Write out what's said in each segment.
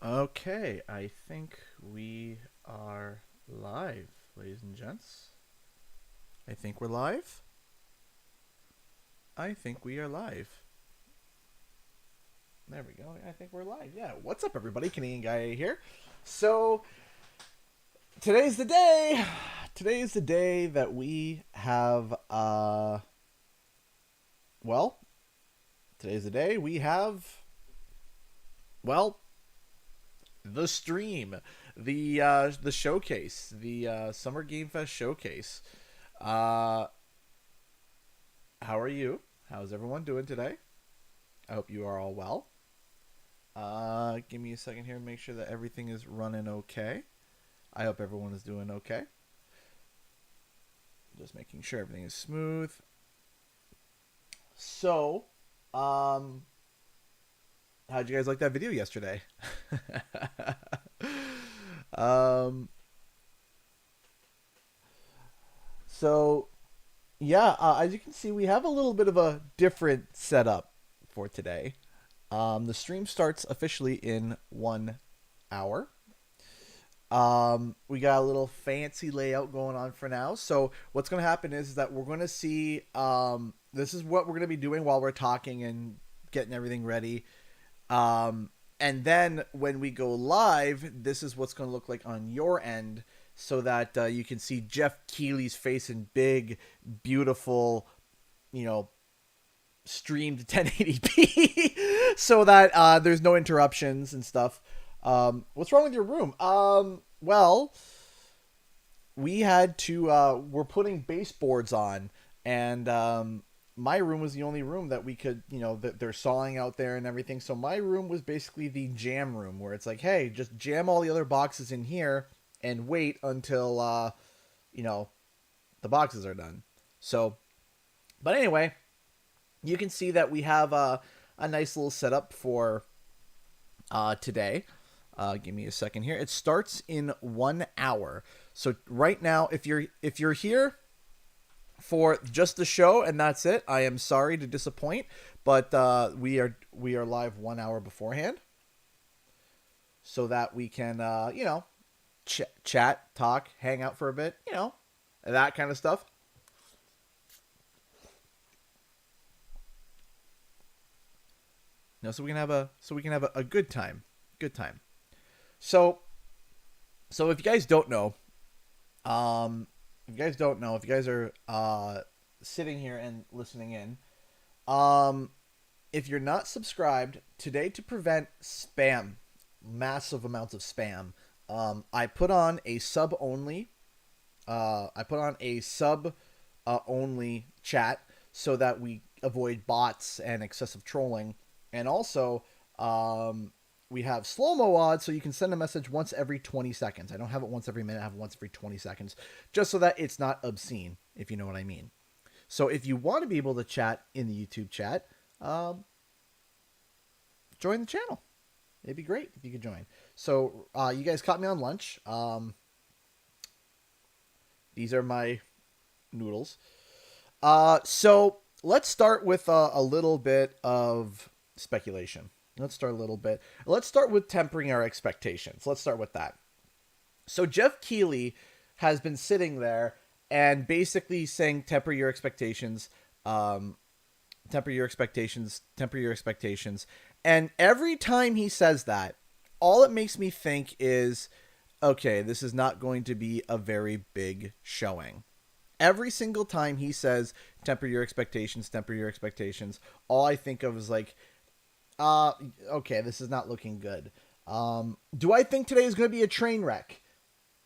Okay, I think we are live, ladies and gents. I think we're live. I think we are live. There we go. I think we're live. Yeah. What's up, everybody? Canadian Guy here. So, today's the day. Today is the day that we have, well, today's the day we have, well, the stream, the showcase, the Summer Game Fest showcase. Uh, how are you? How's everyone doing today? I hope you are all well. Give me a second here and make sure that everything is running okay. I hope everyone is doing okay. Just making sure everything is smooth. So, um, how'd you guys like that video yesterday? um, so yeah, as you can see, we have a little bit of a different setup for today. The stream starts officially in 1 hour. We got a little fancy layout going on for now. So what's going to happen is that we're going to see. This is what we're going to be doing while we're talking and getting everything ready. And then when we go live, this is what's going to look like on your end, so that you can see Jeff Keighley's face in big, beautiful, you know, streamed 1080p, so that there's no interruptions and stuff. What's wrong with your room? Well, we had to. We're putting baseboards on, and my room was the only room that we could. They're sawing out there and everything. So my room was basically the jam room, where it's like, hey, just jam all the other boxes in here and wait until you know, the boxes are done. So, but anyway, you can see that we have a nice little setup for today. Give me a second here. It starts in 1 hour. So right now, if you're here for just the show and that's it, I am sorry to disappoint, but we are live 1 hour beforehand, so that we can chat, talk, hang out for a bit, that kind of stuff. So we can have a good time, good time. So if you guys don't know, if you guys are sitting here and listening in, um, if you're not subscribed today, to prevent spam, massive amounts of spam, I put on a sub only. I put on a sub only chat, so that we avoid bots and excessive trolling, and also we have slow mo odds, so you can send a message once every 20 seconds. I don't have it once every minute. I have it once every 20 seconds, just so that it's not obscene, if you know what I mean. So if you want to be able to chat in the YouTube chat, um, join the channel. It'd be great if you could join. So you guys caught me on lunch. These are my noodles. So let's start with a little bit of speculation. Let's start a little bit. Let's start with tempering our expectations. Let's start with that. So Jeff Keighley has been sitting there and basically saying, temper your expectations, temper your expectations, temper your expectations. And every time he says that, all it makes me think is, okay, this is not going to be a very big showing. Every single time he says, temper your expectations, all I think of is like, okay, this is not looking good. Do I think today is going to be a train wreck?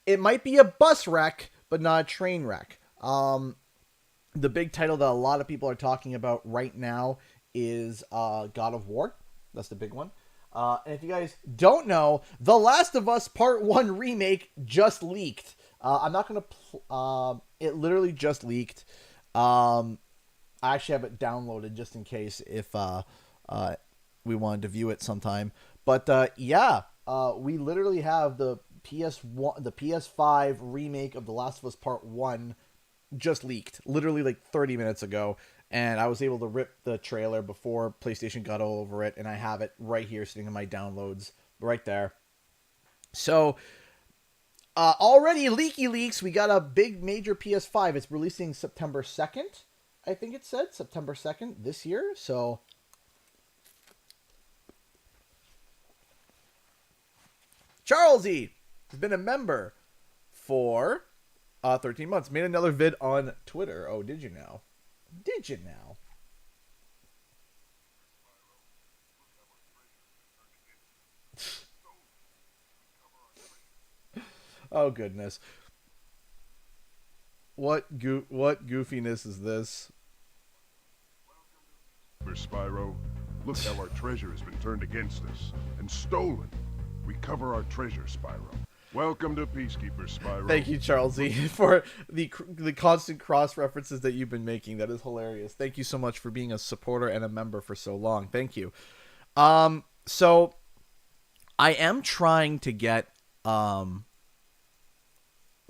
It might be a bus wreck, but not a train wreck. The big title that a lot of people are talking about right now is God of War. That's the big one. And if you guys don't know, The Last of Us Part 1 remake just leaked. I'm not going to... it literally just leaked. I actually have it downloaded just in case if we wanted to view it sometime. But yeah, we literally have the PS5 remake of The Last of Us Part 1 just leaked, literally like 30 minutes ago. And I was able to rip the trailer before PlayStation got all over it, and I have it right here sitting in my downloads right there. So already leaky leaks. We got a big major PS5. It's releasing September 2nd. I think it said September 2nd this year. So Charles E has been a member for 13 months. Made another vid on Twitter. Oh, did you now? Did you now? Oh goodness. What goofiness is this? Spyro, look how our treasure has been turned against us and stolen. Recover our treasure, Spyro. Welcome to Peacekeeper, Spyro. Thank you, Charles Z, for the constant cross references that you've been making. That is hilarious. Thank you so much for being a supporter and a member for so long. Thank you. So I am trying to get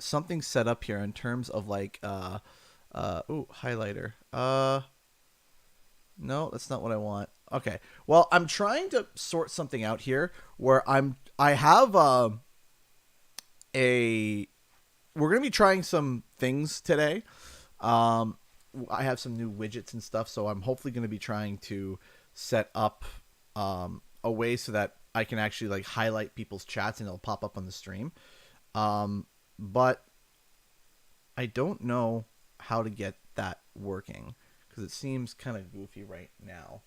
something set up here in terms of like highlighter. No, that's not what I want. Okay. Well, I'm trying to sort something out here where I have a we're going to be trying some things today. I have some new widgets and stuff, so I'm hopefully going to be trying to set up a way so that I can actually like highlight people's chats and it'll pop up on the stream. But I don't know how to get that working because it seems kind of goofy right now.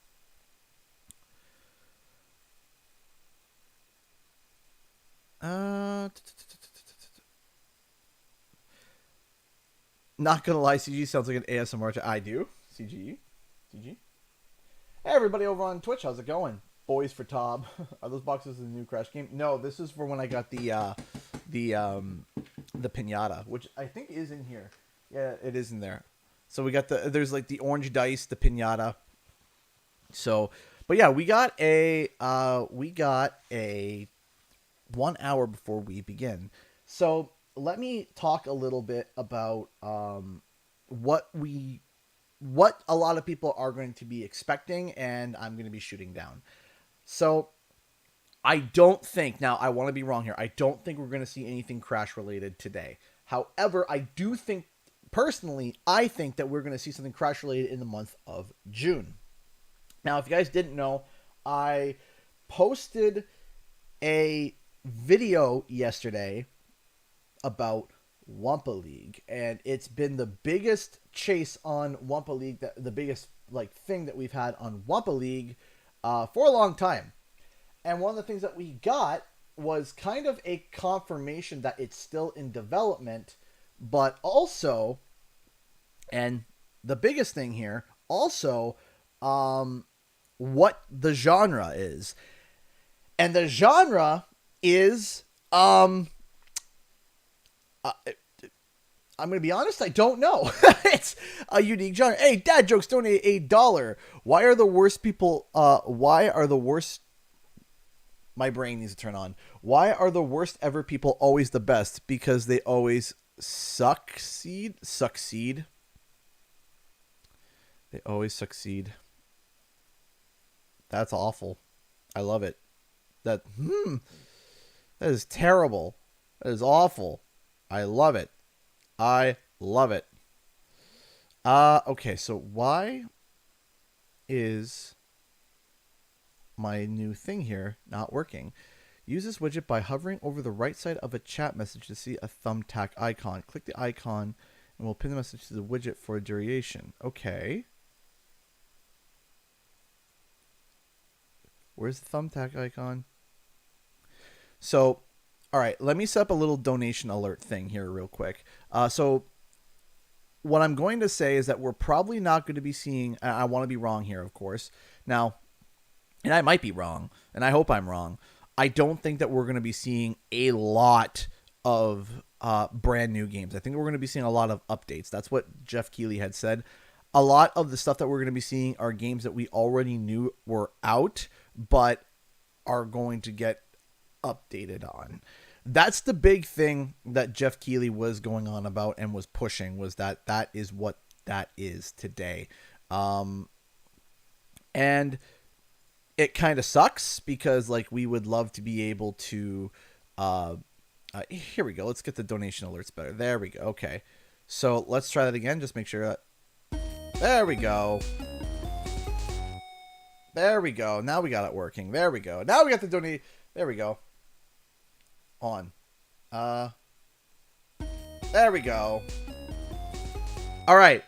Not gonna lie, CG sounds like an ASMR. I do. CG. Hey, everybody over on Twitch, how's it going? Boys for Tob. Are those boxes in the new Crash game? No, this is for when I got the pinata, which I think is in here. Yeah, it is in there. So we got there's like the orange dice, the pinata. So, but yeah, we got a 1 hour before we begin. So let me talk a little bit about what a lot of people are going to be expecting and I'm going to be shooting down. So I don't think, now I want to be wrong here, I don't think we're going to see anything Crash related today. However, I do think, personally, I think that we're going to see something Crash related in the month of June. Now, if you guys didn't know, I posted a video yesterday about Wumpa League, and it's been the biggest chase on Wumpa League, the biggest like thing that we've had on Wumpa League for a long time. And one of the things that we got was kind of a confirmation that it's still in development, but also, and the biggest thing here, also, what the genre is. And the genre is, I'm going to be honest, I don't know. It's a unique genre. Hey, Dad Jokes donate $1. Why are the worst people, my brain needs to turn on. Why are the worst ever people always the best? Because they always succeed. They always succeed. That's awful. I love it. That is terrible. That is awful. I love it. Okay, so why is my new thing here not working? Use this widget by hovering over the right side of a chat message to see a thumbtack icon. Click the icon and we'll pin the message to the widget for a duration. Okay. Where's the thumbtack icon? So, all right, let me set up a little donation alert thing here real quick. So what I'm going to say is that we're probably not going to be seeing, I want to be wrong here, of course. Now, and I might be wrong, and I hope I'm wrong. I don't think that we're going to be seeing a lot of brand new games. I think we're going to be seeing a lot of updates. That's what Jeff Keighley had said. A lot of the stuff that we're going to be seeing are games that we already knew were out, but are going to get updated on. That's the big thing that Jeff Keighley was going on about and was pushing, was that is what that is today. And it kind of sucks because like we would love to be able to Here we go. Let's get the donation alerts better. There we go. Okay. So let's try that again. Just make sure that. There we go. There we go. Now we got it working. There we go. Now we got the donate. There we go. On. There we go. All right.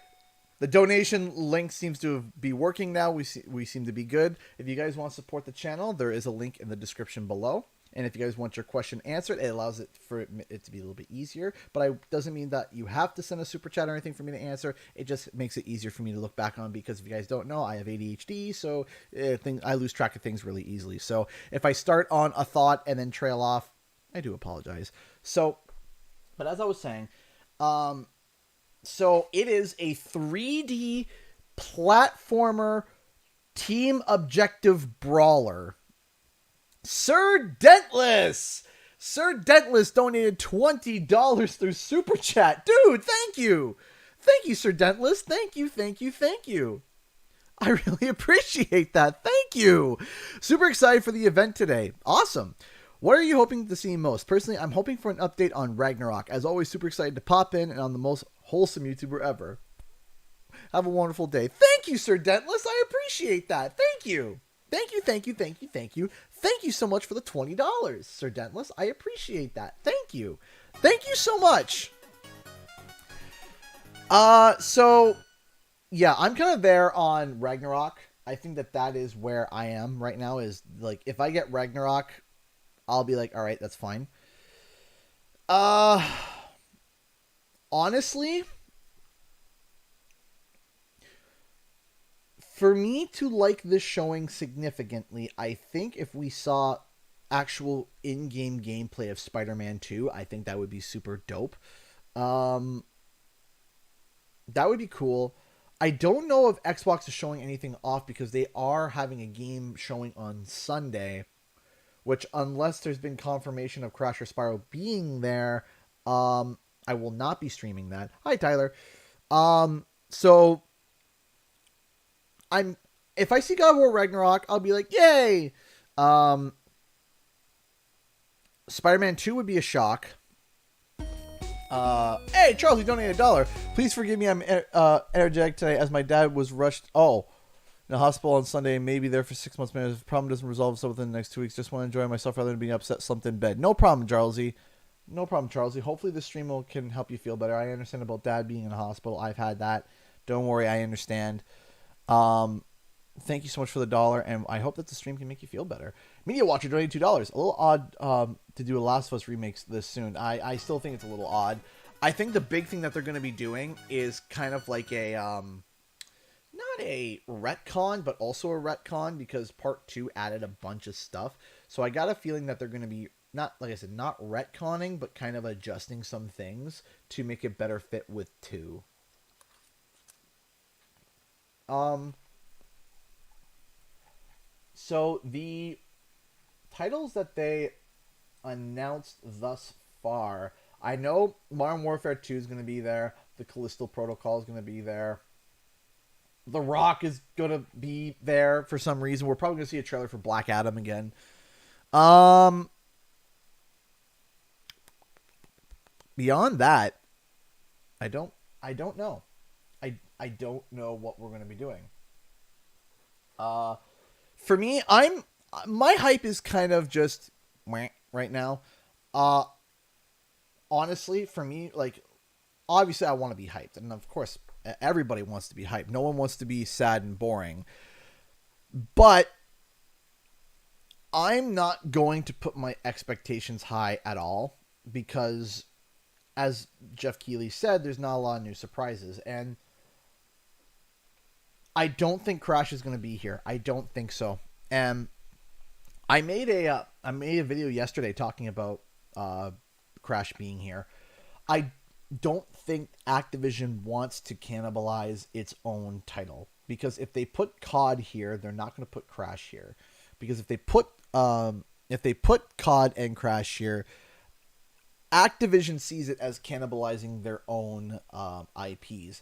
The donation link seems to be working now. We seem to be good. If you guys want to support the channel, there is a link in the description below. And if you guys want your question answered, it allows it for it to be a little bit easier. But it doesn't mean that you have to send a super chat or anything for me to answer. It just makes it easier for me to look back on, because if you guys don't know, I have ADHD, so I lose track of things really easily. So if I start on a thought and then trail off, I do apologize. So, but as I was saying, so it is a 3D platformer team objective brawler. Sir Dentless! Sir Dentless donated $20 through Super Chat. Dude, thank you! Thank you, Sir Dentless. Thank you, thank you, thank you. I really appreciate that. Thank you. Super excited for the event today. Awesome. What are you hoping to see most? Personally, I'm hoping for an update on Ragnarok. As always, super excited to pop in, and I'm the most wholesome YouTuber ever. Have a wonderful day. Thank you, Sir Dentless. I appreciate that. Thank you. Thank you, thank you, thank you, thank you. Thank you so much for the $20, Sir Dentless. I appreciate that. Thank you. Thank you so much. So, yeah, I'm kind of there on Ragnarok. I think that is where I am right now, is, like, if I get Ragnarok, I'll be like, all right, that's fine. Honestly, for me to like this showing significantly, I think if we saw actual in-game gameplay of Spider-Man 2, I think that would be super dope. That would be cool. I don't know if Xbox is showing anything off, because they are having a game showing on Sunday, which, unless there's been confirmation of Crash or Spyro being there, I will not be streaming that. Hi, Tyler. So if I see God of War Ragnarok, I'll be like, yay! Spider-Man 2 would be a shock. Hey, Charles, you donated $1. Please forgive me, I'm energetic today, as my dad was rushed in the hospital on Sunday and may be there for 6 months. Man, if the problem doesn't resolve itself within the next 2 weeks, just want to enjoy myself rather than being upset, slumped in bed. No problem, Charlesy. No problem, Charlesy. Hopefully the stream can help you feel better. I understand about Dad being in the hospital. I've had that. Don't worry, I understand. Thank you so much for the $1, and I hope that the stream can make you feel better. Media Watcher donated $2. A little odd to do a Last of Us remake this soon. I still think it's a little odd. I think the big thing that they're going to be doing is kind of like a not a retcon, but also a retcon, because part 2 added a bunch of stuff. So I got a feeling that they're going to be, not, like I said, not retconning, but kind of adjusting some things to make it better fit with 2. So the titles that they announced thus far, I know Modern Warfare 2 is going to be there. The Callisto Protocol is going to be there. The Rock is going to be there for some reason. We're probably going to see a trailer for Black Adam again. Beyond that, I don't know. I don't know what we're going to be doing. For me, my hype is kind of just right now. Honestly, for me, like, obviously I want to be hyped, and of course everybody wants to be hyped. No one wants to be sad and boring. But I'm not going to put my expectations high at all, because, as Jeff Keighley said, there's not a lot of new surprises, and I don't think Crash is going to be here. I don't think so. And I made a video yesterday talking about Crash being here. I don't think Activision wants to cannibalize its own title, because if they put COD here, they're not going to put Crash here. Because if they put COD and Crash here, Activision sees it as cannibalizing their own IPs.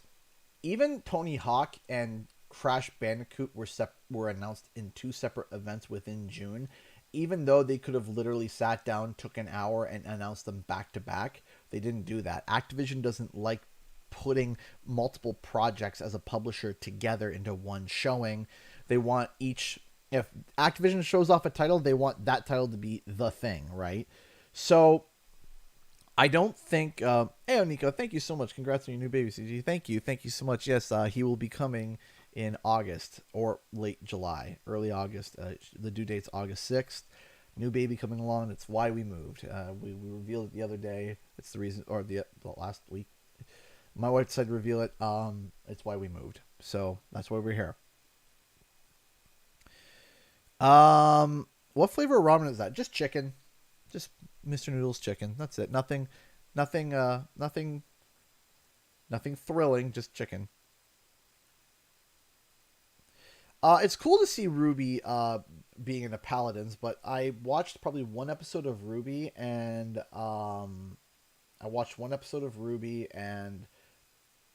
Even Tony Hawk and Crash Bandicoot were announced in 2 separate events within June, even though they could have literally sat down, took an hour, and announced them back to back, they didn't do that. Activision doesn't like putting multiple projects as a publisher together into one showing. They want each. If Activision shows off a title, they want that title to be the thing, right? So I don't think. Hey, Nico, thank you so much. Congrats on your new baby, CG. Thank you so much. Yes, he will be coming in August or late July, early August. The due date's August 6th. New baby coming along. That's why we moved. We revealed it the other day. It's the reason, or the last week. My wife decided to reveal it. It's why we moved. So that's why we're here. What flavor of ramen is that? Just chicken. Just Mr. Noodle's chicken. That's it. Nothing, nothing thrilling. Just chicken. It's cool to see Ruby being in the Paladins, but I watched probably one episode of Ruby, and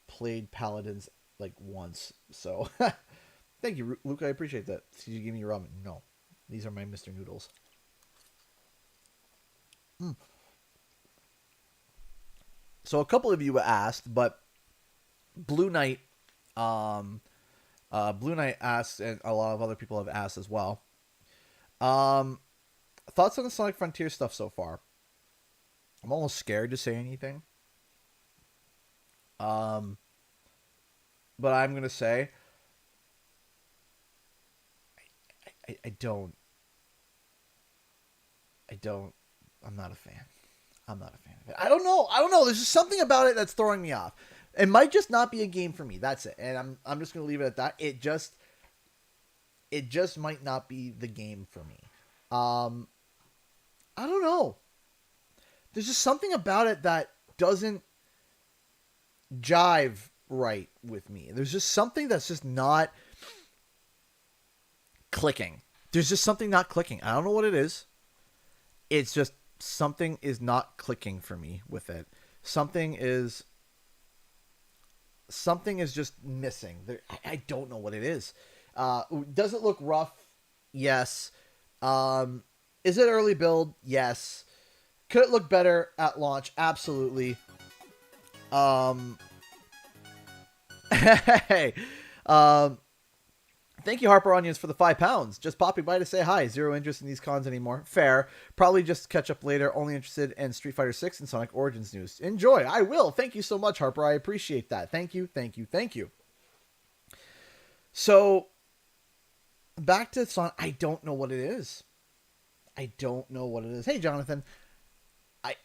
played Paladins like once. So thank you, Luke. I appreciate that. Did you give me your ramen? No, these are my Mr. Noodles. Mm. So a couple of you asked, but Blue Knight, Blue Knight asked, and a lot of other people have asked as well. Thoughts on the Sonic Frontier stuff so far? I'm almost scared to say anything. Um, but I'm gonna say I don't. I don't. I'm not a fan. I'm not a fan of it. I don't know. I don't know. There's just something about it that's throwing me off. It might just not be a game for me. That's it. And I'm just gonna leave it at that. It just might not be the game for me. Um, I don't know. There's just something about it that doesn't jive right with me. There's just something that's just not clicking. There's just something not clicking. I don't know what it is. It's just something is not clicking for me with it. Something is just missing. I don't know what it is. Does it look rough? Yes. Is it early build? Yes. Could it look better at launch? Absolutely. Um, hey, um, thank you, Harper Onions, for the £5. Just popping by to say hi. Zero interest in these cons anymore. Fair. Probably just catch up later. Only interested in Street Fighter 6 and Sonic Origins news. Enjoy. I will. Thank you so much, Harper. I appreciate that. Thank you. Thank you. Thank you. So back to Sonic. I don't know what it is. I don't know what it is. Hey, Jonathan. I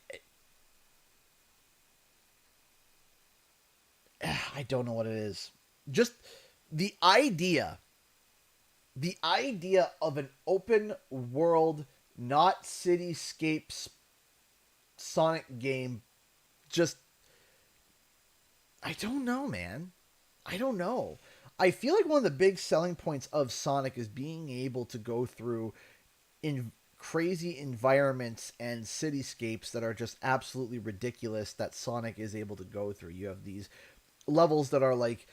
I don't know what it is. Just the idea of an open world, not cityscapes Sonic game, just I don't know, man. I don't know. I feel like one of the big selling points of Sonic is being able to go through in crazy environments and cityscapes that are just absolutely ridiculous that Sonic is able to go through. You have these levels that are like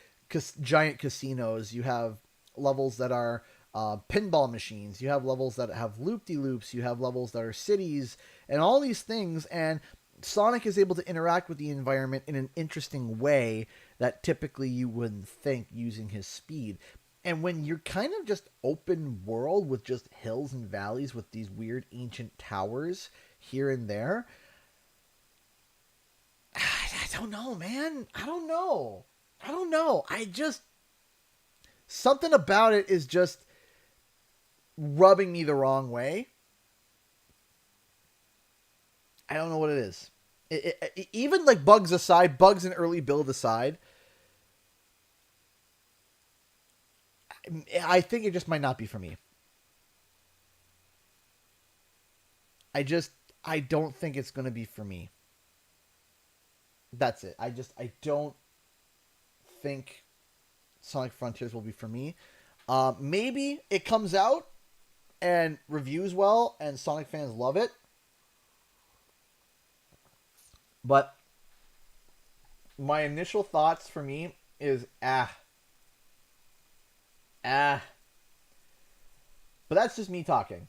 giant casinos. You have levels that are pinball machines. You have levels that have loop-de-loops. You have levels that are cities and all these things. And Sonic is able to interact with the environment in an interesting way that typically you wouldn't think using his speed. And when you're kind of just open world with just hills and valleys with these weird ancient towers here and there, I don't know, man. I don't know. I just something about it is just rubbing me the wrong way. I don't know what it is. Even like bugs aside, bugs and early build aside, I think it just might not be for me. I don't think it's going to be for me. That's it. I don't think Sonic Frontiers will be for me. Maybe it comes out and reviews well and Sonic fans love it. But my initial thoughts for me is ah. But that's just me talking.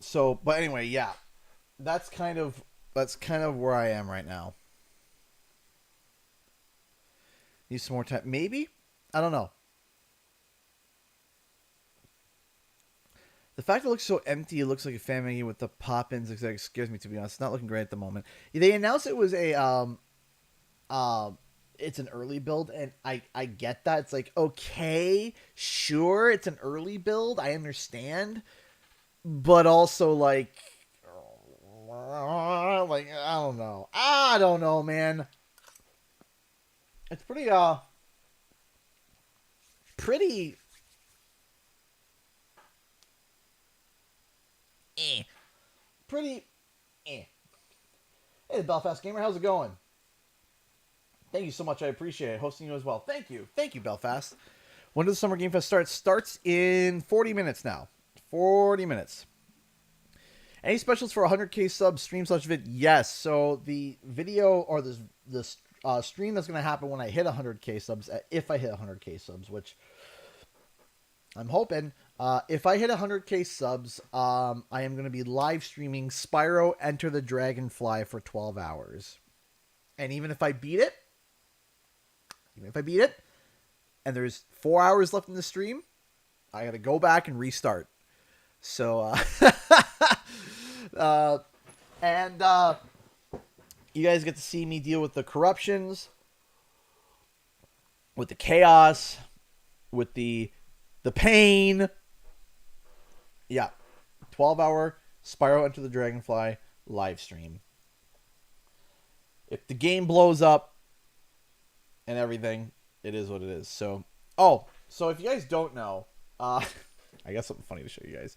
So, but anyway, yeah, that's kind of where I am right now. Need some more time, maybe. I don't know. The fact it looks so empty, it looks like a fan menu with the pop-ins. Scares me, to be honest. It's not looking great at the moment. They announced it was a um, it's an early build, and I get that. It's like, okay, sure, it's an early build. I understand, but also like I don't know, man. It's pretty eh, pretty eh. Hey, Belfast Gamer, how's it going? Thank you so much. I appreciate it. Hosting you as well. Thank you, Belfast. When does the Summer Game Fest start? Starts in 40 minutes now. 40 minutes. Any specials for 100k subs, stream/vid? Yes. So the video or this stream that's going to happen when I hit 100k subs, if I hit 100k subs, which I'm hoping. If I hit 100k subs, I am going to be live streaming Spyro Enter the Dragonfly for 12 hours. And even if I beat it, and there's 4 hours left in the stream, I got to go back and restart. So, and you guys get to see me deal with the corruptions, with the chaos, with the pain. Yeah, 12-hour Spyro Enter the Dragonfly live stream. If the game blows up and everything, it is what it is. So, so if you guys don't know, I got something funny to show you guys.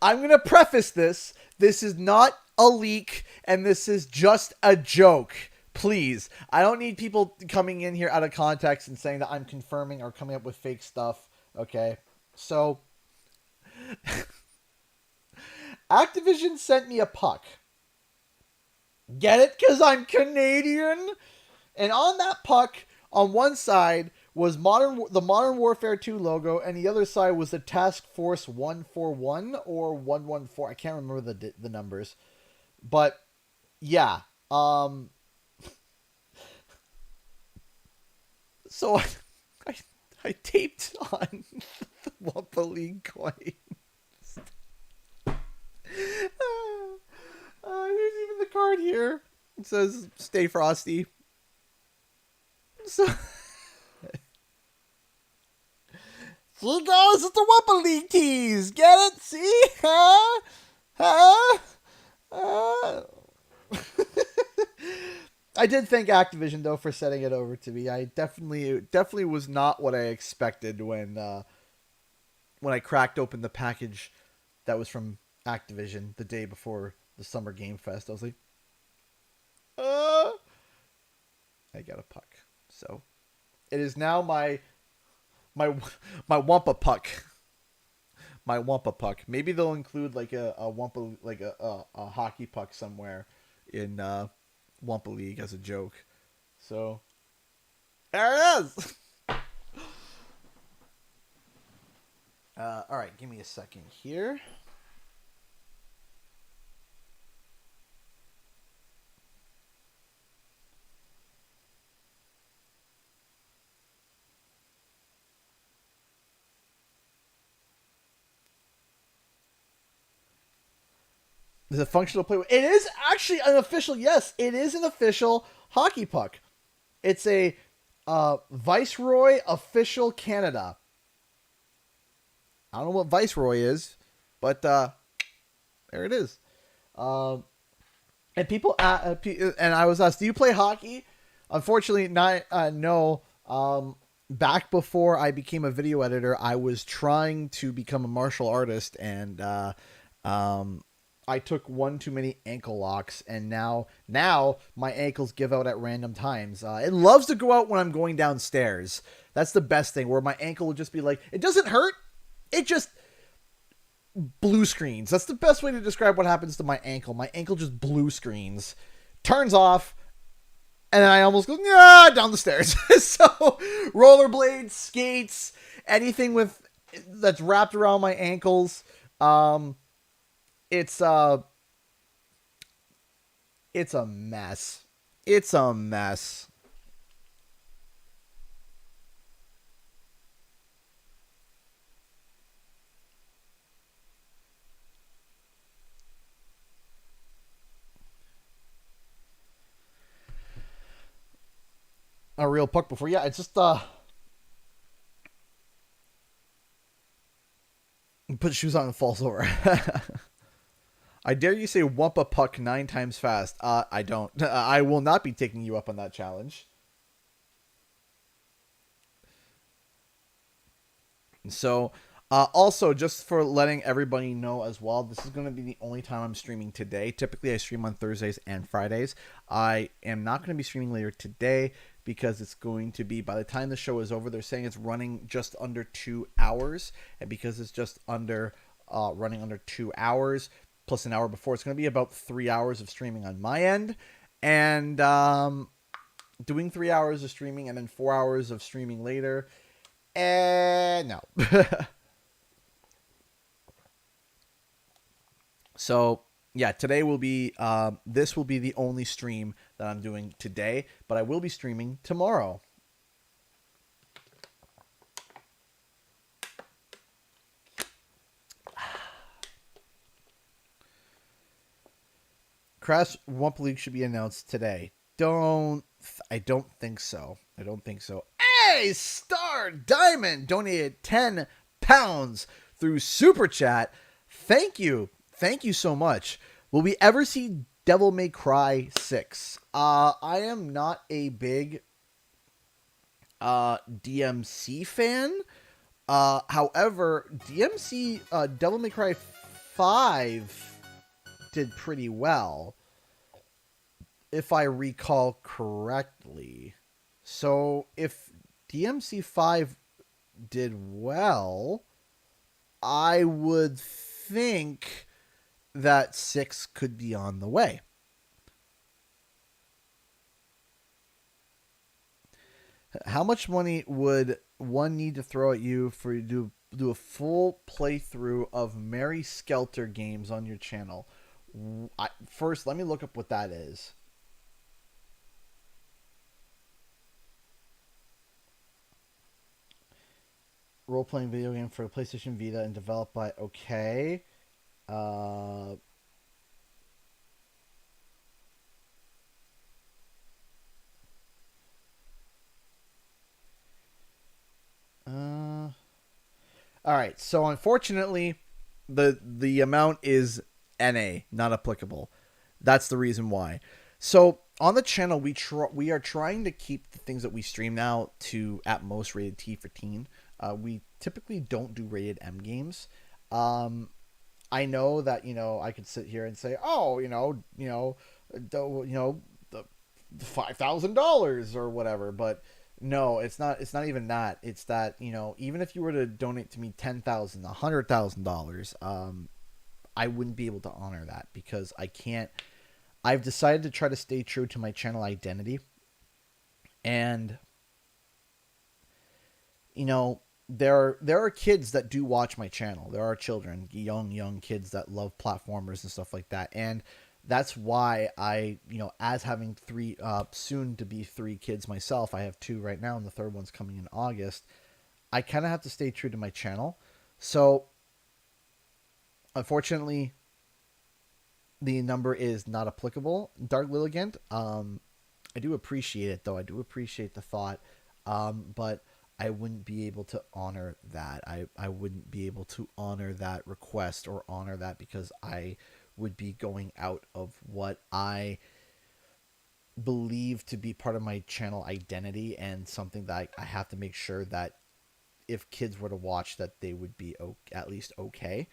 I'm going to preface this. This is not a leak, and this is just a joke. Please. I don't need people coming in here out of context and saying that I'm confirming or coming up with fake stuff. Okay? So, Activision sent me a puck. Get it? Because I'm Canadian? And on that puck, on one side was the Modern Warfare 2 logo, and the other side was the Task Force 141 or 114. I can't remember the numbers. But, yeah. So, I taped on the Wumpa League coin. Here's even the card here. It says, "Stay frosty." So, see, guys, it's the Wumpa League tease. Get it? See? Huh? I did thank Activision though for sending it over to me. I definitely was not what I expected when I cracked open the package that was from Activision the day before the Summer Game Fest. I was like, I got a puck. So it is now my Wumpa puck. My Wumpa puck. Maybe they'll include like a Wumpa, like a hockey puck somewhere in Wumpa League as a joke. So there it is. All right, give me a second here. Is it functional play? It is actually an official. Yes, it is an official hockey puck. It's a Viceroy official Canada. I don't know what Viceroy is, but there it is. And people, and I was asked, "Do you play hockey?" Unfortunately, not. No. Back before I became a video editor, I was trying to become a martial artist, and I took one too many ankle locks, and now my ankles give out at random times. It loves to go out when I'm going downstairs. That's the best thing, where my ankle will just be like, it doesn't hurt, it just blue screens. That's the best way to describe what happens to my ankle. My ankle just blue screens, turns off, and then I almost go down the stairs. So rollerblades, skates, anything that's wrapped around my ankles, it's uh it's a mess. It's a mess. A real puck before. Yeah, it's just put shoes on and falls over. I dare you say wump a puck 9 times fast. I don't. I will not be taking you up on that challenge. So, also, just for letting everybody know as well, this is going to be the only time I'm streaming today. Typically, I stream on Thursdays and Fridays. I am not going to be streaming later today because it's going to be, by the time the show is over, they're saying it's running just under 2 hours. And because it's just running under 2 hours, plus an hour before, it's going to be about 3 hours of streaming on my end. And doing 3 hours of streaming and then 4 hours of streaming later. And no. So yeah, today will be this will be the only stream that I'm doing today, but I will be streaming tomorrow. Crash Wump League should be announced today. I don't think so. I don't think so. Hey, Star Diamond donated £10 through Super Chat. Thank you. Thank you so much. Will we ever see Devil May Cry 6? I am not a big DMC fan. However, DMC Devil May Cry 5 did pretty well, if I recall correctly. So if DMC 5 did well, I would think that 6 could be on the way. How much money would one need to throw at you for you to do a full playthrough of Mary Skelter games on your channel? First, let me look up what that is. Role-playing video game for PlayStation Vita and developed by OK. Uh, uh, all right. So unfortunately, the amount is NA, not applicable. That's the reason why. So on the channel, we are trying to keep the things that we stream now to at most rated T for teen. We typically don't do rated M games. I know that I could sit here and say, oh, the $5,000 or whatever, but no, it's not. It's not even that. It's that even if you were to donate to me $10,000, $100,000, I wouldn't be able to honor that because I can't. I've decided to try to stay true to my channel identity, and there are kids that do watch my channel. There are children, young kids that love platformers and stuff like that, and that's why I, as having three, soon to be three kids myself, I have two right now, and the third one's coming in August. I kind of have to stay true to my channel. So, unfortunately, the number is not applicable. Dark Lilligant, I do appreciate it though. I do appreciate the thought, but I wouldn't be able to honor that. I wouldn't be able to honor that request or honor that because I would be going out of what I believe to be part of my channel identity and something that I have to make sure that if kids were to watch that they would be at least okay.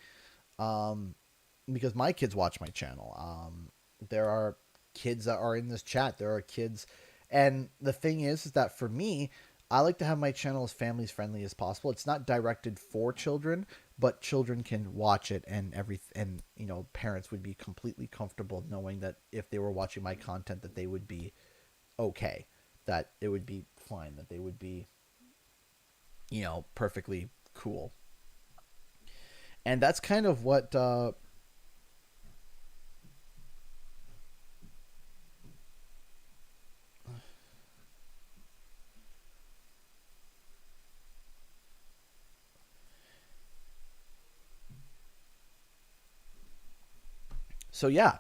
Um, because my kids watch my channel. There are kids that are in this chat. There are kids, and the thing is that for me, I like to have my channel as family friendly as possible. It's not directed for children, but children can watch it, and parents would be completely comfortable knowing that if they were watching my content, that they would be okay, that it would be fine, that they would be, perfectly cool. And that's kind of what So yeah,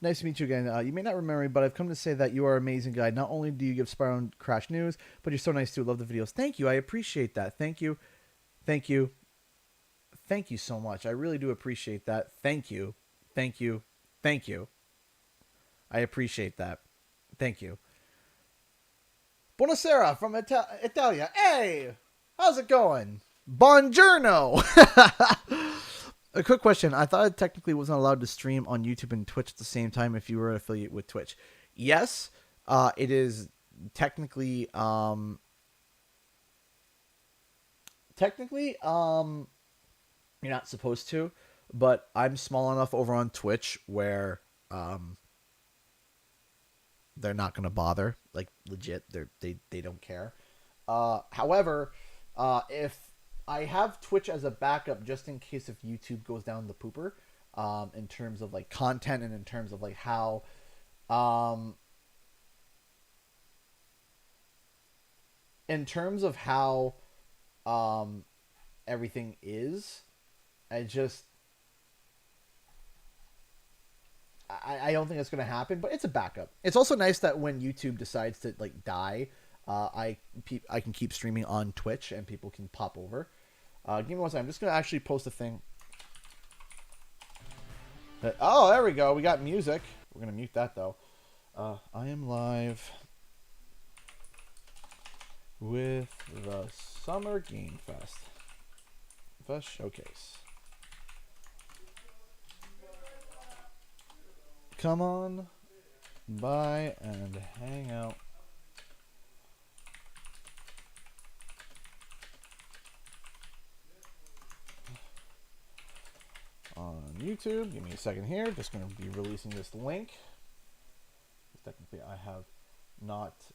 nice to meet you again. You may not remember me, but I've come to say that you are an amazing guy. Not only do you give Spyro and Crash news, but you're so nice too. Love the videos. Thank you. I appreciate that. Thank you. Thank you. Thank you so much. I really do appreciate that. Thank you. Thank you. Thank you. I appreciate that. Thank you. Buonasera from Italia. Hey, how's it going? Buongiorno. A quick question. I thought it technically wasn't allowed to stream on YouTube and Twitch at the same time if you were an affiliate with Twitch. Yes, it is technically you're not supposed to, but I'm small enough over on Twitch where they're not gonna bother. Like legit, they don't care. However, if I have Twitch as a backup just in case if YouTube goes down the pooper, in terms of like content and in terms of like how, um, in terms of how, um, everything is. I just I don't think it's gonna happen, but it's a backup. It's also nice that when YouTube decides to like die, I can keep streaming on Twitch and people can pop over. Give me one second. I'm just gonna actually post a thing. Oh, there we go. We got music. We're gonna mute that though. I am live with the Summer Game Fest Showcase. Come on by and hang out. On YouTube. Give me a second here. Just going to be releasing this link. Technically, I have not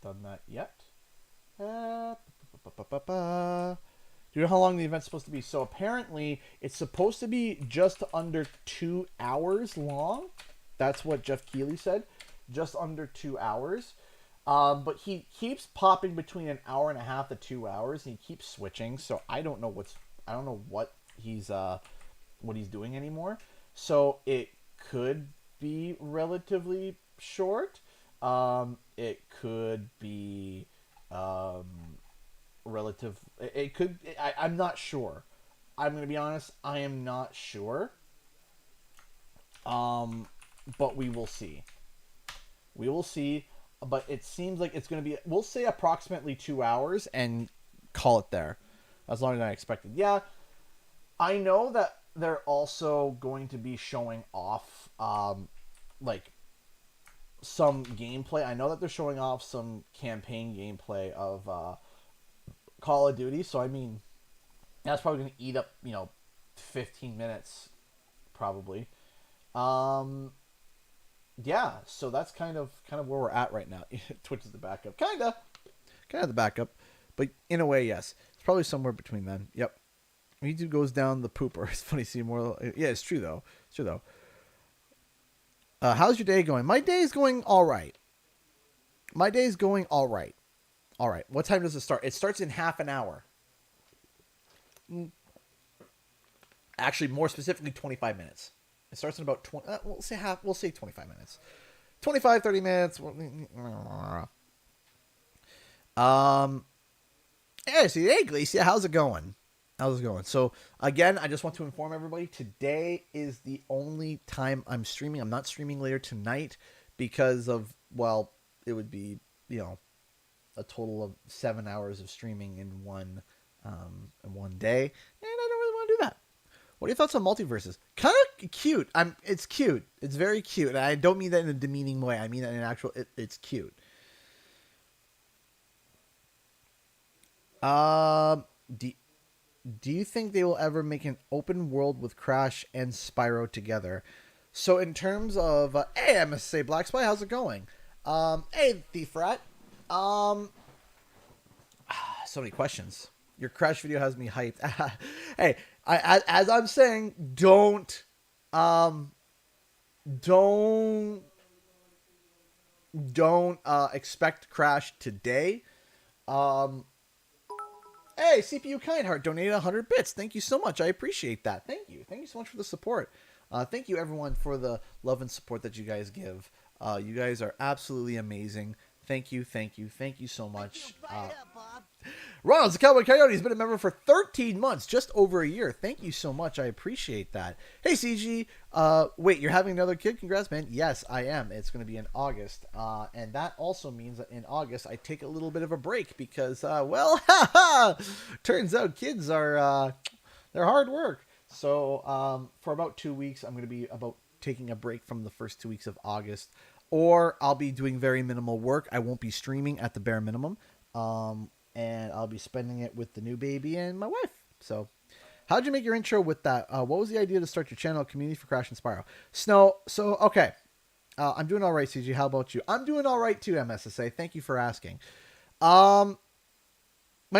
done that yet. Do you know how long the event's supposed to be? So apparently, it's supposed to be just under 2 hours long. That's what Jeff Keighley said. Just under 2 hours. But he keeps popping between an hour and a half to 2 hours, and he keeps switching. So I don't know what he's doing anymore. So it could be relatively short. It could be relative. It could. I'm not sure. I'm gonna be honest. I am not sure. But we will see. We will see. But it seems like it's gonna be. We'll say approximately 2 hours and call it there. As long as I expected. Yeah, I know that they're also going to be showing off, like some gameplay. I know that they're showing off some campaign gameplay of Call of Duty. So I mean, that's probably going to eat up 15 minutes, probably. Yeah. So that's kind of where we're at right now. Twitch is the backup, kind of the backup, but in a way, yes, it's probably somewhere between then. Yep. YouTube goes down the pooper. It's funny seeing more. Yeah, it's true though. How's your day going? My day is going all right. All right. What time does it start? It starts in half an hour. Actually, more specifically, 25 minutes. It starts in about 20. We'll say 25 minutes. 25, 30 minutes. Hey, Glacia, how's it going? So, again, I just want to inform everybody, today is the only time I'm streaming. I'm not streaming later tonight because of, well, it would be, a total of 7 hours of streaming in one day. And I don't really want to do that. What are your thoughts on multiverses? Kind of cute. It's cute. It's very cute. And I don't mean that in a demeaning way. I mean that in an actual, it's cute. Do you think they will ever make an open world with Crash and Spyro together? So in terms of, hey, I must say, Black Spy, how's it going? Hey, Thief Rat. So many questions. Your Crash video has me hyped. Hey, as I'm saying, don't expect Crash today. Hey, CPU Kindheart donated 100 bits. Thank you so much. I appreciate that. Thank you. Thank you so much for the support. Thank you, everyone, for the love and support that you guys give. You guys are absolutely amazing. Thank you, thank you, thank you so much. Ronald's the Cowboy Coyote has been a member for 13 months, just over a year. Thank you so much. I appreciate that. Hey, CG. Wait, you're having another kid? Congrats, man. Yes, I am. It's going to be in August. And that also means that in August, I take a little bit of a break because, well, turns out kids are, they're hard work. So for about 2 weeks, I'm going to be about taking a break from the first 2 weeks of August. Or I'll be doing very minimal work. I won't be streaming at the bare minimum. And I'll be spending it with the new baby and my wife. So, how'd you make your intro with that? What was the idea to start your channel, community for Crash and Spyro? Snow. So, okay. I'm doing all right, CG. How about you? I'm doing all right too, MSSA. Thank you for asking. My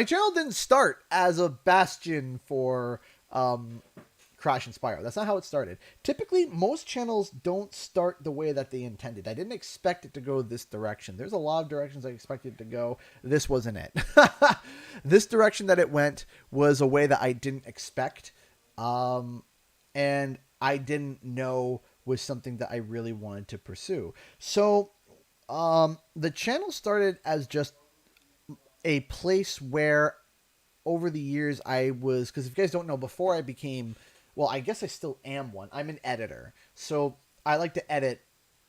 channel didn't start as a bastion for Crash and Spyro. That's not how it started. Typically, most channels don't start the way that they intended. I didn't expect it to go this direction. There's a lot of directions I expected it to go. This wasn't it. This direction that it went was a way that I didn't expect. And I didn't know was something that I really wanted to pursue. So, the channel started as just a place where over the years I was, because if you guys don't know, before I became, well, I guess I still am one. I'm an editor. So I like to edit.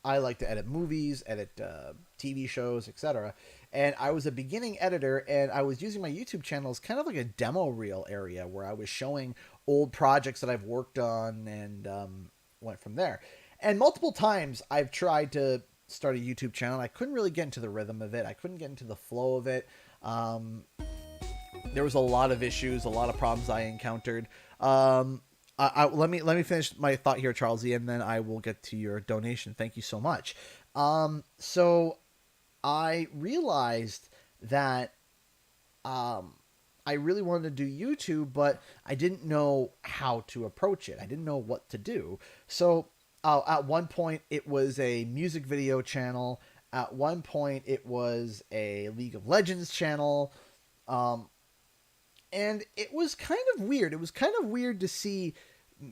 I like to edit movies, edit TV shows, etc. And I was a beginning editor, and I was using my YouTube channel as kind of like a demo reel area where I was showing old projects that I've worked on and went from there. And multiple times I've tried to start a YouTube channel. I couldn't really get into the rhythm of it. I couldn't get into the flow of it. There was a lot of issues, a lot of problems I encountered. Let me finish my thought here, Charles E, and then I will get to your donation. Thank you so much. So I realized that I really wanted to do YouTube, but I didn't know how to approach it. I didn't know what to do. So at one point, it was a music video channel. At one point, it was a League of Legends channel. And it was kind of weird. It was kind of weird to see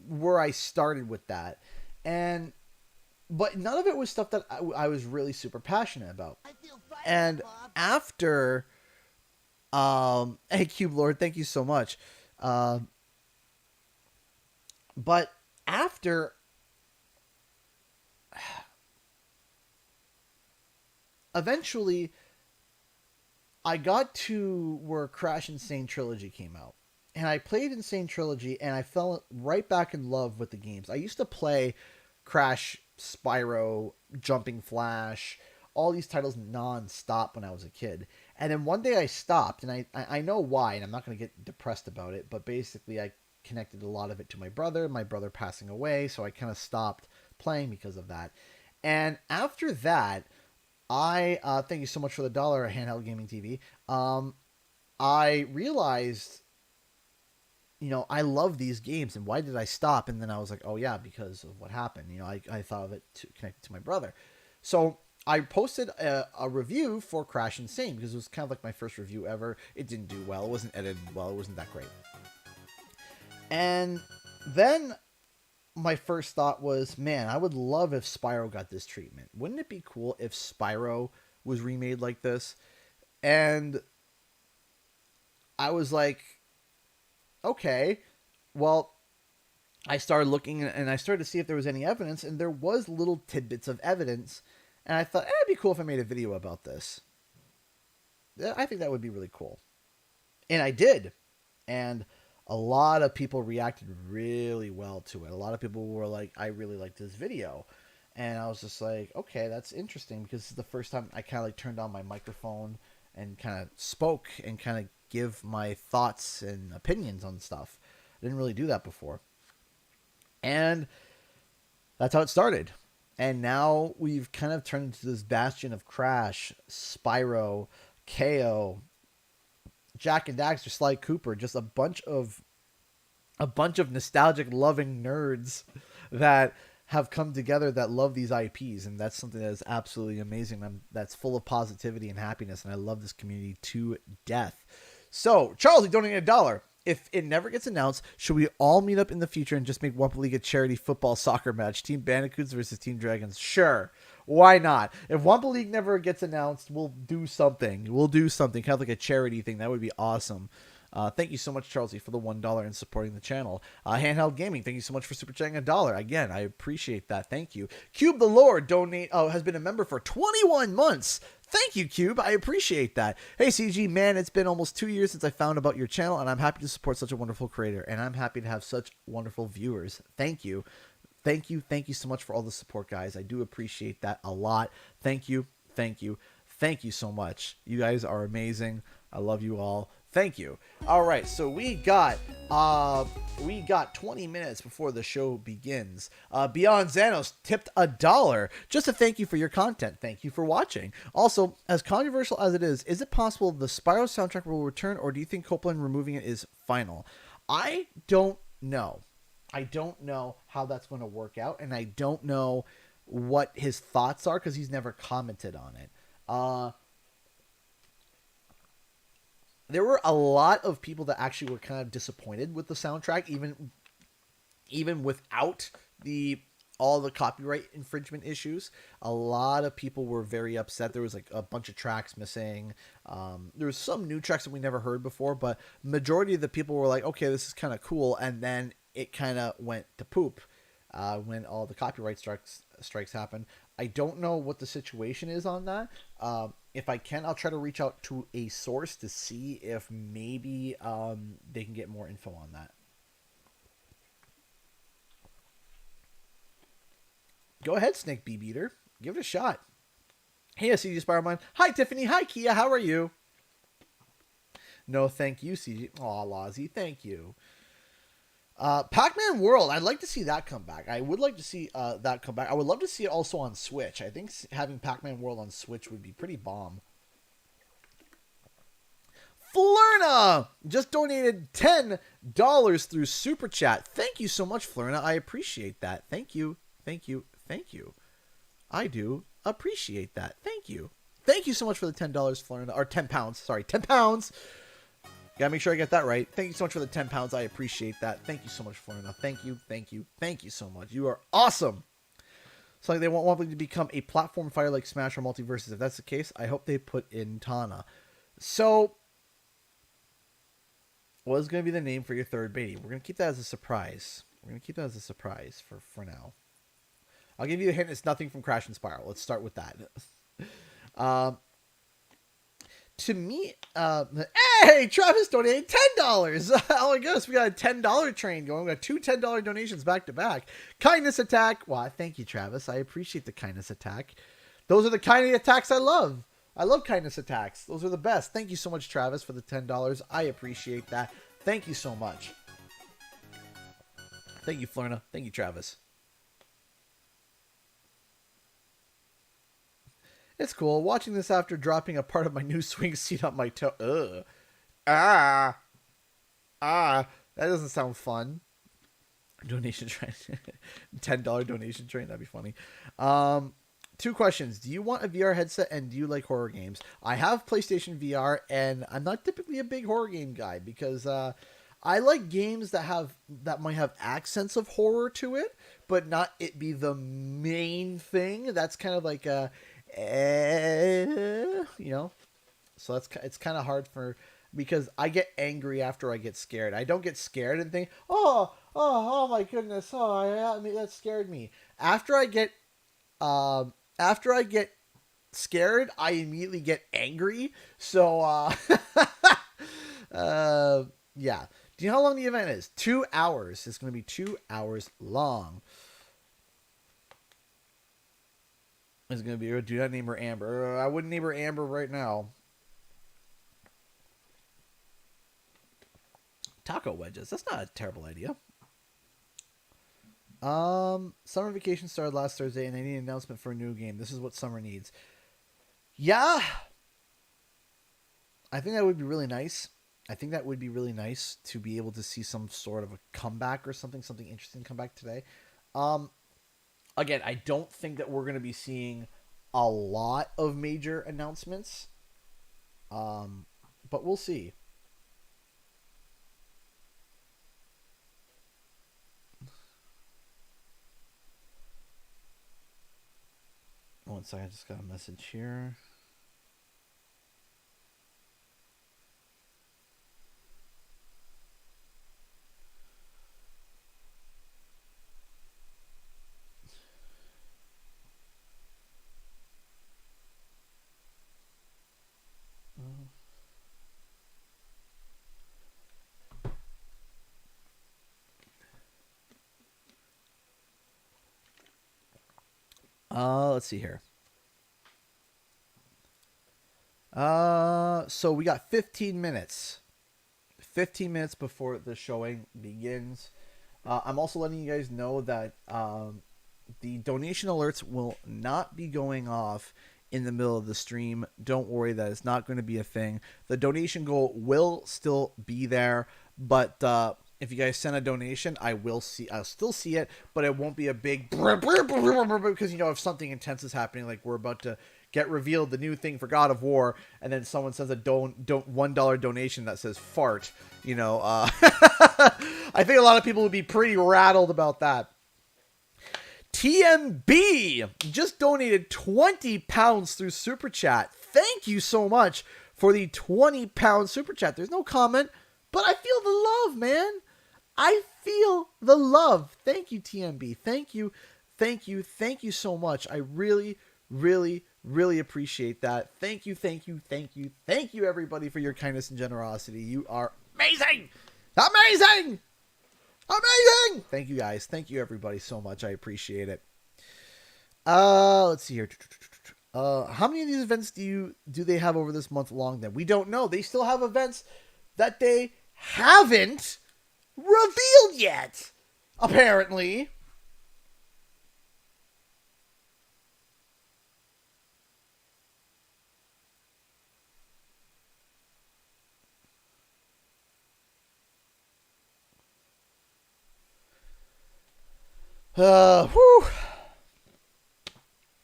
where I started with that. But none of it was stuff that I was really super passionate about. And after, hey, Cube Lord, thank you so much. But after, eventually, I got to where Crash Insane Trilogy came out. And I played Insane Trilogy, and I fell right back in love with the games. I used to play Crash, Spyro, Jumping Flash, all these titles non-stop when I was a kid. And then one day I stopped, and I know why, and I'm not going to get depressed about it, but basically I connected a lot of it to my brother passing away, so I kind of stopped playing because of that. And after that, I thank you so much for the dollar, Handheld Gaming TV. I realized, I love these games, and why did I stop? And then I was like, oh yeah, because of what happened. I thought of it connected to my brother. So I posted a review for Crash Insane because it was kind of like my first review ever. It didn't do well. It wasn't edited well. It wasn't that great. And then my first thought was, man, I would love if Spyro got this treatment. Wouldn't it be cool if Spyro was remade like this? And I was like, okay, well, I started looking and I started to see if there was any evidence, and there was little tidbits of evidence. And I thought, it'd be cool if I made a video about this. I think that would be really cool. And I did. And a lot of people reacted really well to it. A lot of people were like, I really like this video. And I was just like, okay, that's interesting, because this is the first time I kind of like turned on my microphone and kind of spoke and kind of give my thoughts and opinions on stuff. I didn't really do that before. And that's how it started. And now we've kind of turned into this bastion of Crash, Spyro, KO, Jack and Daxter, Sly Cooper, just a bunch of nostalgic loving nerds that have come together that love these IPs, and that's something that is absolutely amazing. That's full of positivity and happiness, and I love this community to death. So, Charles, you donated $1. If it never gets announced, should we all meet up in the future and just make Wumpa League a charity football soccer match? Team Bandicoots versus Team Dragons. Sure. Why not? If Wumpa League never gets announced, we'll do something. We'll do something, kind of like a charity thing. That would be awesome. Thank you so much, Charlesy, for the $1 and supporting the channel. Handheld Gaming, thank you so much for super chatting $1. Again, I appreciate that. Thank you. Cube the Lord has been a member for 21 months. Thank you, Cube. I appreciate that. Hey, CG, man, it's been almost 2 years since I found about your channel, and I'm happy to support such a wonderful creator, and I'm happy to have such wonderful viewers. Thank you. Thank you. Thank you so much for all the support, guys. I do appreciate that a lot. Thank you. Thank you. Thank you so much. You guys are amazing. I love you all. Thank you. All right, so we got 20 minutes before the show begins. Beyond Xanos tipped $1 just to thank you for your content. Thank you for watching. Also, as controversial as it is it possible the Spyro soundtrack will return, or do you think Copeland removing it is final? I don't know. I don't know how that's going to work out, and I don't know what his thoughts are because he's never commented on it. There were a lot of people that actually were kind of disappointed with the soundtrack, even without all the copyright infringement issues. A lot of people were very upset. There was like a bunch of tracks missing. There was some new tracks that we never heard before, but majority of the people were like, okay, this is kind of cool. And then it kind of went to poop when all the copyright strikes happened. I don't know what the situation is on that. If I can, I'll try to reach out to a source to see if maybe they can get more info on that. Go ahead, Snake Bee Beater. Give it a shot. Hey, CG Spider-Man. Hi, Tiffany. Hi, Kia. How are you? No, thank you, CG. Aw, Lozzie. Thank you. Pac-Man World. I'd like to see that come back. I would like to see that come back. I would love to see it also on Switch. I think having Pac-Man World on Switch would be pretty bomb. Flurna just donated $10 through Super Chat. Thank you so much, Flurna. I appreciate that. Thank you. Thank you. Thank you. I do appreciate that. Thank you. Thank you so much for the $10, Flurna. Or 10 pounds. Sorry, 10 pounds. Gotta make sure I get that right. Thank you so much for the 10 pounds. I appreciate that. Thank you so much, Florina. Thank you, thank you, thank you so much. You are awesome. So like they want Wobbly to become a platform fighter like Smash or Multiverses. If that's the case, I hope they put in Tana. So, what is going to be the name for your third baby? We're going to keep that as a surprise. For now. I'll give you a hint. It's nothing from Crash and Spiral. Let's start with that. To me, hey, Travis donated $10. Oh my goodness, we got a $10 train going. We got two $10 donations back to back. Kindness attack. Wow, thank you, Travis. I appreciate the kindness attack. Those are the kind of attacks I love. I love kindness attacks. Those are the best. Thank you so much, Travis, for the $10. I appreciate that. Thank you so much. Thank you, Florna. Thank you, Travis. It's cool. Watching this after dropping a part of my new swing seat on my toe. Ugh. That doesn't sound fun. Donation train. $10 donation train. That'd be funny. 2 questions. Do you want a VR headset, and do you like horror games? I have PlayStation VR, and I'm not typically a big horror game guy because I like games that might have accents of horror to it, but not it be the main thing. That's kind of like a so it's kind of hard because I get angry after I get scared. I don't get scared and think, oh my goodness, that scared me. After I get scared, I immediately get angry. So yeah. Do you know how long the event is? 2 hours. It's going to be 2 hours long. It's going to be, do not name her Amber. I wouldn't name her Amber right now. Taco wedges. That's not a terrible idea. Summer vacation started last Thursday, and I need an announcement for a new game. This is what summer needs. Yeah. I think that would be really nice. To be able to see some sort of a comeback or something interesting come back today. Again, I don't think that we're going to be seeing a lot of major announcements. But we'll see. one second. I just got a message here. Let's see here. So we got 15 minutes. 15 minutes before the showing begins. I'm also letting you guys know that the donation alerts will not be going off in the middle of the stream. Don't worry, that is not going to be a thing. The donation goal will still be there, but if you guys send a donation, I'll still see it, but it won't be a big because if something intense is happening, like we're about to get revealed the new thing for God of War, and then someone sends a $1 donation that says fart. I think a lot of people would be pretty rattled about that. TMB just donated 20 pounds through Super Chat. Thank you so much for the 20-pound Super Chat. There's no comment, but I feel the love, man. I feel the love. Thank you, TMB. Thank you. Thank you. Thank you so much. I really, really, really appreciate that. Thank you. Thank you. Thank you. Thank you, everybody, for your kindness and generosity. You are amazing. Amazing. Amazing! Thank you, guys. Thank you, everybody, so much. I appreciate it. Let's see here. How many of these events do they have over this month long? Then we don't know. They still have events that they haven't revealed yet, apparently. Whew.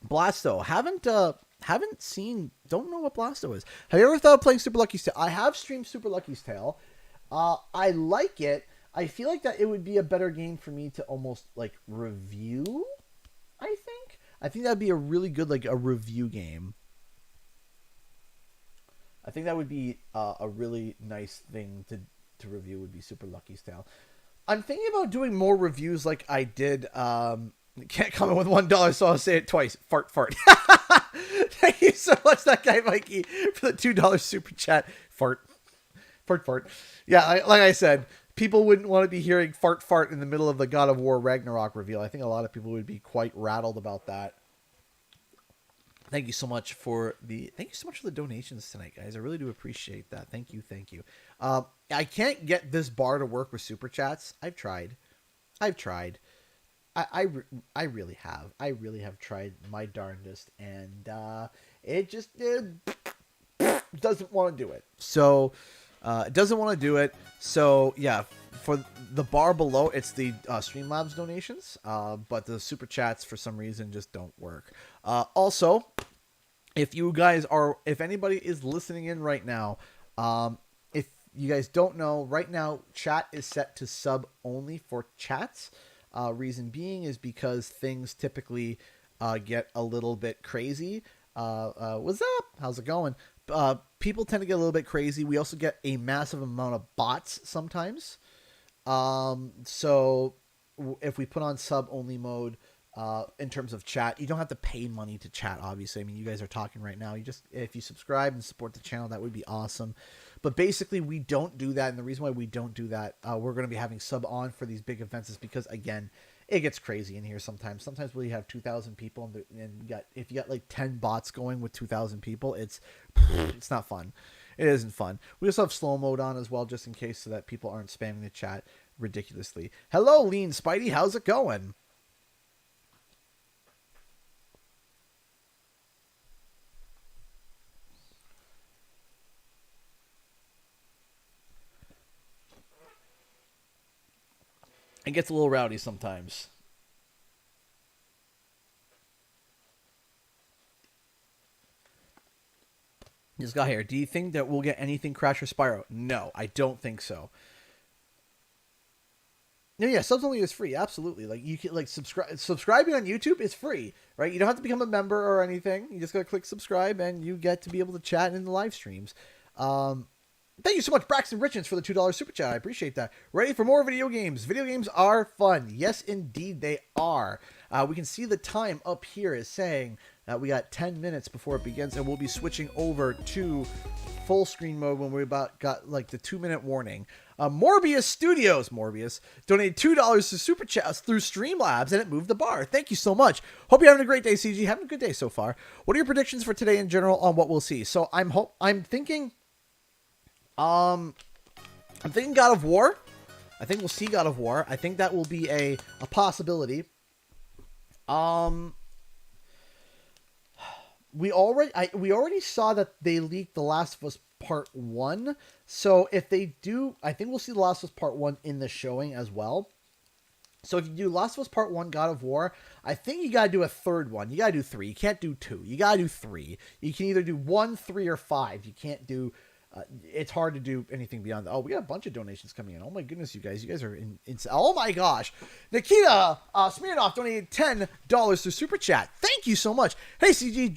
Blasto. Haven't seen, don't know what Blasto is. Have you ever thought of playing Super Lucky's Tale? I have streamed Super Lucky's Tale. I like it. I feel like that it would be a better game for me to almost like review, I think that'd be a really good, like, a review game. I think that would be a really nice thing to review, would be Super Lucky's Tale. I'm thinking about doing more reviews like I did. Can't comment with $1, so I'll say it twice. Fart, fart. Thank you so much, that guy Mikey, for the $2 super chat. Fart, fart, fart. Yeah, like I said, people wouldn't want to be hearing fart, fart in the middle of the God of War Ragnarok reveal. I think a lot of people would be quite rattled about that. Thank you so much for the donations tonight, guys. I really do appreciate that. Thank you, thank you. I can't get this bar to work with super chats. I've tried. I really have. I really have tried my darndest, and it just doesn't want to do it. So it doesn't want to do it. So yeah, for the bar below, it's the Streamlabs donations, but the super chats for some reason just don't work. Also, if anybody is listening in right now, if you guys don't know, right now chat is set to sub only for chats. Reason being is because things typically get a little bit crazy. What's up? How's it going? People tend to get a little bit crazy. We also get a massive amount of bots sometimes. So if we put on sub only mode, in terms of chat, you don't have to pay money to chat, obviously. I mean, you guys are talking right now. If you subscribe and support the channel, that would be awesome. But basically, we don't do that. And the reason why we don't do that, we're going to be having sub on for these big events is because, again, it gets crazy in here sometimes. Sometimes we have 2,000 people, and if you got like 10 bots going with 2,000 people, it's not fun. It isn't fun. We also have slow mode on as well, just in case, so that people aren't spamming the chat ridiculously. Hello, Lean Spidey. How's it going? It gets a little rowdy sometimes. This guy here. Do you think that we'll get anything Crash or Spyro? No, I don't think so. Yeah, subs only is free. Absolutely. Like you can like subscribing on YouTube is free, right? You don't have to become a member or anything. You just gotta click subscribe and you get to be able to chat in the live streams. Um, Thank you so much, Braxton Richards, for the $2 super chat. I appreciate that. Ready for more video games? Video games are fun. Yes, indeed, they are. We can see the time up here is saying that we got 10 minutes before it begins, and we'll be switching over to full screen mode when we about got like the 2-minute warning. Morbius Studios, Morbius, donated $2 to super chats through Streamlabs, and it moved the bar. Thank you so much. Hope you're having a great day, CG. Having a good day so far. What are your predictions for today in general on what we'll see? So I'm thinking. I'm thinking God of War. I think we'll see God of War. I think that will be a possibility. We already saw that they leaked The Last of Us Part 1. So if they do, I think we'll see The Last of Us Part 1 in the showing as well. So if you do Last of Us Part 1, God of War, I think you gotta do a third one. You gotta do 3. You can't do 2. You gotta do 3. You can either do 1, 3, or 5. You can't do... it's hard to do anything beyond that. Oh, we got a bunch of donations coming in. Oh my goodness, you guys are in. Oh my gosh, Nikita Smirnoff donated $10 through super chat. Thank you so much. Hey, CG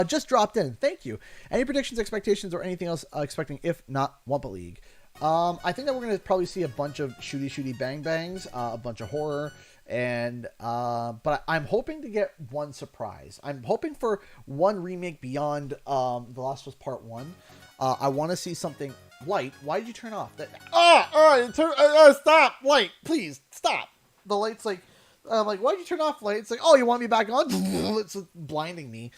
just dropped in. Thank you. Any predictions, expectations, or anything else expecting? If not, Wumpa League. I think that we're gonna probably see a bunch of shooty bang bangs, a bunch of horror, and but I'm hoping to get one surprise. I'm hoping for one remake beyond The Last of Us Part 1. I want to see something light. Why did you turn off that? Stop! Light, please stop. The light's like, I'm like, why did you turn off light? It's like, oh, you want me back on? It's blinding me.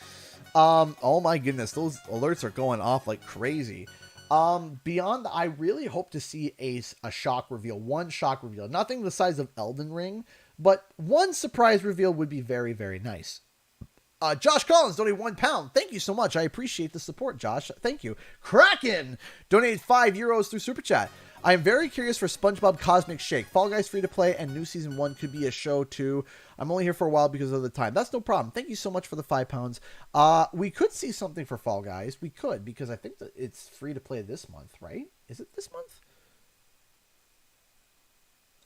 Oh my goodness, those alerts are going off like crazy. Beyond that, I really hope to see a shock reveal. One shock reveal, nothing the size of Elden Ring, but one surprise reveal would be very, very nice. Josh Collins donated £1. Thank you so much. I appreciate the support, Josh. Thank you. Kraken donated €5 through Super Chat. I am very curious for SpongeBob Cosmic Shake. Fall Guys free to play and new season 1 could be a show too. I'm only here for a while because of the time. That's no problem. Thank you so much for the £5. We could see something for Fall Guys. We could, because I think that it's free to play this month, right? Is it this month?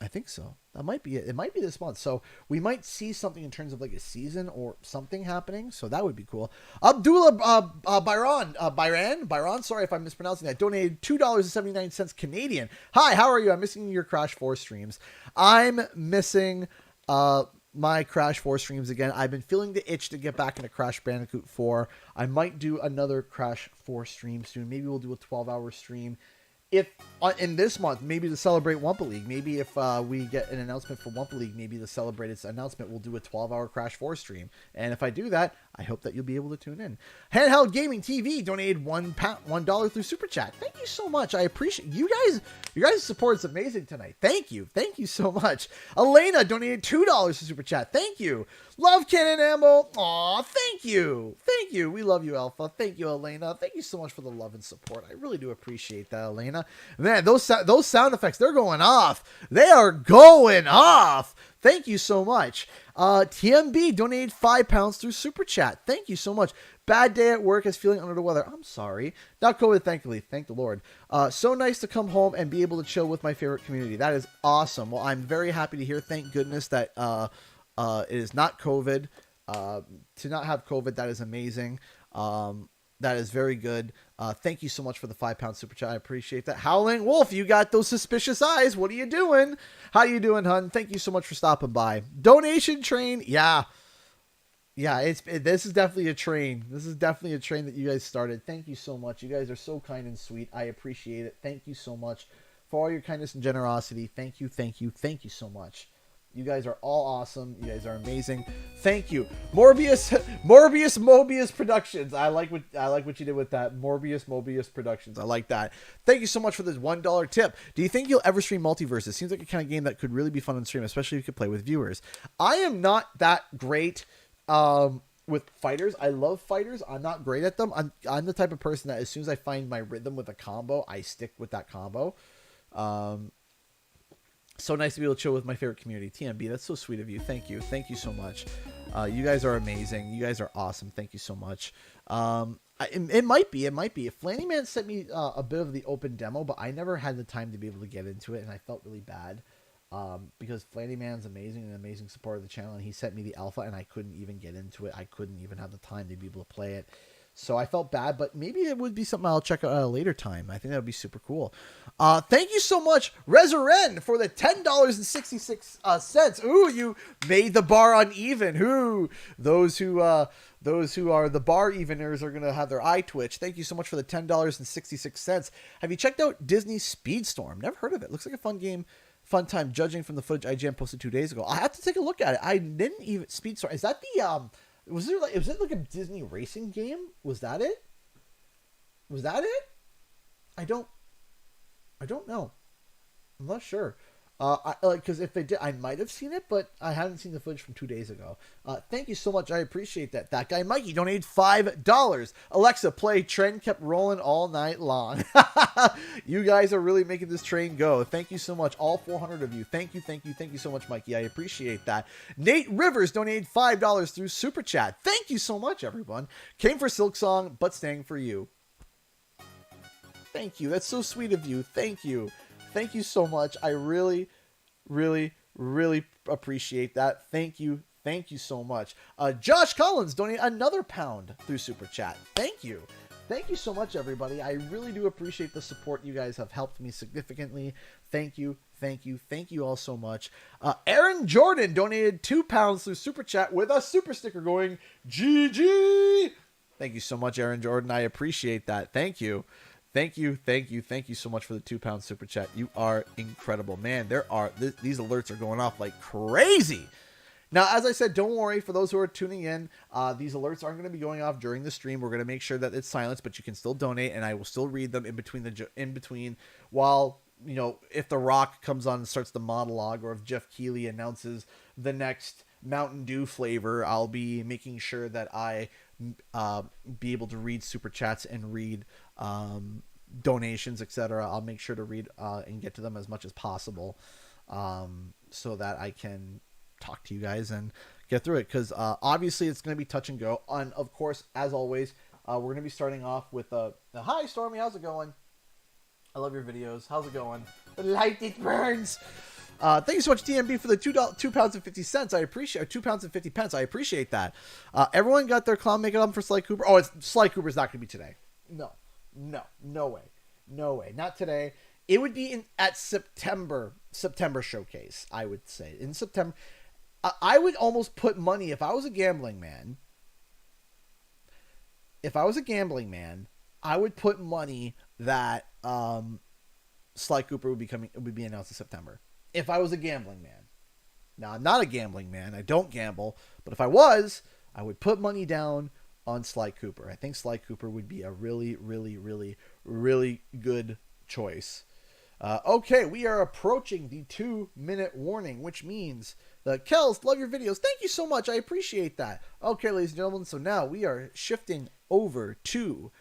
I think so. That might be it. It might be this month. So we might see something in terms of like a season or something happening. So that would be cool. Abdullah Byron, sorry if I'm mispronouncing that, donated $2.79 Canadian. Hi, how are you? I'm missing your Crash 4 streams. I'm missing my Crash 4 streams again. I've been feeling the itch to get back into Crash Bandicoot 4. I might do another Crash 4 stream soon. Maybe we'll do a 12-hour stream. If in this month, maybe to celebrate Wumpa League, maybe if we get an announcement for Wumpa League, maybe to celebrate its announcement, we'll do a 12-hour Crash 4 stream. And if I do that, I hope that you'll be able to tune in. Handheld Gaming TV donated $1 through Super Chat. Thank you so much. I appreciate you guys. Your guys' support is amazing tonight. Thank you. Thank you so much. Elena donated $2 to Super Chat. Thank you. Love Cannon Ammo. Aw, thank you. Thank you. We love you, Alpha. Thank you, Elena. Thank you so much for the love and support. I really do appreciate that, Elena. Man, those sound effects, they're going off. They are going off. Thank you so much. TMB donated £5 through Super Chat. Thank you so much. Bad day at work is feeling under the weather. I'm sorry. Not COVID, thankfully. Thank the Lord. So nice to come home and be able to chill with my favorite community. That is awesome. Well, I'm very happy to hear. Thank goodness that it is not COVID. To not have COVID, that is amazing. That is very good. Thank you so much for the £5 super chat. I appreciate that. Howling Wolf, you got those suspicious eyes. What are you doing? How you doing, hun? Thank you so much for stopping by. Donation train. Yeah. This is definitely a train. This is definitely a train that you guys started. Thank you so much. You guys are so kind and sweet. I appreciate it. Thank you so much for all your kindness and generosity. Thank you so much. You guys are all awesome. You guys are amazing. Thank you. Mobius Productions. I like what you did with that. Mobius Productions. I like that. Thank you so much for this $1 tip. Do you think you'll ever stream Multiverse? It seems like a kind of game that could really be fun on stream, especially if you could play with viewers. I am not that great with fighters. I love fighters. I'm not great at them. I'm the type of person that as soon as I find my rhythm with a combo, I stick with that combo. So nice to be able to chill with my favorite community. TMB, that's so sweet of you. Thank you. Thank you so much. You guys are amazing. You guys are awesome. Thank you so much. It might be. If Flanny Man sent me a bit of the open demo, but I never had the time to be able to get into it, and I felt really bad. because Flanny Man's amazing, an amazing supporter of the channel, and he sent me the alpha, and I couldn't even get into it. I couldn't even have the time to be able to play it. So I felt bad, but maybe it would be something I'll check out at a later time. I think that would be super cool. Thank you so much, Resurren, for the $10.66. Ooh, you made the bar uneven. Ooh, those who are the bar eveners are gonna have their eye twitch. Thank you so much for the $10.66. Have you checked out Disney Speedstorm? Never heard of it. Looks like a fun game. Fun time judging from the footage IGN posted 2 days ago. I have to take a look at it. I didn't even Speedstorm. Is that the was it like a Disney racing game? Was that it? I don't know. I'm not sure. Because if they did, I might have seen it, but I hadn't seen the footage from 2 days ago. Thank you so much. I appreciate that. That guy Mikey donated $5. Alexa, play Train Kept Rolling All Night Long. You guys are really making this train go. Thank you so much. All 400 of you. Thank you so much, Mikey. I appreciate that. Nate Rivers donated $5 through Super Chat. Thank you so much, everyone. Came for Silk Song, but staying for you. Thank you. That's so sweet of you. Thank you. Thank you so much. I really, really, really appreciate that. Thank you. Thank you so much. Josh Collins donated another £1 through Super Chat. Thank you. Thank you so much, everybody. I really do appreciate the support. You guys have helped me significantly. Thank you. Thank you. Thank you all so much. Aaron Jordan donated £2 through Super Chat with a super sticker going, GG. Thank you so much, Aaron Jordan. I appreciate that. Thank you. Thank you so much for the £2 super chat. You are incredible, man. These alerts are going off like crazy. Now, as I said, don't worry for those who are tuning in. These alerts aren't going to be going off during the stream. We're going to make sure that it's silenced, but you can still donate, and I will still read them in between while if The Rock comes on and starts the monologue, or if Jeff Keighley announces the next Mountain Dew flavor. I'll be making sure that I be able to read super chats and read donations, etc. I'll make sure to read and get to them as much as possible, so that I can talk to you guys and get through it, because obviously it's going to be touch and go. And of course, as always, we're going to be starting off with hi Stormy, how's it going? I love your videos. How's it going? The light, it burns. Thank you so much, DMB, for the £2.50. I appreciate £2.50. I appreciate that. Everyone got their clown makeup on for Sly Cooper. Oh, Sly Cooper's not going to be today. No way. Not today. It would be at September showcase. I would say in September. I would almost put money if I was a gambling man. I would put money that Sly Cooper would be announced in September. If I was a gambling man. Now, I'm not a gambling man. I don't gamble. But if I was, I would put money down on Sly Cooper. I think Sly Cooper would be a really, really, really, really good choice. Okay, we are approaching the 2-minute warning, which means Kels, love your videos. Thank you so much. I appreciate that. Okay, ladies and gentlemen, so now we are shifting over to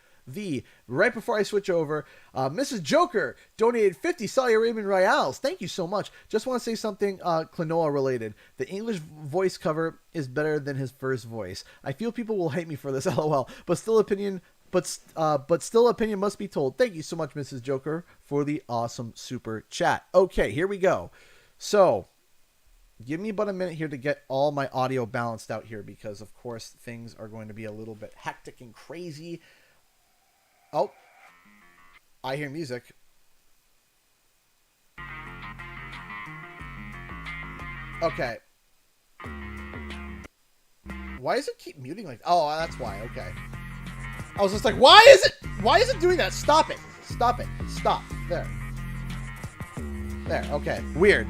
right before I switch over, Mrs. Joker donated 50 Saudi Arabian Rials. Thank you so much. Just want to say something Klonoa related. The English voice cover is better than his first voice. I feel people will hate me for this, lol. But still opinion must be told. Thank you so much, Mrs. Joker, for the awesome super chat. Okay, here we go. So, give me about a minute here to get all my audio balanced out here, because of course things are going to be a little bit hectic and crazy. Oh, I hear music. Okay. Why does it keep muting like... Oh, that's why. Okay. I was just like, why is it doing that? Stop it. Stop. There. Okay. Weird.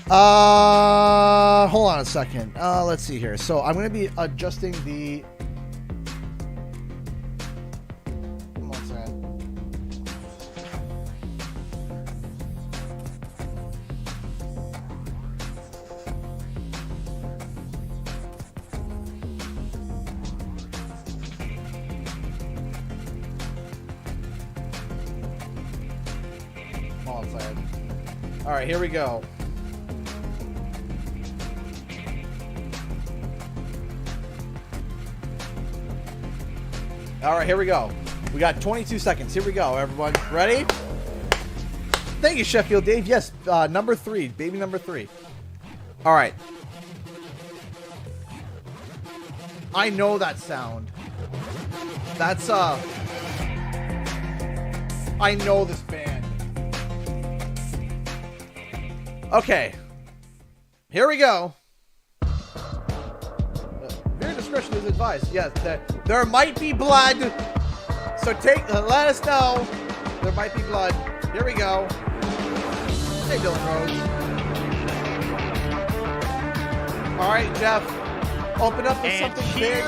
Hold on a second. Let's see here. So I'm going to be adjusting the... All right, here we go. All right, here we go. We got 22 seconds. Here we go, everyone. Ready? Thank you, Sheffield Dave. Yes, number 3. Baby number 3. All right. I know that sound. That's, I know this band. Okay. Here we go. Viewer discretion is advised. Yes, there might be blood. So let us know. There might be blood. Here we go. Hey, Dylan Rose. All right, Jeff. Open up with something big.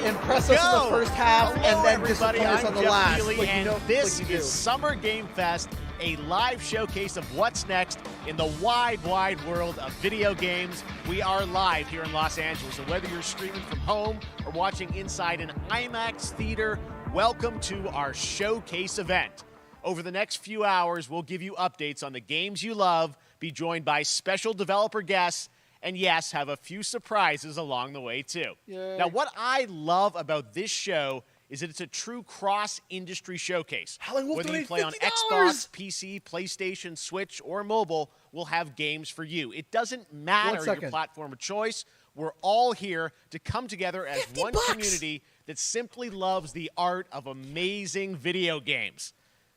Impress us in the first half, and then disappoint us on the last. This is Summer Game Fest, a live showcase of what's next in the wide, wide world of video games. We are live here in Los Angeles, so whether you're streaming from home or watching inside an IMAX theater, welcome to our showcase event. Over the next few hours, we'll give you updates on the games you love, be joined by special developer guests, and yes, have a few surprises along the way, too. Yay. Now, what I love about this show is that it's a true cross-industry showcase. Whether you play on Xbox, PC, PlayStation, Switch, or mobile, we'll have games for you. It doesn't matter your platform of choice. We're all here to come together as one community that simply loves the art of amazing video games.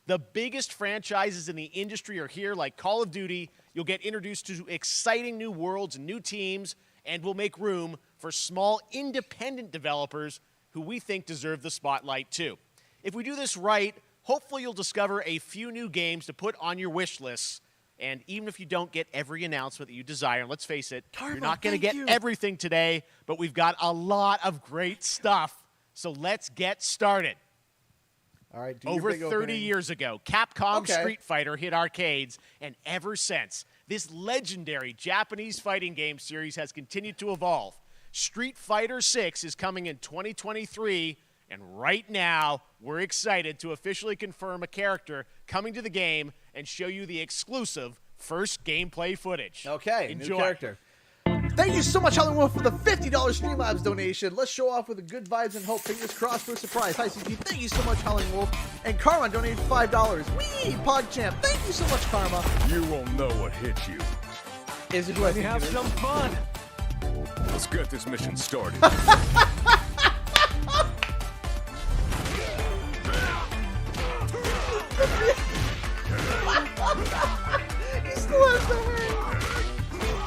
The biggest franchises in the industry are here, like Call of Duty. You'll get introduced to exciting new worlds and new teams, and we'll make room for small independent developers who we think deserve the spotlight too. If we do this right, hopefully you'll discover a few new games to put on your wish lists. And even if you don't get every announcement that you desire, and let's face it, you're not going to get everything today, but we've got a lot of great stuff. So let's get started. All right, over 30 years ago, Capcom Street Fighter hit arcades, and ever since, this legendary Japanese fighting game series has continued to evolve. Street Fighter 6 is coming in 2023, and right now, we're excited to officially confirm a character coming to the game and show you the exclusive first gameplay footage. Okay, enjoy. New character. Thank you so much, Howling Wolf, for the $50 Streamlabs donation. Let's show off with the good vibes and hope. Fingers crossed for a surprise. Hi, CG. Thank you so much, Howling Wolf. And Karma donated $5. Whee! PogChamp. Thank you so much, Karma. You won't know what hit you. Is it who I think have it is? some fun. Let's get this mission started. He still has the hair.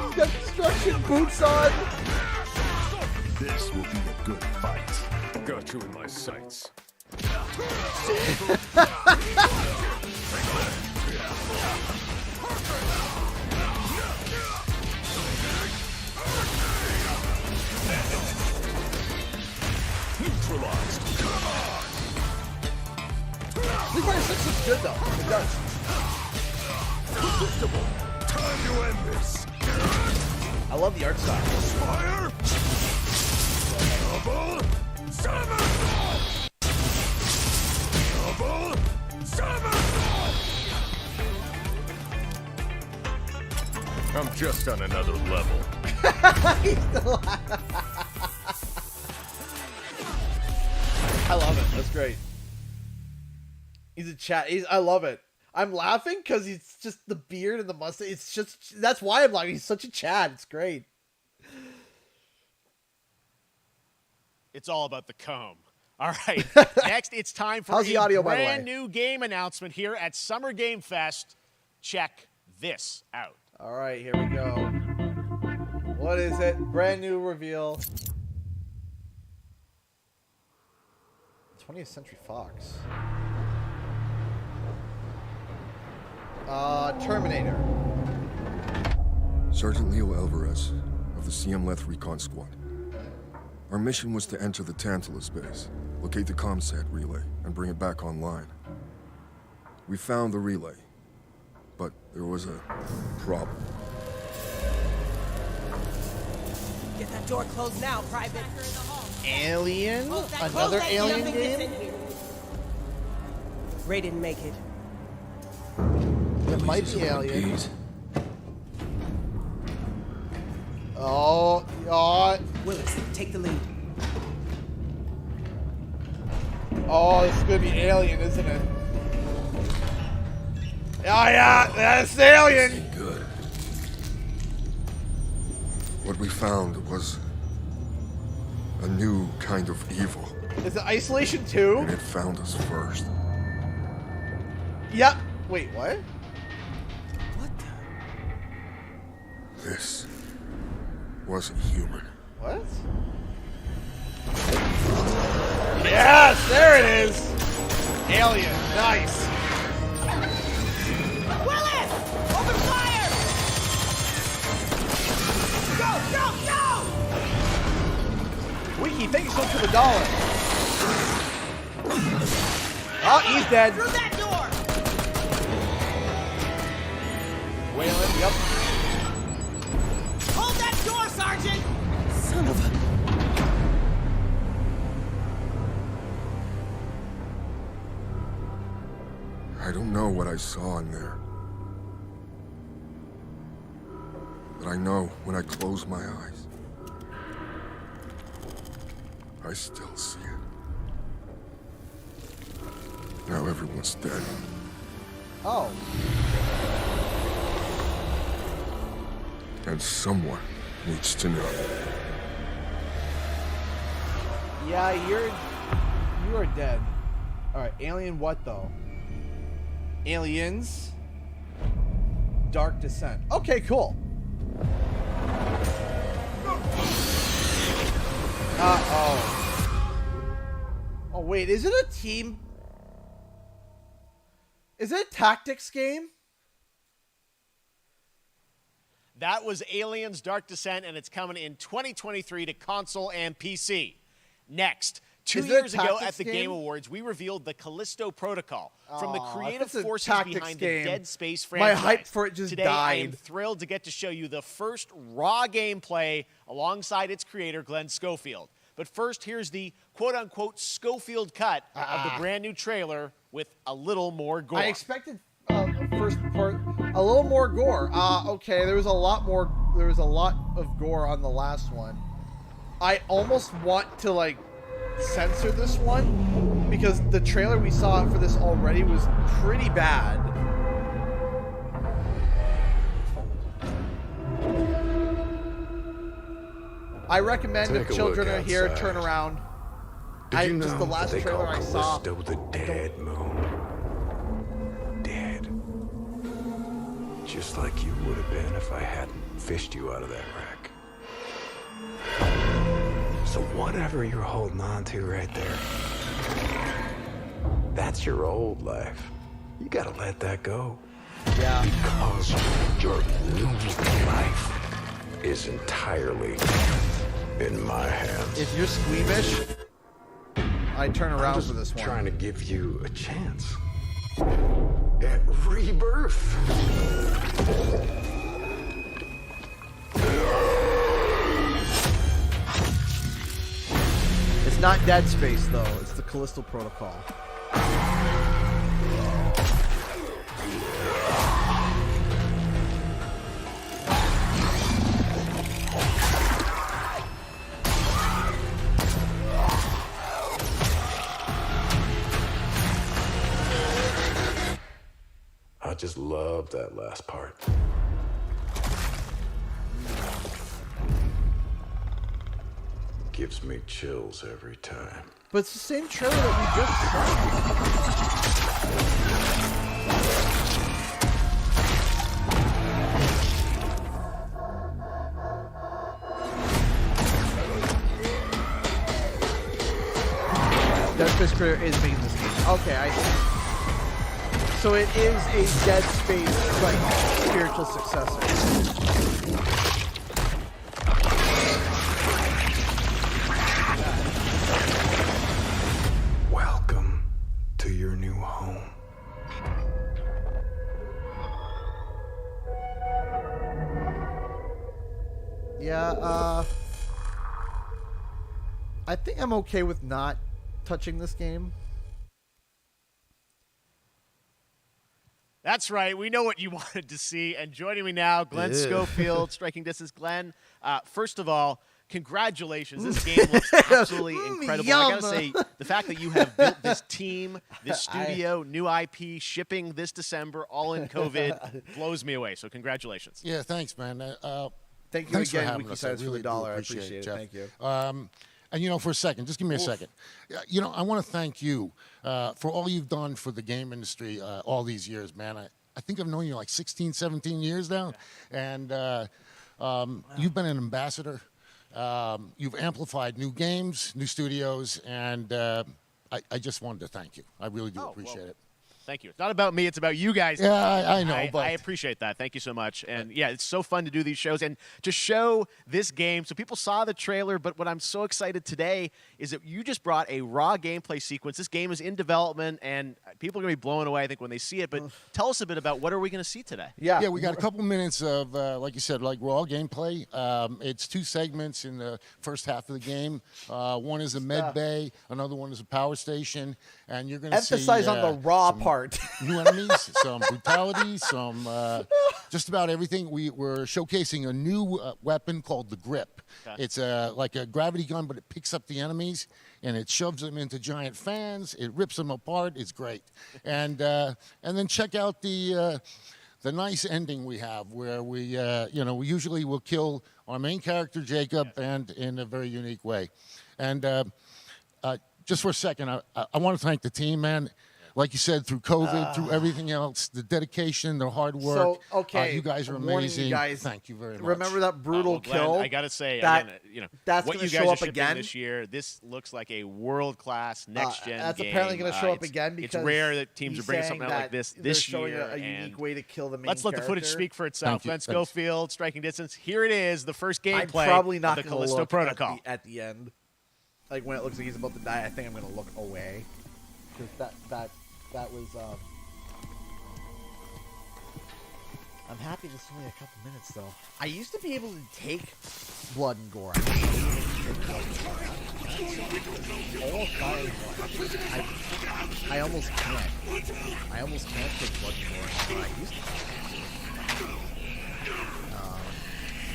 He's got construction boots on. This will be a good fight. Got you in my sights. Neutralized. Street Fighter 6 looks good, though. It does. Predictable. Time to end this. I love the art style. Fire. Double. Somersault. Double. Somersault. I'm just on another level. He's still I love it. That's great. He's a chat. I love it. I'm laughing because he's just the beard and the mustache. It's just, that's why I'm laughing. He's such a Chad. It's great. It's all about the comb. All right. Next, it's time for How's the audio, by the way? brand new game announcement here at Summer Game Fest. Check this out. All right, here we go. What is it? Brand new reveal. 20th Century Fox. Terminator. Sergeant Leo Alvarez of the CM Leth Recon Squad. Our mission was to enter the Tantalus base, locate the ComSat relay, and bring it back online. We found the relay, but there was a problem. Get that door closed now, Private. Alien? Close Another that alien nothing gets game? in here. Ray didn't make it. It might be Alien. Oh, Willis, take the lead. oh, this is gonna be Alien, isn't it? Oh yeah, that's the alien. Good. What we found was a new kind of evil. Is it Isolation 2? And it found us first. Yep. Wait, what? What the? This wasn't human. What? Yes, there it is. Alien, nice. Willis! Open fire! Go! Wiki, thank you so much for the $1. Oh, he's dead. Through that door! Waylon, yep. Hold that door, Sergeant! Son of a... I don't know what I saw in there. But I know when I close my eyes, I still see it. Now everyone's dead. Oh. And someone needs to know. Yeah, you are dead. Alright, alien what though? Aliens. Dark Descent. Okay, cool. Oh, wait, is it a team? Is it a tactics game? That was Aliens Dark Descent, and it's coming in 2023 to console and PC. Next, 2 years ago at the Game Awards, we revealed the Callisto Protocol from the creative forces behind the Dead Space franchise. My hype for it just Today, died. I am thrilled to get to show you the first raw gameplay alongside its creator, Glenn Schofield. But first, here's the quote-unquote Schofield cut of the brand new trailer with a little more gore. I expected first part a little more gore. Okay, there was a lot of gore on the last one. I almost want to like censor this one because the trailer we saw for this already was pretty bad. I recommend if children are here, turn around. Did you know just the last they trailer call I saw. Callisto the Dead Moon? Dead. Just like you would have been if I hadn't fished you out of that wreck. So whatever you're holding on to right there, that's your old life. You gotta let that go. Yeah. Because your new life is entirely in my hands. If you're squeamish, I turn around I'm just for this one. trying to give you a chance at rebirth. It's not Dead Space though, it's the Callisto Protocol. I just love that last part. Gives me chills every time. But it's the same trailer that we just saw. Dead Space creator is making this game. Okay, I see. So it is a Dead Space, like, spiritual successor. Welcome to your new home. Yeah, I think I'm okay with not touching this game. That's right. We know what you wanted to see. And joining me now, Glenn Schofield, Striking Distance. Glenn, first of all, Congratulations. This game looks absolutely incredible. I got to say, the fact that you have built this team, this studio, new IP, shipping this December, all in COVID, blows me away. So congratulations. Yeah, thanks, man. Thank you Thanks for again, having Wiki us. Sites, for really the dollar. I do appreciate it. Jeff. Thank you. And, for a second, just give me a second. I want to thank you for all you've done for the game industry all these years, man. I think I've known you like 16, 17 years now. And you've been an ambassador. You've amplified new games, new studios, and I just wanted to thank you. I really do appreciate it. Thank you. It's not about me. It's about you guys. Yeah, I know. I appreciate that. Thank you so much. And, yeah, it's so fun to do these shows and to show this game. So people saw the trailer, but what I'm so excited today is that you just brought a raw gameplay sequence. This game is in development, and people are going to be blown away, I think, when they see it. But tell us a bit about what are we going to see today? Yeah, we got a couple minutes of, like you said, like raw gameplay. It's 2 segments in the first half of the game. One is a med bay, another one is a power station, and you're going to see Emphasize on the raw part. New enemies, some brutality, some just about everything. We're showcasing a new weapon called the Grip. Okay. It's like a gravity gun, but it picks up the enemies and it shoves them into giant fans. It rips them apart. It's great. And then check out the nice ending we have, where we usually will kill our main character Jacob, and in a very unique way. And just for a second, I want to thank the team, man. Like you said, through COVID, through everything else, the dedication, the hard work. So, okay, you guys are I'm warning amazing. you guys, thank you very much. Remember that brutal Glenn, kill? I got to say, that, again, that's what gonna you guys show are up shipping again this year, this looks like a world-class next-gen That's game. apparently going to show up again because it's rare that teams he's are bringing saying something out like this showing year. a unique way to kill the main Let's let the footage character. speak for itself. Glenn Schofield, striking distance. Here it is, the first gameplay I'm probably not of the going to Callisto look Protocol. at the end. Like when it looks like he's about to die, I think I'm going to look away. Because that was... I'm happy this is only a couple minutes, though. I used to be able to take blood and gore. I almost can't. I almost can't take blood and gore anymore. I used to.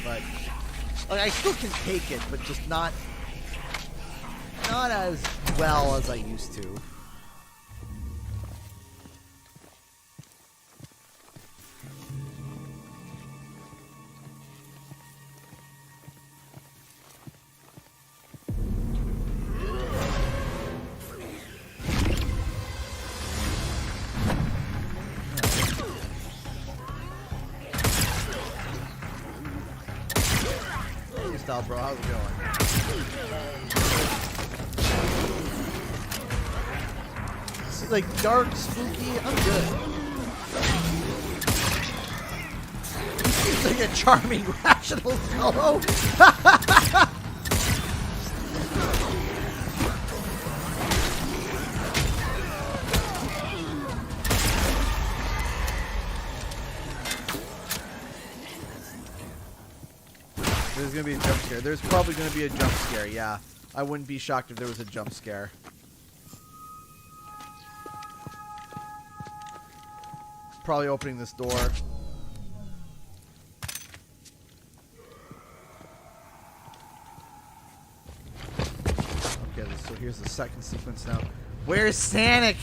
But like, I still can take it, but just not as well as I used to. Style, bro. How's it going? It's like dark, spooky. I'm good. He seems like a charming, rational fellow. There's gonna be a jump scare. There's probably gonna be a jump scare, yeah. I wouldn't be shocked if there was a jump scare. Probably opening this door. Okay, so here's the second sequence now. Where's Sanic?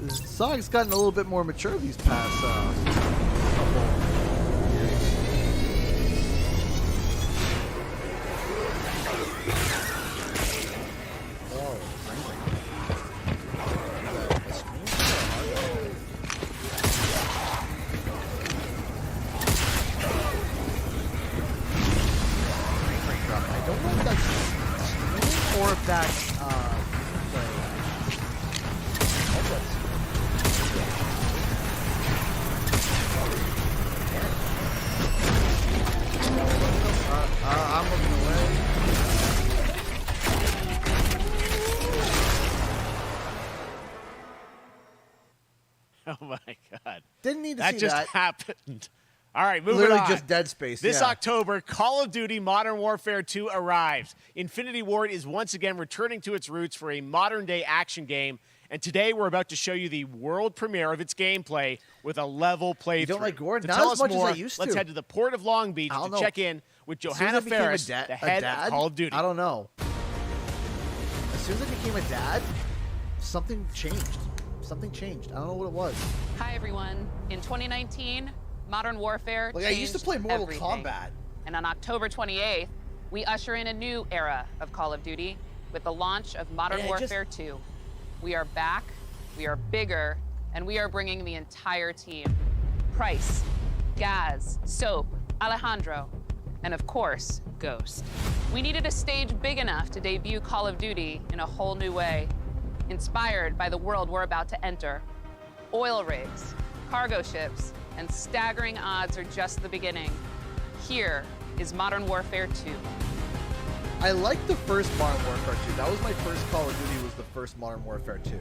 This song's gotten a little bit more mature these past couple. Or if that's I'm looking away. Oh my God! Didn't need to that see just that. happened. All right, moving Literally on. just Dead Space. This yeah. October, Call of Duty Modern Warfare 2 arrives. Infinity Ward is once again returning to its roots for a modern-day action game, and today we're about to show you the world premiere of its gameplay with a level playthrough. You don't like gore? To Not tell as us much as more, I used to. let's head to the Port of Long Beach to check in with As soon as Johanna I became Faris, a the head dad, of Call of Duty. I don't know. As soon as I became a dad, something changed. Something changed. I don't know what it was. Hi, everyone. In 2019, Modern Warfare Like, I used to changed play Mortal everything. Kombat. And on October 28th, we usher in a new era of Call of Duty with the launch of Modern Warfare 2. We are back, we are bigger, and we are bringing the entire team. Price, Gaz, Soap, Alejandro, and of course, Ghost. We needed a stage big enough to debut Call of Duty in a whole new way, inspired by the world we're about to enter. Oil rigs, cargo ships, and staggering odds are just the beginning. Here is Modern Warfare 2. I liked the first Modern Warfare 2. That was my first Call of Duty, was the first Modern Warfare 2.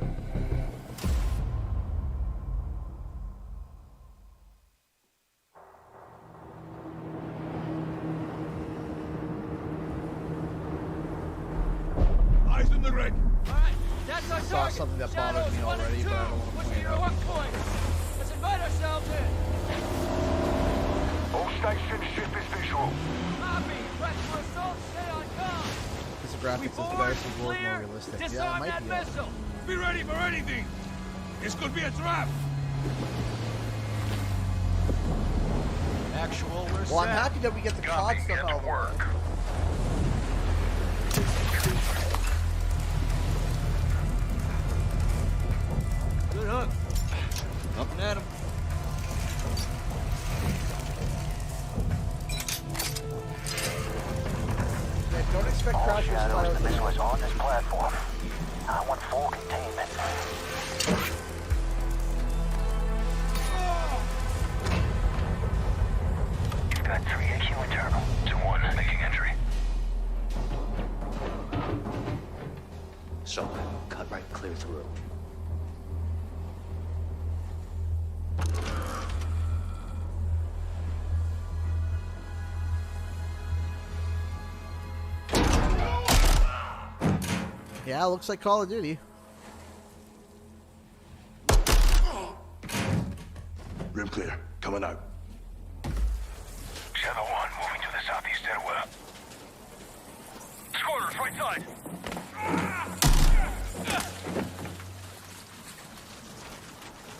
Eyes in the red. Alright, that's our I saw target. something that bothered me already, but I don't want to What's point it your out. work point? Let's invite ourselves in. All stations, ship is visual. Copy. Ready for assault. Stay on comm. Because the graphics is better, so it's more realistic. Yeah, it Disarm might that be. missile. Be ready for anything. This could be a trap. Actual, we're Well, I'm happy that we get the COD stuff out of the way. Good hook. Up and at him. Yeah, don't expect crashes Shadows, the by missile is on this platform. I want full containment. You've got 3 AQ internal. 2-1, making entry. So, cut right clear through. Yeah, it looks like Call of Duty. Rim clear. Coming out. Shadow 1, moving to the southeast stairwell. Squatters, right side.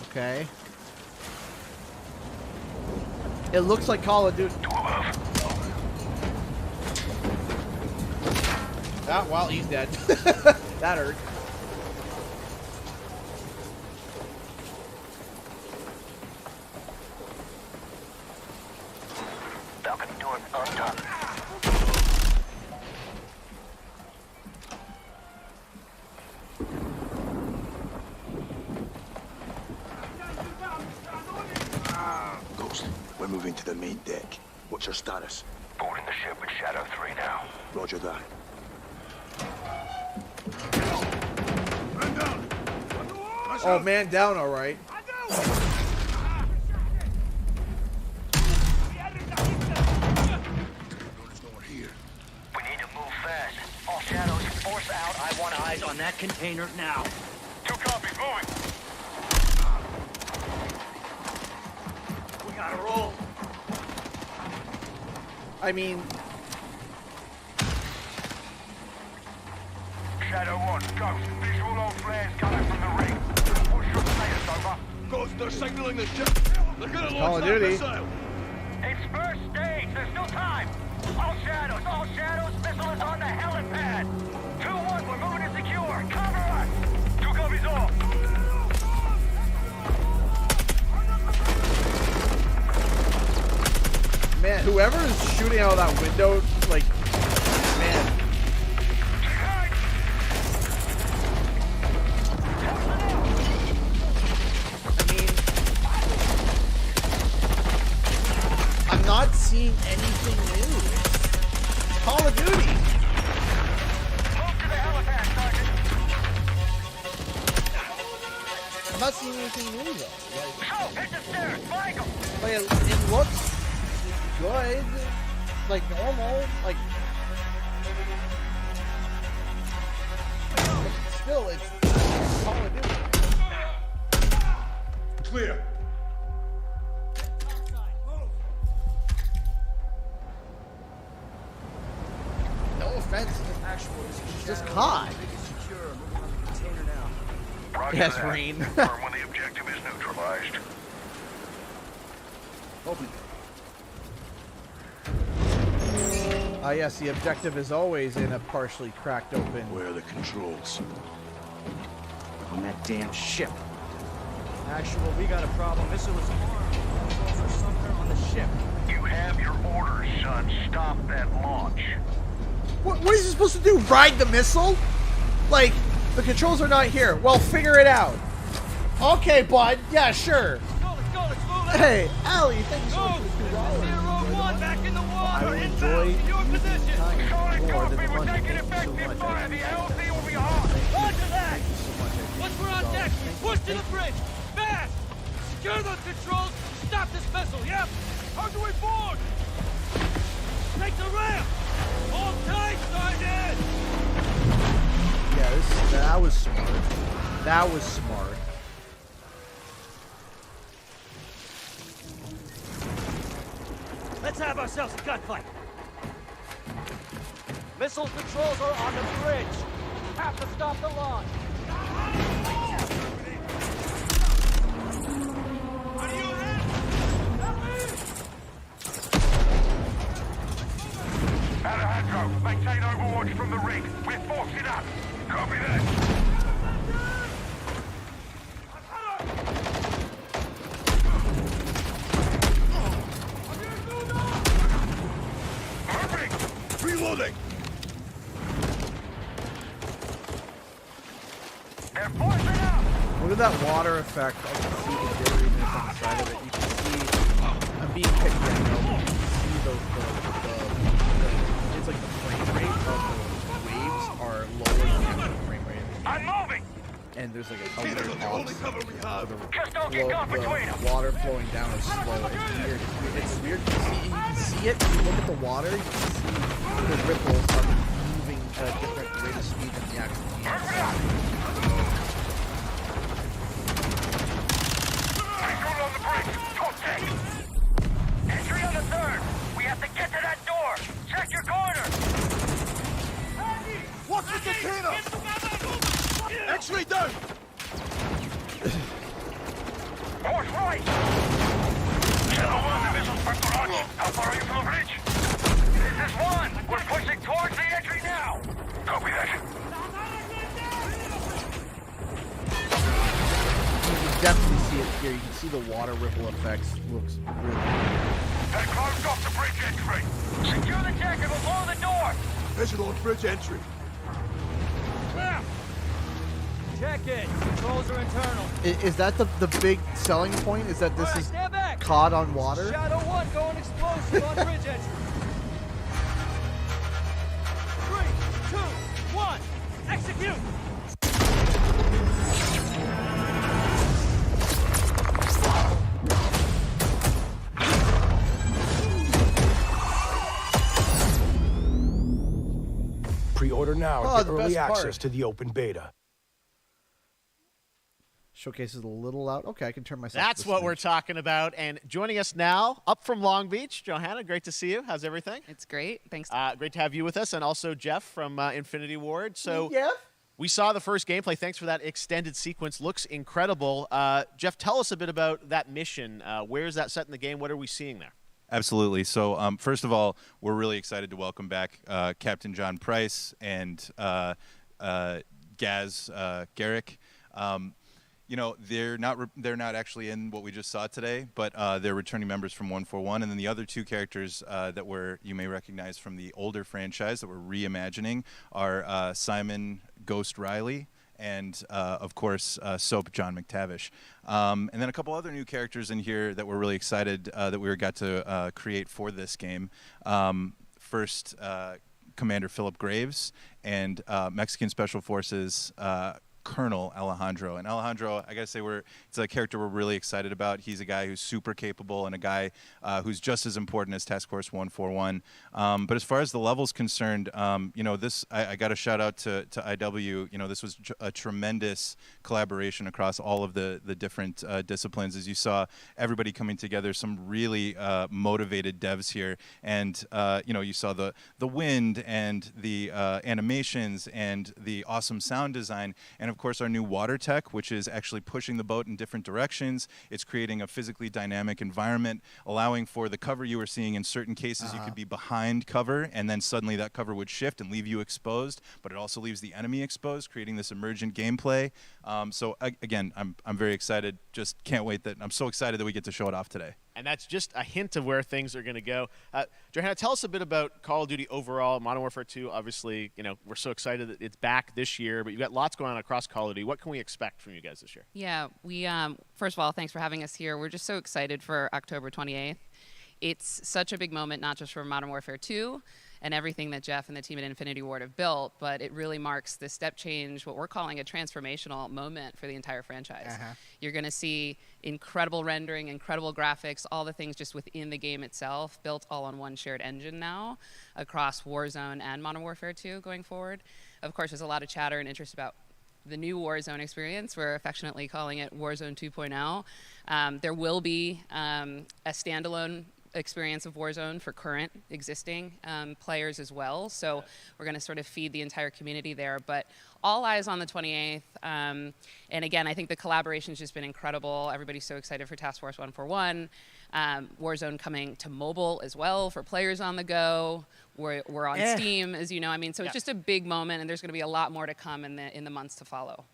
Okay. It looks like Call of Duty. 2 above. Ah, well, he's dead. That hurt. Balcony door undone. Ghost, we're moving to the main deck. What's your status? Boarding the ship with Shadow 3 now. Roger that. Man down. Oh, man down, all right. We need to move fast. All Shadows, force out. I want eyes on that container now. 2 copies, moving. We gotta roll. I mean, Shadow 1, Ghost. Visual on flares coming from the ring. What's your status, over? Ghost, they're signaling the ship. They're gonna Call launch of that Duty. missile. It's first stage. There's no time. All Shadows. Missile is on the helipad. 2-1, we're moving to secure. Cover us. 2 copies off. man, whoever is shooting out of that window, like, man. I mean, I'm not seeing anything new. It's Call of Duty. Move to the helipad, Sergeant. I'm not seeing anything new though. Oh, hit the stairs. Flank 'em. Like, it looks good, like normal, like. But still, it's Call of Duty. Clear. Roger Yes, that. Rain. Confirm when the objective is neutralized. Open. Yes, the objective is always in a partially cracked open. Where are the controls? On that damn ship. Actual, we got a problem. Missile was armed. Controls are somewhere on the ship. You have your orders, son. Stop that launch. What is he supposed to do? Ride the missile? Like, the controls are not here. Well, figure it out. Okay, bud. Yeah, sure. Let's go, let's move. Hey, Allie, thanks so much. Zero-1, back in the water. I would Inbound enjoy to your position. time more than the We're money. taking Thank you so effective much. fire. The LZ will be hot. Roger that. Thank you so much. Once we're on deck, push to the bridge. Fast. Secure those controls. Stop this missile, yep. How do we board? Take the ramp. Hold tight, Sergeant. Yeah, that was smart. That was smart. Let's have ourselves a gunfight. Missile controls are on the bridge. Have to stop the launch. Alejandro, maintain overwatch from the rig. We're forcing up. Copy that. Moving! Reloading! They're forcing up. Look at that water effect. I can see the dirtiness on the side of it. You can see I'm being picked right now. You can see it's like the frame rate of the waves are lower than the actual frame rate. I'm moving. And there's like a weird offset. Just don't get caught between them. The water flowing down is slow. It's weird. It's weird. You can see it. If you look at the water, you can see the ripples are moving at a different rate of speed than the actual game. On the bridge. Contact. Entry on the third. We have to get to that door. Check your corner. Watch the container! X-ray down! Horse right. Channel 1, the missile's first launch. How far are you from the bridge? This is 1. We're pushing towards the entry now. Copy that. You can definitely see it here. You can see the water ripple effects. Looks really good. They closed off the bridge entry. Secure the deck and we'll blow the door. Visual on bridge entry. Check it. Controls are internal. Is that the big selling point? Is that this is Stand back. caught on water? Shadow 1 going explosive on bridge entry. 3, 2, 1. Execute. Pre-order now Oh, and get the early best part. access to the open beta. Showcase is a little loud. Okay, I can turn myself. That's what we're talking about. And joining us now, up from Long Beach, Johanna, great to see you. How's everything? It's great. Thanks. Great to have you with us, and also Jeff from Infinity Ward. So Yeah. we saw the first gameplay. Thanks for that extended sequence. Looks incredible. Jeff, tell us a bit about that mission. Where is that set in the game? What are we seeing there? Absolutely. So, first of all, we're really excited to welcome back Captain John Price and Gaz Garrick. You know, they're not actually in what we just saw today, but they're returning members from 141, and then the other two characters that you may recognize from the older franchise that we're reimagining are Simon Ghost Riley and of course Soap John McTavish, and then a couple other new characters in here that we're really excited that we got to create for this game. First, Commander Philip Graves and Mexican Special Forces Colonel Alejandro. And Alejandro, I gotta say, it's a character we're really excited about. He's a guy who's super capable and a guy who's just as important as Task Force 141. But as far as the level's concerned, you know, I got a shout out to IW. You know, this was a tremendous collaboration across all of the different disciplines. As you saw, everybody coming together, some really motivated devs here. And, you know, you saw the wind and the animations and the awesome sound design. And of of course, our new water tech, which is actually pushing the boat in different directions. It's creating a physically dynamic environment, allowing for the cover you were seeing. In certain cases, you could be behind cover, and then suddenly that cover would shift and leave you exposed, but it also leaves the enemy exposed, creating this emergent gameplay. Again, I'm very excited. Just can't wait I'm so excited that we get to show it off today. And that's just a hint of where things are going to go. Johanna, tell us a bit about Call of Duty overall. Modern Warfare 2, obviously, we're so excited that it's back this year, but you've got lots going on across Call of Duty. What can we expect from you guys this year? Yeah, we first of all, thanks for having us here. We're just so excited for October 28th. It's such a big moment, not just for Modern Warfare 2 and everything that Jeff and the team at Infinity Ward have built, but it really marks this step change, what we're calling a transformational moment for the entire franchise. You're going to see incredible rendering, incredible graphics, all the things just within the game itself, built all on one shared engine now across Warzone and Modern Warfare 2 going forward. Of course, there's a lot of chatter and interest about the new Warzone experience. We're affectionately calling it Warzone 2.0. There will be a standalone experience of Warzone for current existing players as well. So we're going to sort of feed the entire community there. But all eyes on the 28th. And again, I think the collaboration's just been incredible. Everybody's so excited for Task Force 141. Warzone coming to mobile as well for players on the go. We're on Steam, as you know. I mean, so it's just a big moment, and there's going to be a lot more to come in the months to follow.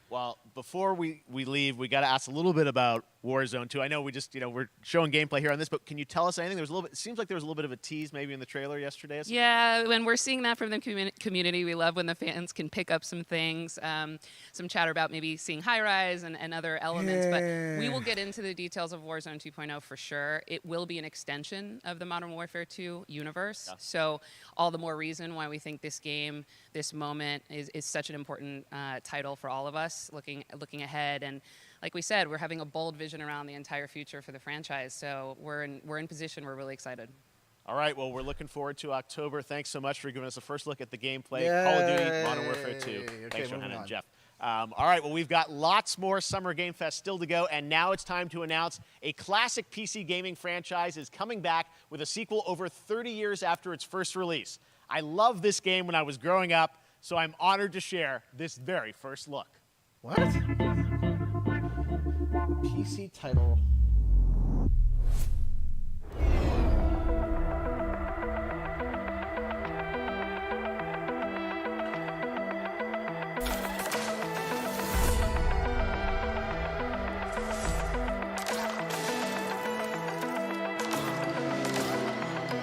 Well, before we leave, we got to ask a little bit about Warzone 2. I know we just, we're showing gameplay here on this, but can you tell us anything? There was a little bit. It seems like there was a little bit of a tease maybe in the trailer yesterday. Yeah, when we're seeing that from the community, we love when the fans can pick up some things, some chatter about maybe seeing high rise and other elements. But we will get into the details of Warzone 2.0 for sure. It will be an extension of the Modern Warfare 2 universe. Yeah. So all the more reason why we think this game, this moment is such an important title for all of us looking ahead. And like we said, we're having a bold vision around the entire future for the franchise. So we're in position. We're really excited. All right. Well, we're looking forward to October. Thanks so much for giving us a first look at the gameplay. Yay. Call of Duty, Modern Warfare 2. Thanks, Johanna and Jeff. All right. Well, we've got lots more Summer Game Fest still to go. And now it's time to announce a classic PC gaming franchise is coming back with a sequel over 30 years after its first release. I loved this game when I was growing up, so I'm honored to share this very first look. What? PC title.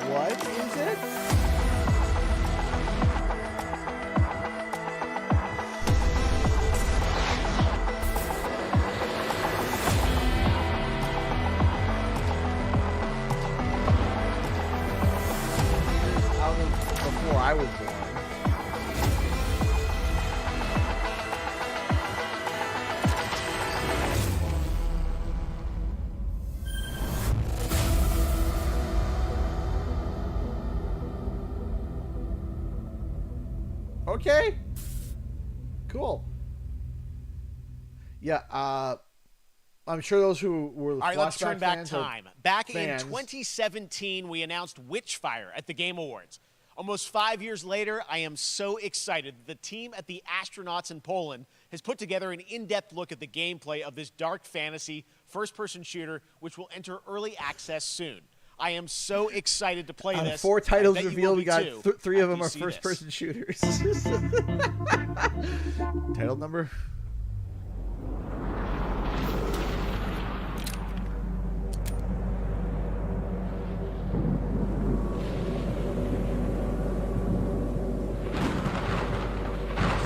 What is it? Before I was born. Okay. Cool. Yeah, I'm sure those who were all right, let's turn back fans time. Back in 2017, we announced Witchfire at the Game Awards. Almost 5 years later, I am so excited that the team at the Astronauts in Poland has put together an in-depth look at the gameplay of this dark fantasy first-person shooter, which will enter early access soon. I am so excited to play this. 4 titles revealed. We got 3 of them are first-person shooters. Title number?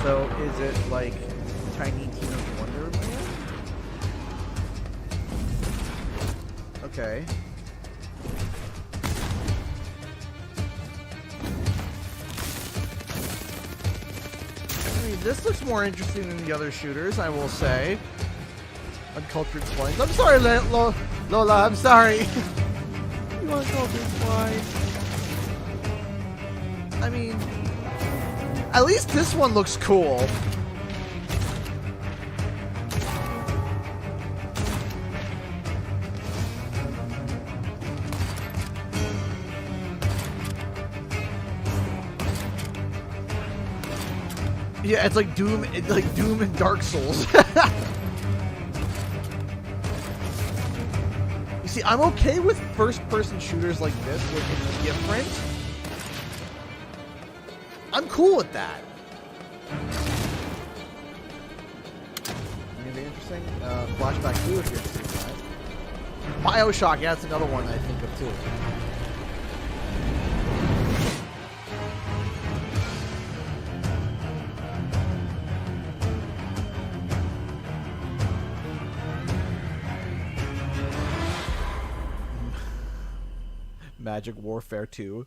So is it like Tiny Tina's Wonderland? Okay. I mean, this looks more interesting than the other shooters, I will say. Uncultured swines. I'm sorry, Lola, I'm sorry. You uncultured swine. I mean, at least this one looks cool. Yeah, it's like Doom. It's like Doom and Dark Souls. You see, I'm okay with first-person shooters like this, where it's different. I'm cool with that. Anything interesting? Flashback 2 if you're interested in that. Bioshock, yeah, that's another one I think of too. Magic Warfare 2.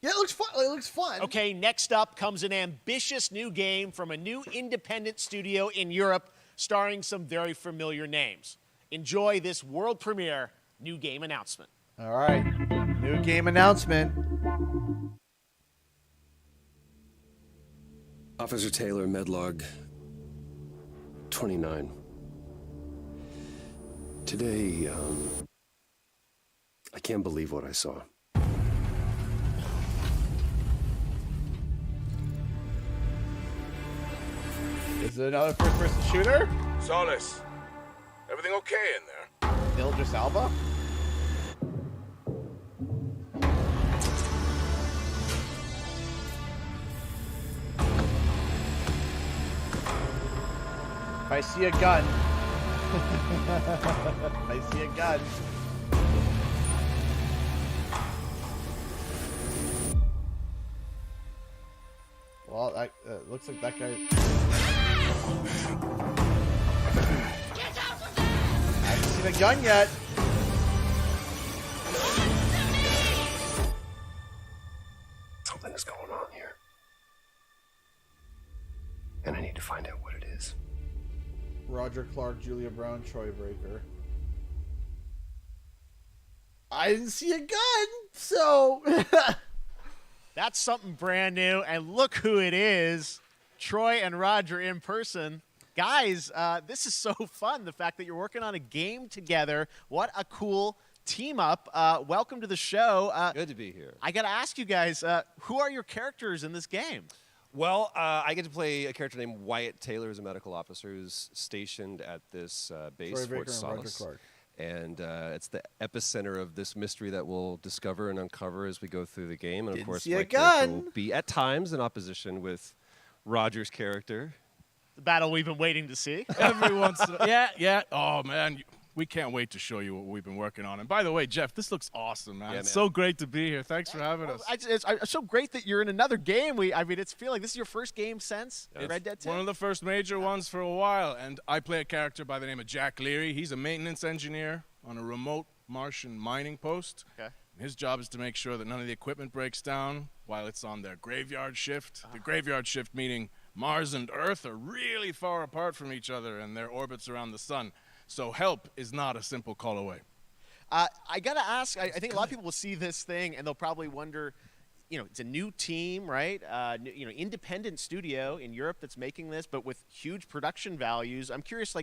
Yeah, it looks fun. It looks fun. Okay, next up comes an ambitious new game from a new independent studio in Europe starring some very familiar names. Enjoy this world premiere new game announcement. All right, new game announcement. Officer Taylor, Medlog 29. Today, I can't believe what I saw. Is it another first-person shooter? Solis, everything okay in there? Idris Elba? If I see a gun. If I see a gun. Well, that looks like that guy. I haven't seen a gun yet. Something is going on here. And I need to find out what it is. Roger Clark, Julia Brown, Troy Breaker. I didn't see a gun, so... That's something brand new, and look who it is. Troy and Roger in person. Guys, this is so fun, the fact that you're working on a game together. What a cool team up. Welcome to the show. Good to be here. I got to ask you guys, who are your characters in this game? Well, I get to play a character named Wyatt Taylor, who's a medical officer who's stationed at this base, Fort Solis. And it's the epicenter of this mystery that we'll discover and uncover as we go through the game. And of course, my character will be at times in opposition with Roger's character. The battle we've been waiting to see. Every once in a yeah. Oh, man. We can't wait to show you what we've been working on. And by the way, Jeff, this looks awesome, man. It's so great to be here. Thanks for having us. It's so great that you're in another game. It's feel like this is your first game since Red Dead 2. One of the first major ones for a while. And I play a character by the name of Jack Leary. He's a maintenance engineer on a remote Martian mining post. Okay. His job is to make sure that none of the equipment breaks down while it's on their graveyard shift. The graveyard shift meaning Mars and Earth are really far apart from each other in their orbits around the sun. So help is not a simple call away. I got to ask, I think a lot of people will see this thing and they'll probably wonder, it's a new team, right? Independent studio in Europe that's making this, but with huge production values. I'm curious,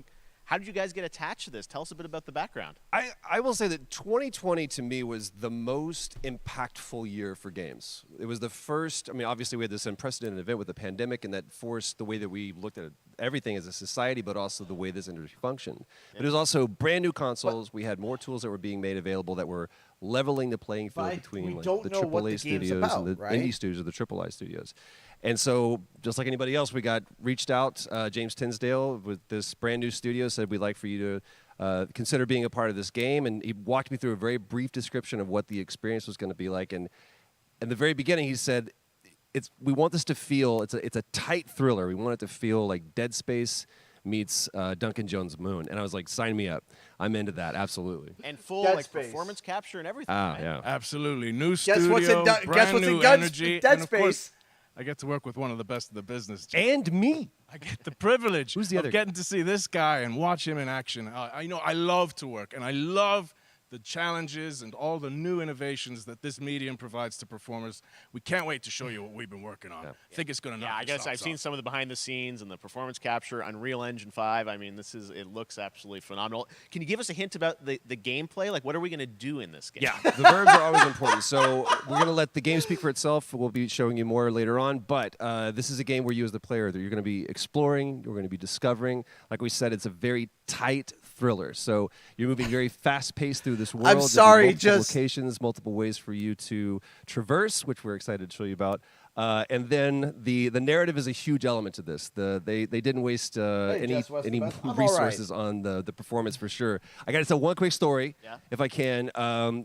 how did you guys get attached to this? Tell us a bit about the background. I will say that 2020 to me was the most impactful year for games. It was the first, obviously we had this unprecedented event with the pandemic and that forced the way that we looked at everything as a society, but also the way this industry functioned. Yeah. But it was also brand new consoles. We had more tools that were being made available that were leveling the playing field between the AAA studios and the indie studios or the AAA studios. And so, just like anybody else, we got reached out. James Tinsdale with this brand new studio said we'd like for you to consider being a part of this game. And he walked me through a very brief description of what the experience was going to be like. And in the very beginning, he said, we want this to feel, it's a tight thriller. We want it to feel like Dead Space meets Duncan Jones' Moon. And I was like, sign me up. I'm into that, absolutely. And full performance capture and everything. Yeah. Absolutely. New studio, brand new energy. Dead Space. I get to work with one of the best of the business. And me. I get the privilege Who's the other of getting to see this guy and watch him in action. I love to work, and I love the challenges and all the new innovations that this medium provides to performers. We can't wait to show you what we've been working on. I think it's going to knock I your guess I've socks seen off. some of the behind the scenes and the performance capture, Unreal Engine 5. I mean, it looks absolutely phenomenal. Can you give us a hint about the gameplay? Like, what are we going to do in this game? Yeah, the verbs are always important. So we're going to let the game speak for itself. We'll be showing you more later on. But this is a game where you as the player, you're going to be exploring, you're going to be discovering. Like we said, it's a very tight thriller. So you're moving very fast-paced through this world. I'm sorry, multiple locations, multiple ways for you to traverse, which we're excited to show you about. And then the narrative is a huge element to this. They didn't waste any resources on the performance for sure. I got to tell one quick story, if I can.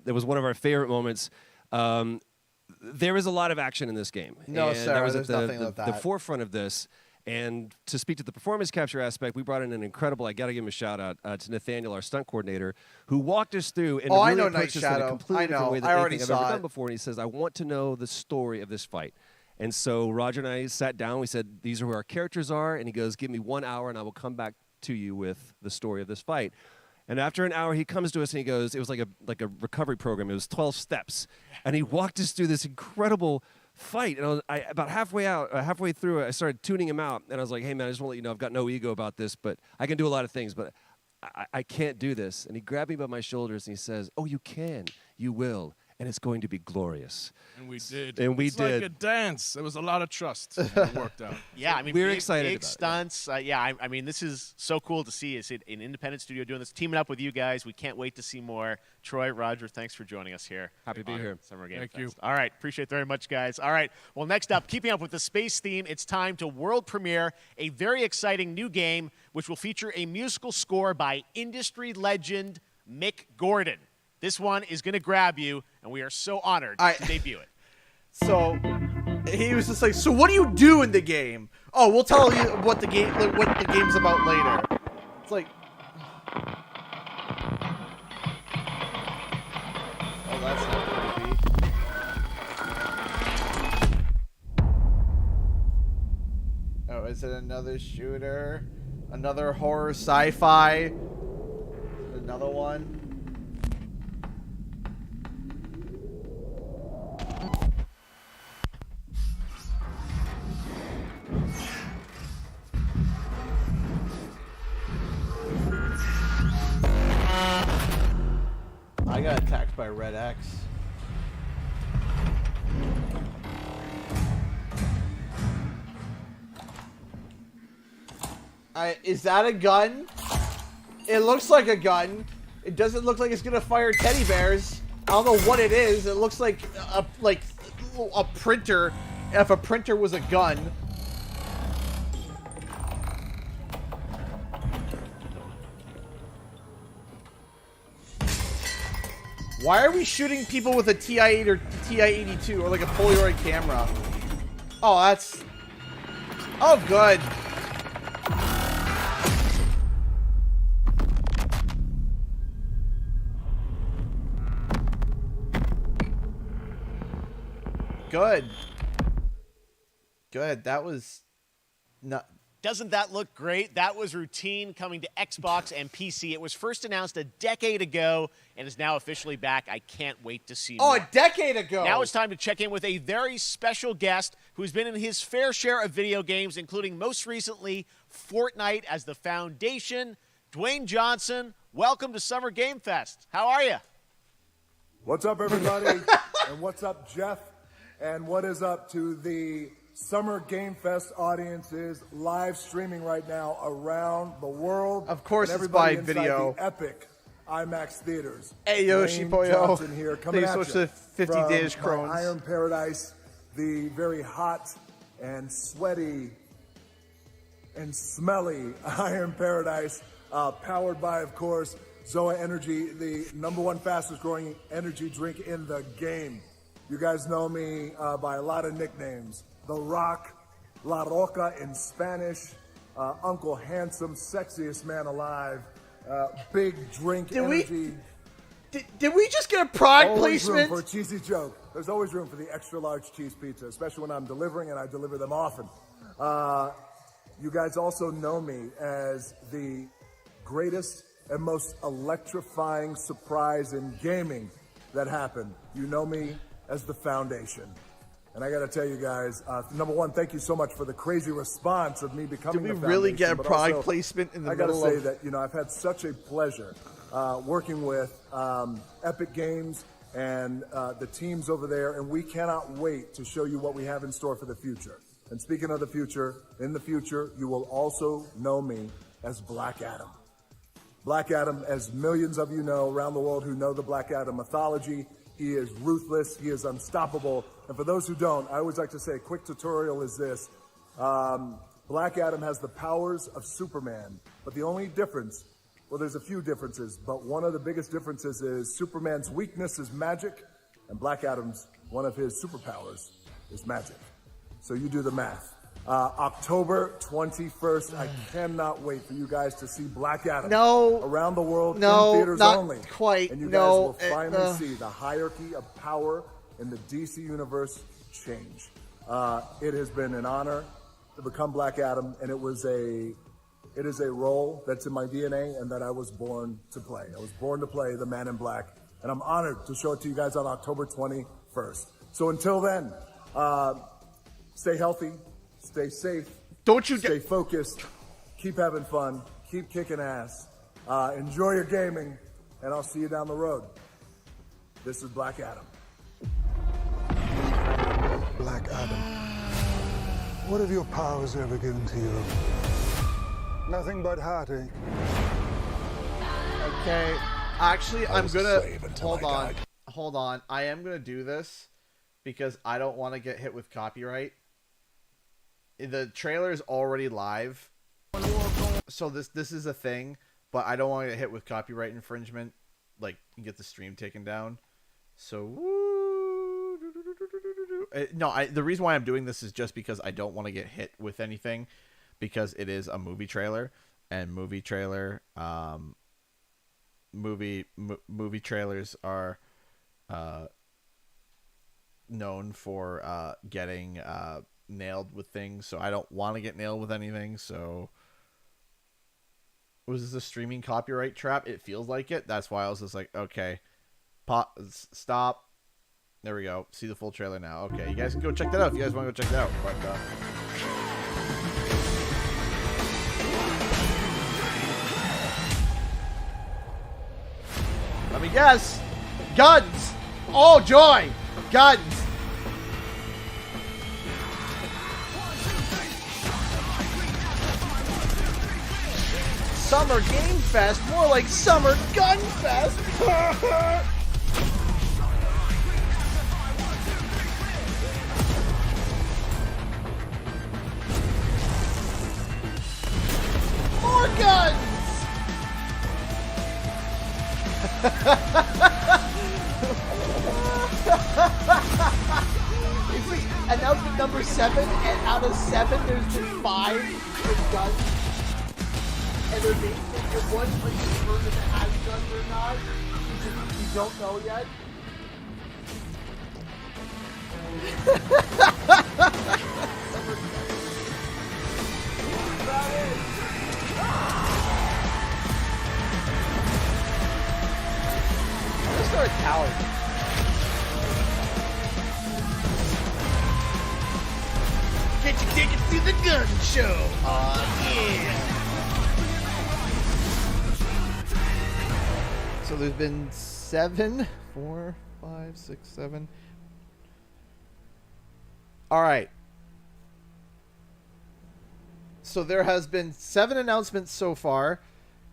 It was one of our favorite moments. There is a lot of action in this game. No, and Sarah, that was there's at nothing like that. the forefront of this. And to speak to the performance capture aspect, we brought in an incredible, I got to give him a shout out to Nathaniel, our stunt coordinator, who walked us through and really approached us in a completely different way than anything I've ever done before. And he says, I want to know the story of this fight. And so Roger and I sat down. We said, these are who our characters are. And he goes, give me 1 hour and I will come back to you with the story of this fight. And after an hour, he comes to us and he goes, it was like a recovery program. It was 12 steps. And he walked us through this incredible fight. And about halfway through it, I started tuning him out. And I was like, hey, man, I just want to let you know I've got no ego about this, but I can do a lot of things, but I can't do this. And he grabbed me by my shoulders and he says, oh, you can. You will. And it's going to be glorious. And we did. And we it's did. like a dance. There was a lot of trust. It worked out. Yeah, I mean, we're big, excited big about stunts. I mean, this is so cool to see. It's an independent studio doing this, teaming up with you guys. We can't wait to see more. Troy, Roger, thanks for joining us here. Happy to be here. Summer Game Thank Fest. you. All right, appreciate it very much, guys. All right, well, next up, keeping up with the space theme, it's time to world premiere a very exciting new game, which will feature a musical score by industry legend Mick Gordon. This one is going to grab you, and we are so honored to debut it. So he was just like, so what do you do in the game? Oh, we'll tell you what the game's about later. It's like, oh, that's not creepy. Oh, is it another shooter? Another horror sci-fi? Another one? I got attacked by Red X. Is that a gun? It looks like a gun. It doesn't look like it's gonna fire teddy bears. I don't know what it is. It looks like a printer. If a printer was a gun. Why are we shooting people with a TI-8 or TI-82 or like a Polaroid camera? Oh, that's... Oh, good. Good. Good. That was... not... Doesn't that look great? That was Routine coming to Xbox and PC. It was first announced a decade ago and is now officially back. I can't wait to see more. Oh, a decade ago! Now it's time to check in with a very special guest who's been in his fair share of video games, including most recently Fortnite as the foundation. Dwayne Johnson, welcome to Summer Game Fest. How are you? What's up, everybody? And what's up, Jeff? And what is up to the Summer Game Fest audiences live streaming right now around the world? Of course, and it's by everybody inside video. The epic IMAX theaters. Hey, Yoshi Dwayne Boyo. Johnson here, coming Thanks so at much you to 50 from Danish my Crones. Iron Paradise, the very hot and sweaty and smelly Iron Paradise, powered by, of course, Zoa Energy, the #1 fastest growing energy drink in the game. You guys know me by a lot of nicknames. The Rock, La Roca in Spanish, Uncle Handsome, sexiest man alive, big drink energy. Did we just get a product Always placement? room for a cheesy joke. There's always room for the extra large cheese pizza, especially when I'm delivering, and I deliver them often. You guys also know me as the greatest and most electrifying surprise in gaming that happened. You know me as the Foundation. And I got to tell you guys, number one, thank you so much for the crazy response of me becoming the Did we Foundation. really get a but product also, placement in the I got to middle say of... that, I've had such a pleasure working with Epic Games and the teams over there, and we cannot wait to show you what we have in store for the future. And speaking of the future, in the future, you will also know me as Black Adam. Black Adam, as millions of you know around the world who know the Black Adam mythology, he is ruthless, he is unstoppable. And for those who don't, I always like to say a quick tutorial is this. Black Adam has the powers of Superman, but the only difference, well, there's a few differences, but one of the biggest differences is Superman's weakness is magic, and Black Adam's, one of his superpowers, is magic. So you do the math. October 21st, I cannot wait for you guys to see Black Adam around the world in theaters not only. Quite. And you guys will finally see the hierarchy of power in the DC universe change. It has been an honor to become Black Adam, and it is a role that's in my DNA and that I was born to play. I was born to play the Man in Black, and I'm honored to show it to you guys on October 21st. So until then, stay healthy, stay safe, stay focused, keep having fun, keep kicking ass, enjoy your gaming, and I'll see you down the road. This is Black Adam. Black Adam, what have your powers ever given to you? Nothing but heartache. Okay, actually, I'm gonna hold on. I am gonna do this because I don't want to get hit with copyright. The trailer is already live, so this is a thing, but I don't want to get hit with copyright infringement, like get the stream taken down. So the reason why I'm doing this is just because I don't want to get hit with anything, because it is a movie trailer, and movie trailers are known for getting nailed with things, so I don't want to get nailed with anything. So was this a streaming copyright trap? It feels like it. That's why I was just like, okay, stop. There we go. See the full trailer now. Okay, you guys can go check that out if you guys want to go check that out. But let me guess. Guns. Oh joy. Guns. Summer Game Fest, more like Summer Gun Fest. More guns. It's announcement number 7, and out of 7, there's been 5 with guns. And they're being thinking one for each person that has guns or not. You don't know yet. Let's start a tally. Get your tickets to the gun show. Oh yeah. So there's been 7, 4, 5, 6, 7. All right. So there has been 7 announcements so far,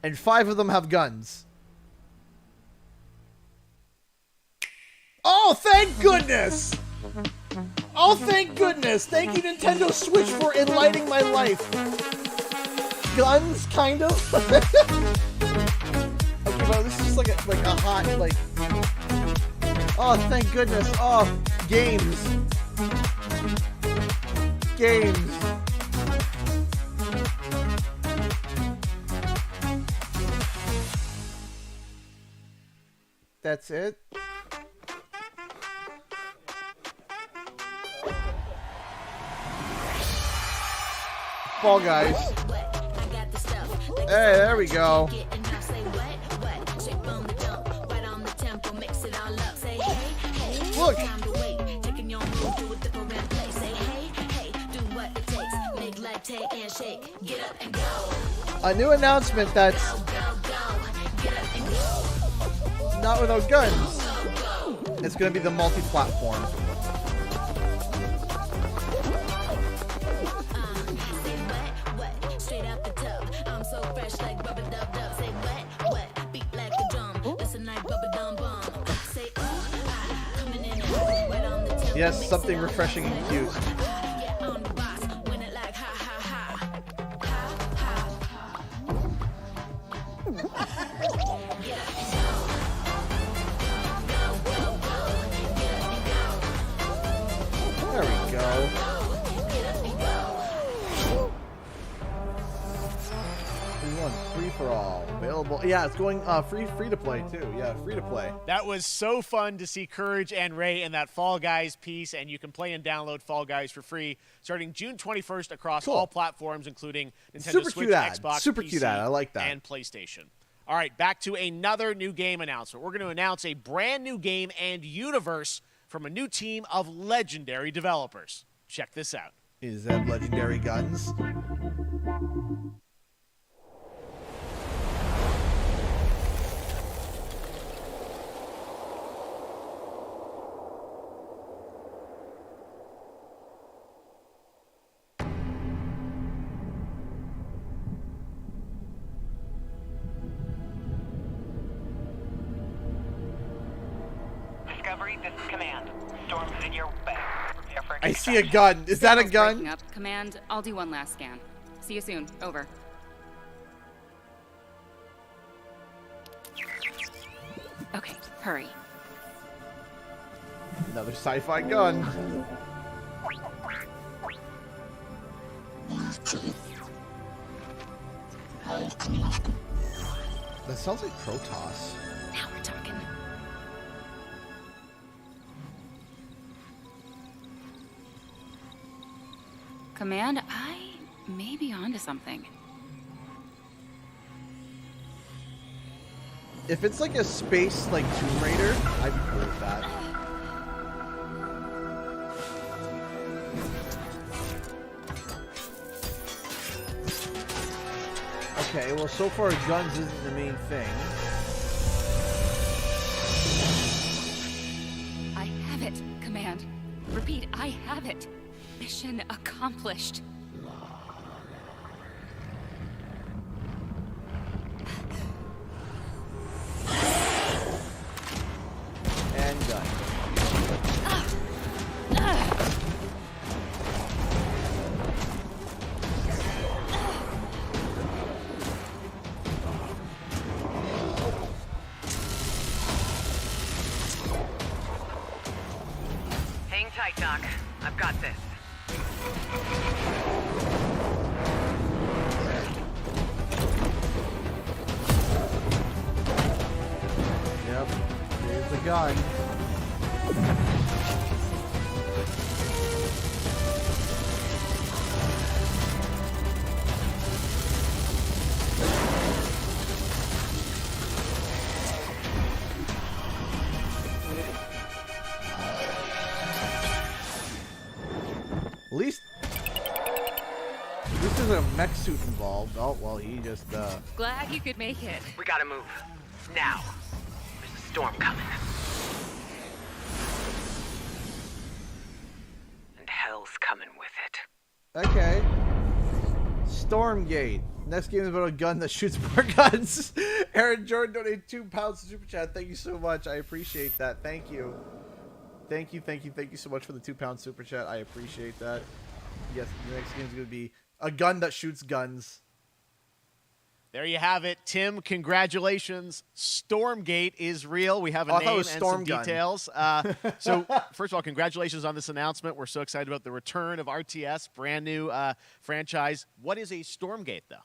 and 5 of them have guns. Oh, thank goodness! Oh, thank goodness! Thank you, Nintendo Switch, for enlightening my life. Guns, kind of. Okay, well, this is like a hot, like... Oh, thank goodness. Oh, games. Games. That's it? Fall Guys. Hey, there we go. A new announcement that's not without guns. It's going to be the multi-platform. Yes, something refreshing and cute. There we go. Free for all. Available. Yeah, it's going free to play too. Yeah, free to play. That was so fun to see Courage and Ray in that Fall Guys piece, and you can play and download Fall Guys for free starting June 21st across all platforms, including Nintendo Super Switch, cute ad. Xbox, Super PC, cute ad. I like that. and PlayStation. All right, back to another new game announcement. We're going to announce a brand new game and universe from a new team of legendary developers. Check this out. Is that legendary guns? Discovery, this is Command. Storm's in your way. Prepare for I see a gun. Is that a gun? Up. Command, I'll do one last scan. See you soon. Over. Okay, hurry. Another sci-fi gun. That sounds like Protoss. Now we're talking. Command, I may be onto something. If it's like a space like Tomb Raider, I'd be cool with that. Okay, well so far guns isn't the main thing. I have it, Command. Repeat, I have it. Mission accomplished. And done. Hang tight, Doc. I've got this. Yep, there's the gun. At least there's a mech suit involved. Oh, well, he just, Glad you could make it. We gotta move. Now. There's a storm coming. And hell's coming with it. Okay. Stormgate. Next game is about a gun that shoots more guns. Aaron Jordan donated £2 to Super Chat. Thank you so much. I appreciate that. Thank you. Thank you so much for the £2 Super Chat. I appreciate that. Yes, the next game is going to be a gun that shoots guns. There you have it. Tim, congratulations. Stormgate is real. We have a name and some details. So, first of all, congratulations on this announcement. We're so excited about the return of RTS, brand new franchise. What is a Stormgate, though?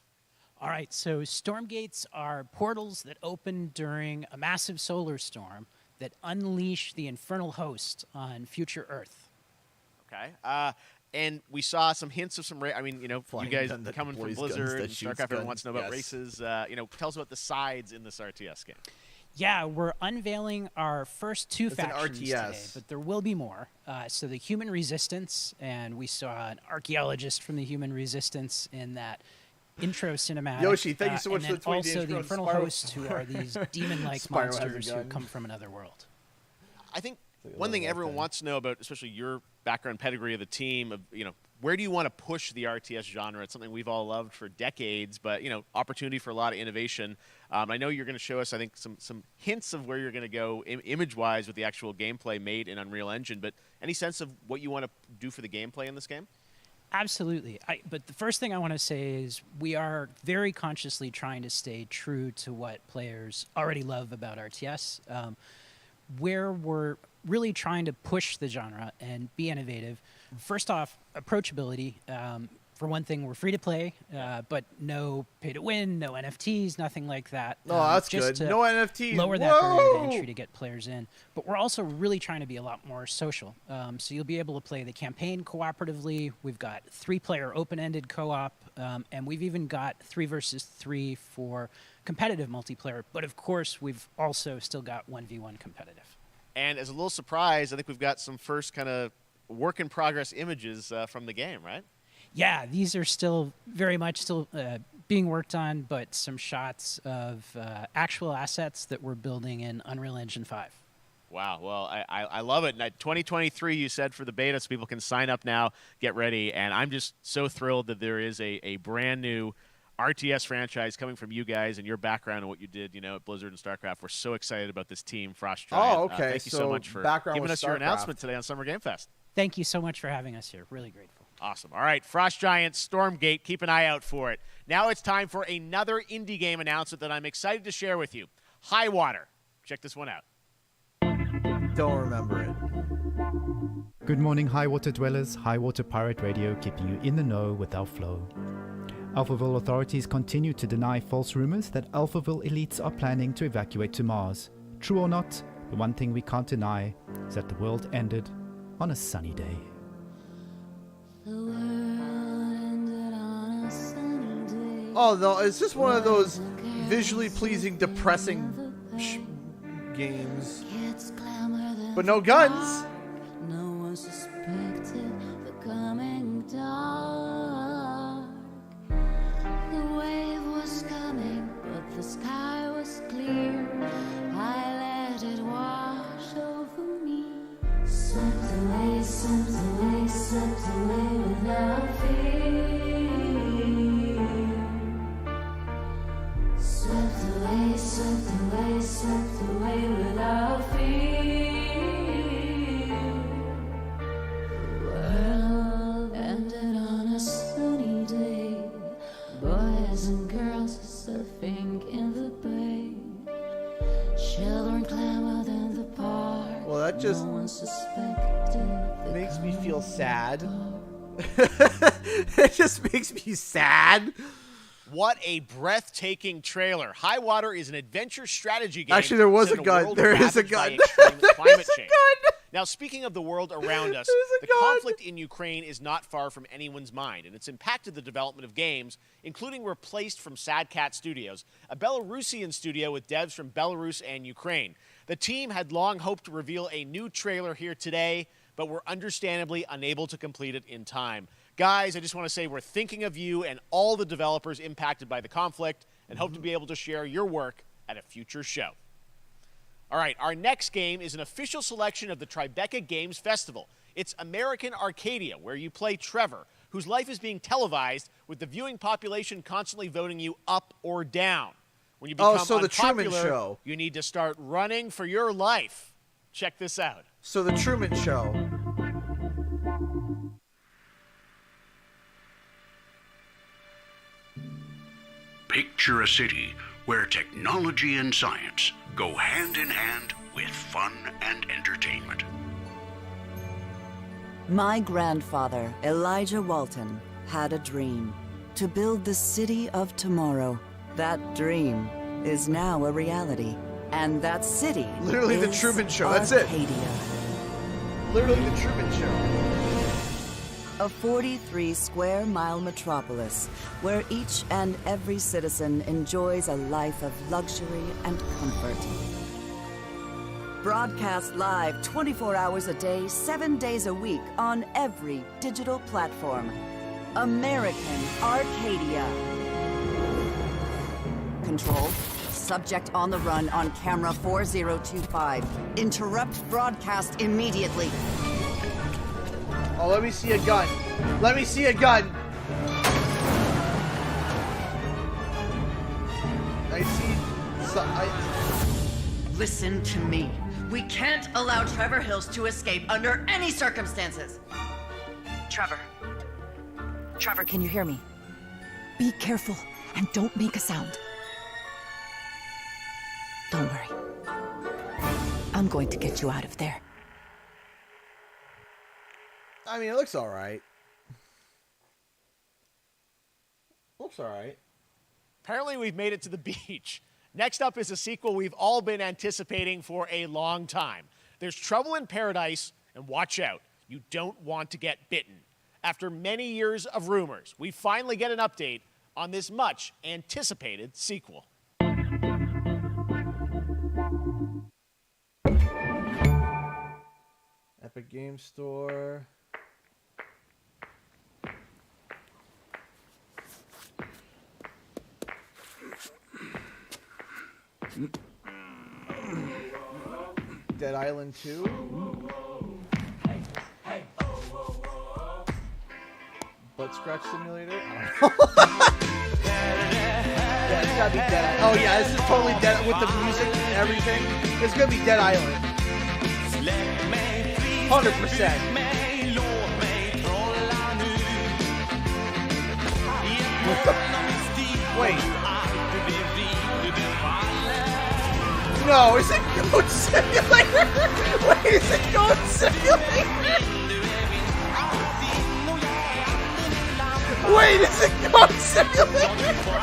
All right, so Stormgates are portals that open during a massive solar storm that unleash the infernal host on future Earth. Okay. And we saw some hints of some, you guys coming from Blizzard and StarCraft, everyone wants to know about races. Tell us about the sides in this RTS game. Yeah, we're unveiling our first 2 It's an factions today, RTS. but there will be more. So the Human Resistance, and we saw an archaeologist from the Human Resistance in that intro cinematic. Yoshi, thank you so much and for then the 20 also days the from Infernal Spyro. Hosts, who are these demon-like Spyro has a monsters who gun. come from another world. I think one thing everyone wants to know about, especially your background pedigree of the team, of where do you want to push the RTS genre? It's something we've all loved for decades, but opportunity for a lot of innovation. I know you're going to show us, I think, some hints of where you're going to go image-wise with the actual gameplay made in Unreal Engine. But any sense of what you want to do for the gameplay in this game? Absolutely. But the first thing I want to say is we are very consciously trying to stay true to what players already love about RTS. Where we're really trying to push the genre and be innovative. First off, approachability. For one thing, we're free to play, but no pay to win, no NFTs, nothing like that. Oh, that's just good. to No NFTs. Lower that barrier to Whoa! entry to get players in. But we're also really trying to be a lot more social. So you'll be able to play the campaign cooperatively. We've got 3-player open-ended co-op, and we've even got 3 versus 3 for competitive multiplayer. But of course, we've also still got 1v1 competitive. And as a little surprise, I think we've got some first kind of work-in-progress images from the game, right? Yeah, these are still very much being worked on, but some shots of actual assets that we're building in Unreal Engine 5. Wow. Well, I love it. And 2023, you said, for the beta, so people can sign up now, get ready. And I'm just so thrilled that there is a brand new RTS franchise coming from you guys and your background and what you did, at Blizzard and StarCraft. We're so excited about this team, Frost Giant. Oh, okay. Thank you so much for giving us your announcement today on Summer Game Fest. Thank you so much for having us here. Really grateful. Awesome. All right, Frost Giant, Stormgate, keep an eye out for it. Now it's time for another indie game announcement that I'm excited to share with you. High Water. Check this one out. Don't remember it. Good morning, High Water Dwellers. High Water Pirate Radio, keeping you in the know with our flow. Alphaville authorities continue to deny false rumors that Alphaville elites are planning to evacuate to Mars. True or not, the one thing we can't deny is that the world ended on a sunny day. Oh, no, it's just one of those visually pleasing, depressing games. But no guns. No one suspected the coming dark. The wave was coming, but the sky was clear. I let it wash over me. Swept away, swept away, swept away without fear. Swept away, swept away, swept away without fear. The world ended on a sunny day. Boys and girls surfing in the bay. Children clamored in the park. Well, that just no one suspected makes me feel sad. It just makes me sad. What a breathtaking trailer. High Water is an adventure strategy game. Actually, there was set a in gun. world There is a ravaged by gun. extreme There climate is a change. gun. Now, speaking of the world around us, There's a the gun. conflict in Ukraine is not far from anyone's mind, and it's impacted the development of games, including Replaced from Sad Cat Studios, a Belarusian studio with devs from Belarus and Ukraine. The team had long hoped to reveal a new trailer here today, but were understandably unable to complete it in time. Guys, I just want to say we're thinking of you and all the developers impacted by the conflict and hope to be able to share your work at a future show. All right, our next game is an official selection of the Tribeca Games Festival. It's American Arcadia, where you play Trevor, whose life is being televised with the viewing population constantly voting you up or down. When you become so the Truman unpopular, Show. you need to start running for your life. Check this out. So the Truman Show. Picture a city where technology and science go hand in hand with fun and entertainment. My grandfather, Elijah Walton, had a dream to build the city of tomorrow. That dream is now a reality, and that city Literally the is Truman Show. That's it. Arcadia. Literally the Truman Show. A 43-square-mile metropolis where each and every citizen enjoys a life of luxury and comfort. Broadcast live 24 hours a day, 7 days a week on every digital platform. American Arcadia. Control. Subject on the run on camera 4025. Interrupt broadcast immediately. Oh, let me see a gun. Let me see a gun. I see... Listen to me. We can't allow Trevor Hills to escape under any circumstances. Trevor. Trevor, can you hear me? Be careful and don't make a sound. Don't worry. I'm going to get you out of there. I mean, it looks alright. Looks alright. Apparently we've made it to the beach. Next up is a sequel we've all been anticipating for a long time. There's Trouble in Paradise, and watch out, you don't want to get bitten. After many years of rumors, we finally get an update on this much anticipated sequel. Epic Game Store. Dead Island 2. Butt Scratch Simulator? I don't know. Yeah, it's gotta be Dead Island. Oh yeah, this is totally Dead with the music and everything. It's gonna be Dead Island. 100%. Wait. No, is it Goat Simulator? Wait, is it Goat Simulator? Wait, is it Goat Simulator?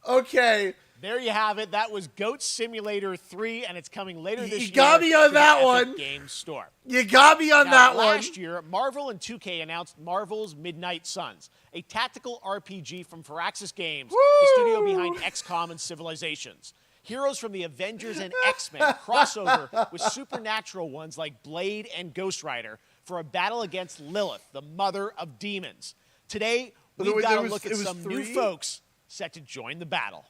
Okay. There you have it. That was Goat Simulator 3, and it's coming later this year. You got me on that one. Game Store. You got me on that one. Last year, Marvel and 2K announced Marvel's Midnight Suns, a tactical RPG from Firaxis Games, the studio behind XCOM and Civilizations. Heroes from the Avengers and X-Men crossover with supernatural ones like Blade and Ghost Rider for a battle against Lilith, the mother of demons. Today, we've got to look at some new folks set to join the battle.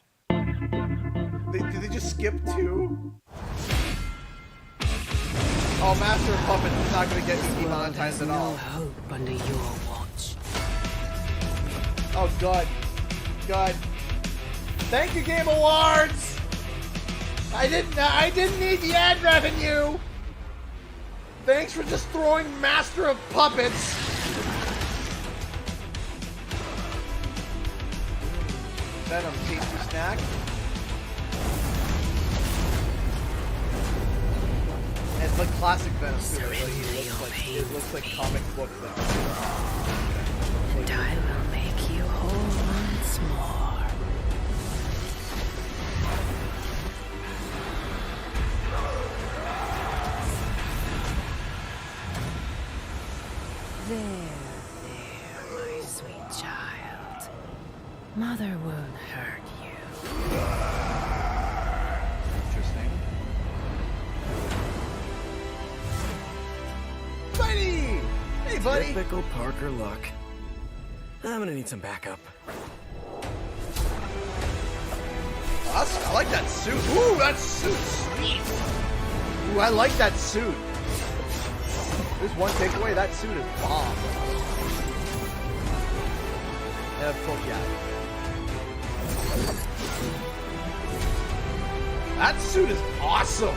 Did they just skip 2? Oh, Master of Puppets is not going to get me demonetized at all. Hope under your watch. Oh, God. God. Thank you, Game Awards! I didn't need the ad revenue! Thanks for just throwing Master of Puppets! Venom, tasty snack. And it's like classic Venom too. It looks like comic book Venom. And I will make you whole once more. There, my sweet child. Mother won't hurt you. Interesting. Buddy! Hey, buddy! Typical Parker luck. I'm gonna need some backup. I like that suit. Ooh, that suit's sweet! Ooh, I like that suit. There's one takeaway, that suit is bomb. And of course, yeah. That suit is awesome!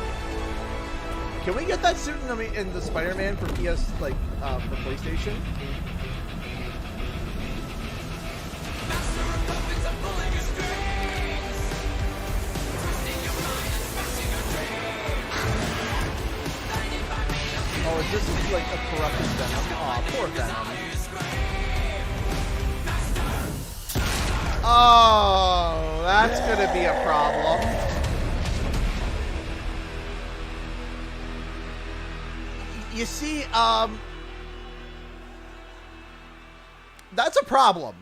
Can we get that suit in the Spider-Man for PS, like, for PlayStation? this is like a corrupted Venom. Aw, poor Venom. Oh, that's gonna be a problem. You see, that's a problem.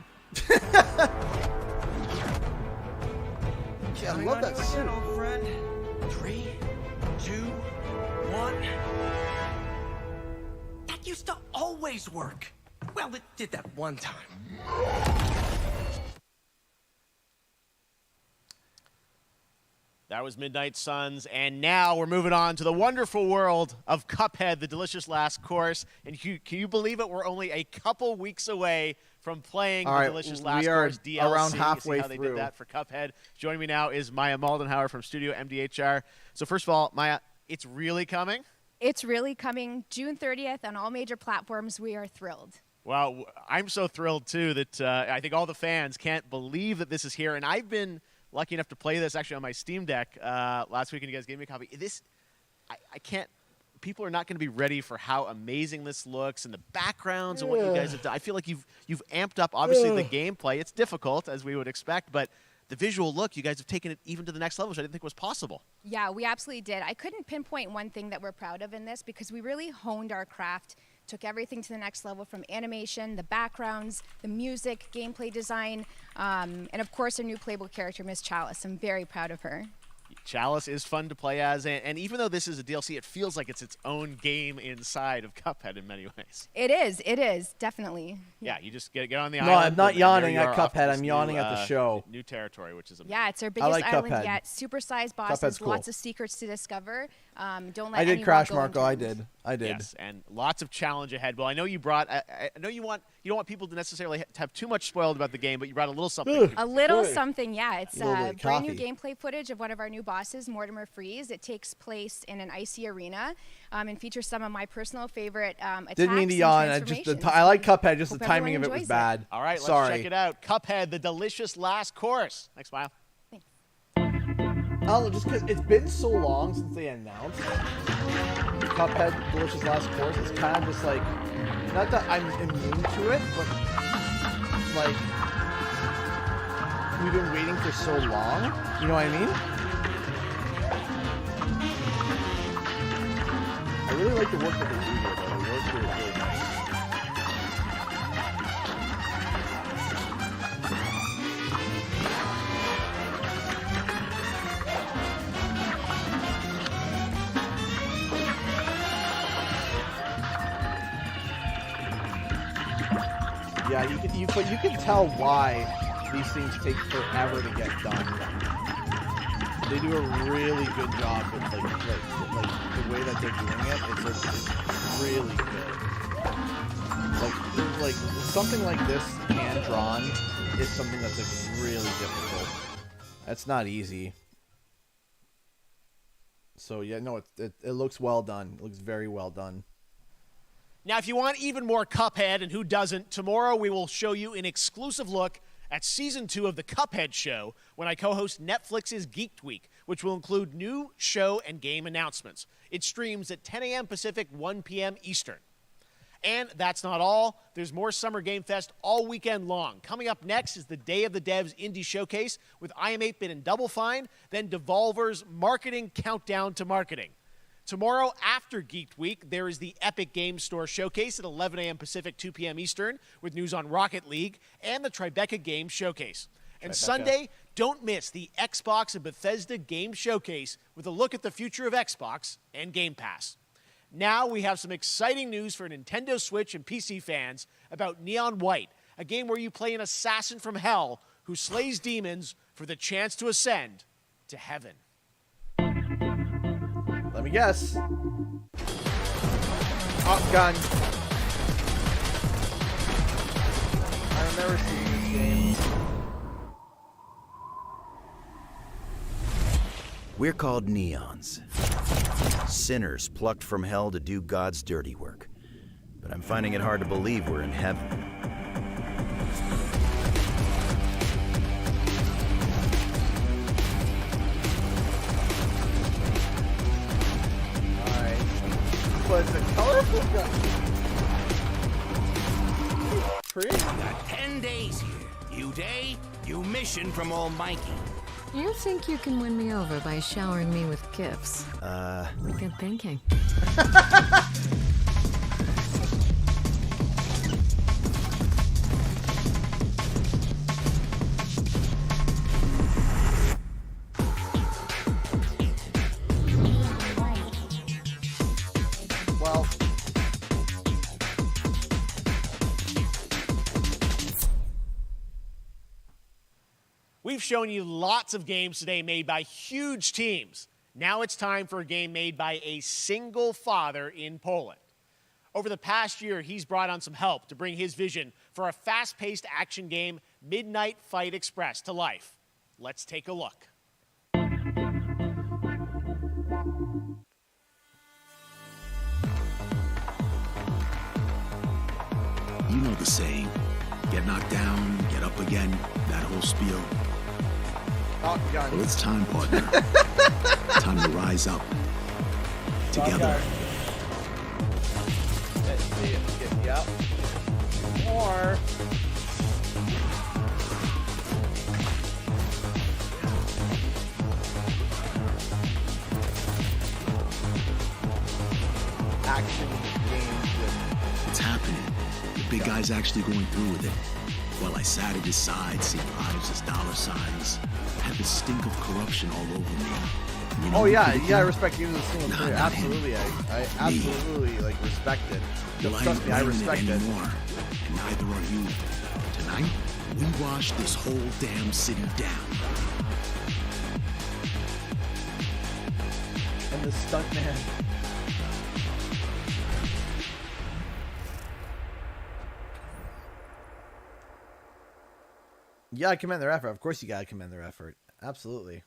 I love that suit. Old friend. 3, 2, 1. That used to always work. Well, it did that one time. That was Midnight Suns, and now we're moving on to the wonderful world of Cuphead, the delicious last course. And can you believe it? We're only a couple weeks away from playing the delicious last course DLC. Around halfway how through. They did that for Cuphead. Joining me now is Maya Maldenhauer from Studio MDHR. So first of all, Maya, it's really coming? It's really coming June 30th on all major platforms. We are thrilled. Well, I'm so thrilled, too, that I think all the fans can't believe that this is here. And I've been lucky enough to play this actually on my Steam Deck last week, and you guys gave me a copy. I can't. People are not going to be ready for how amazing this looks and the backgrounds and what you guys have done. I feel like you've amped up, obviously, the gameplay. It's difficult, as we would expect, but the visual look, you guys have taken it even to the next level, which I didn't think was possible. Yeah, we absolutely did. I couldn't pinpoint one thing that we're proud of in this because we really honed our craft, took everything to the next level from animation, the backgrounds, the music, gameplay design, and of course our new playable character, Miss Chalice. I'm very proud of her. Chalice is fun to play as, and even though this is a DLC, it feels like it's its own game inside of Cuphead in many ways. It is, definitely. Yeah, you just get on the No, island. I'm not yawning at Cuphead. Cuphead. I'm yawning at the show. New territory, which is amazing. Yeah, it's our biggest island Cuphead. yet. Super-sized bosses, Cuphead's cool. lots of secrets to discover. Don't let I did anyone Crash go Marco. into I it. did. Yes, and lots of challenge ahead. Well, I know you brought. I know you don't want people to necessarily have too much spoiled about the game, but you brought a little something. A little something, yeah. It's A little bit of brand new coffee. gameplay footage of one of our new bosses, Mortimer Freeze. It takes place in an icy arena and features some of my personal favorite attacks. Didn't mean to and yawn. transformations. I like Cuphead. Just Hope the timing of everyone it was enjoys bad. All right, Sorry. let's check it out. Cuphead, the delicious last course. Thanks, Smile. Oh, just because it's been so long since they announced Cuphead Delicious Last Course, it's kind of just like, not that I'm immune to it, but like, we've been waiting for so long, you know what I mean? I really like the work that they do here, though. The work here is really nice. Yeah, but you can tell why these things take forever to get done. They do a really good job with like the way that they're doing it. It's really good. Like something like this hand drawn is something that's like really difficult. That's not easy. So yeah, no, it looks well done. It looks very well done. Now, if you want even more Cuphead, and who doesn't, tomorrow we will show you an exclusive look at Season 2 of the Cuphead Show when I co-host Netflix's Geeked Week, which will include new show and game announcements. It streams at 10 a.m. Pacific, 1 p.m. Eastern. And that's not all. There's more Summer Game Fest all weekend long. Coming up next is the Day of the Devs Indie Showcase with IM8-Bit and Double Fine, then Devolver's Marketing Countdown to Marketing. Tomorrow, after Geeked Week, there is the Epic Games Store Showcase at 11 a.m. Pacific, 2 p.m. Eastern, with news on Rocket League and the Tribeca Games Showcase. And Sunday, don't miss the Xbox and Bethesda Game Showcase with a look at the future of Xbox and Game Pass. Now we have some exciting news for Nintendo Switch and PC fans about Neon White, a game where you play an assassin from hell who slays demons for the chance to ascend to heaven. Let me guess. Oh, gun. I've never seen this game. We're called Neons. Sinners plucked from hell to do God's dirty work. But I'm finding it hard to believe we're in heaven. it's a colorful gun. Pretty. Got 10 days here. You day, you mission from Almighty. You think you can win me over by showering me with gifts? Good thinking. Well, we've shown you lots of games today made by huge teams. Now it's time for a game made by a single father in Poland. Over the past year, he's brought on some help to bring his vision for a fast-paced action game, Midnight Fight Express, to life. Let's take a look. You know the saying. Get knocked down, get up again, that whole spiel. oh, gun. Well, it's time, partner. Time to rise up. Together. Let's see. Yep. Or action games with It's happening. The big guy's actually going through with it. While I sat at his side, seeing lives as dollar signs, had the stink of corruption all over me. You know oh who yeah, did it yeah, I now? respect you as a single player. Not him. Absolutely, I absolutely like respect it. Well, I Trust ain't me, I blaming respect it it. anymore, and neither are you. Tonight, we wash this whole damn city down. And the stuntman. Yeah, I commend their effort. Of course, you gotta commend their effort. Absolutely.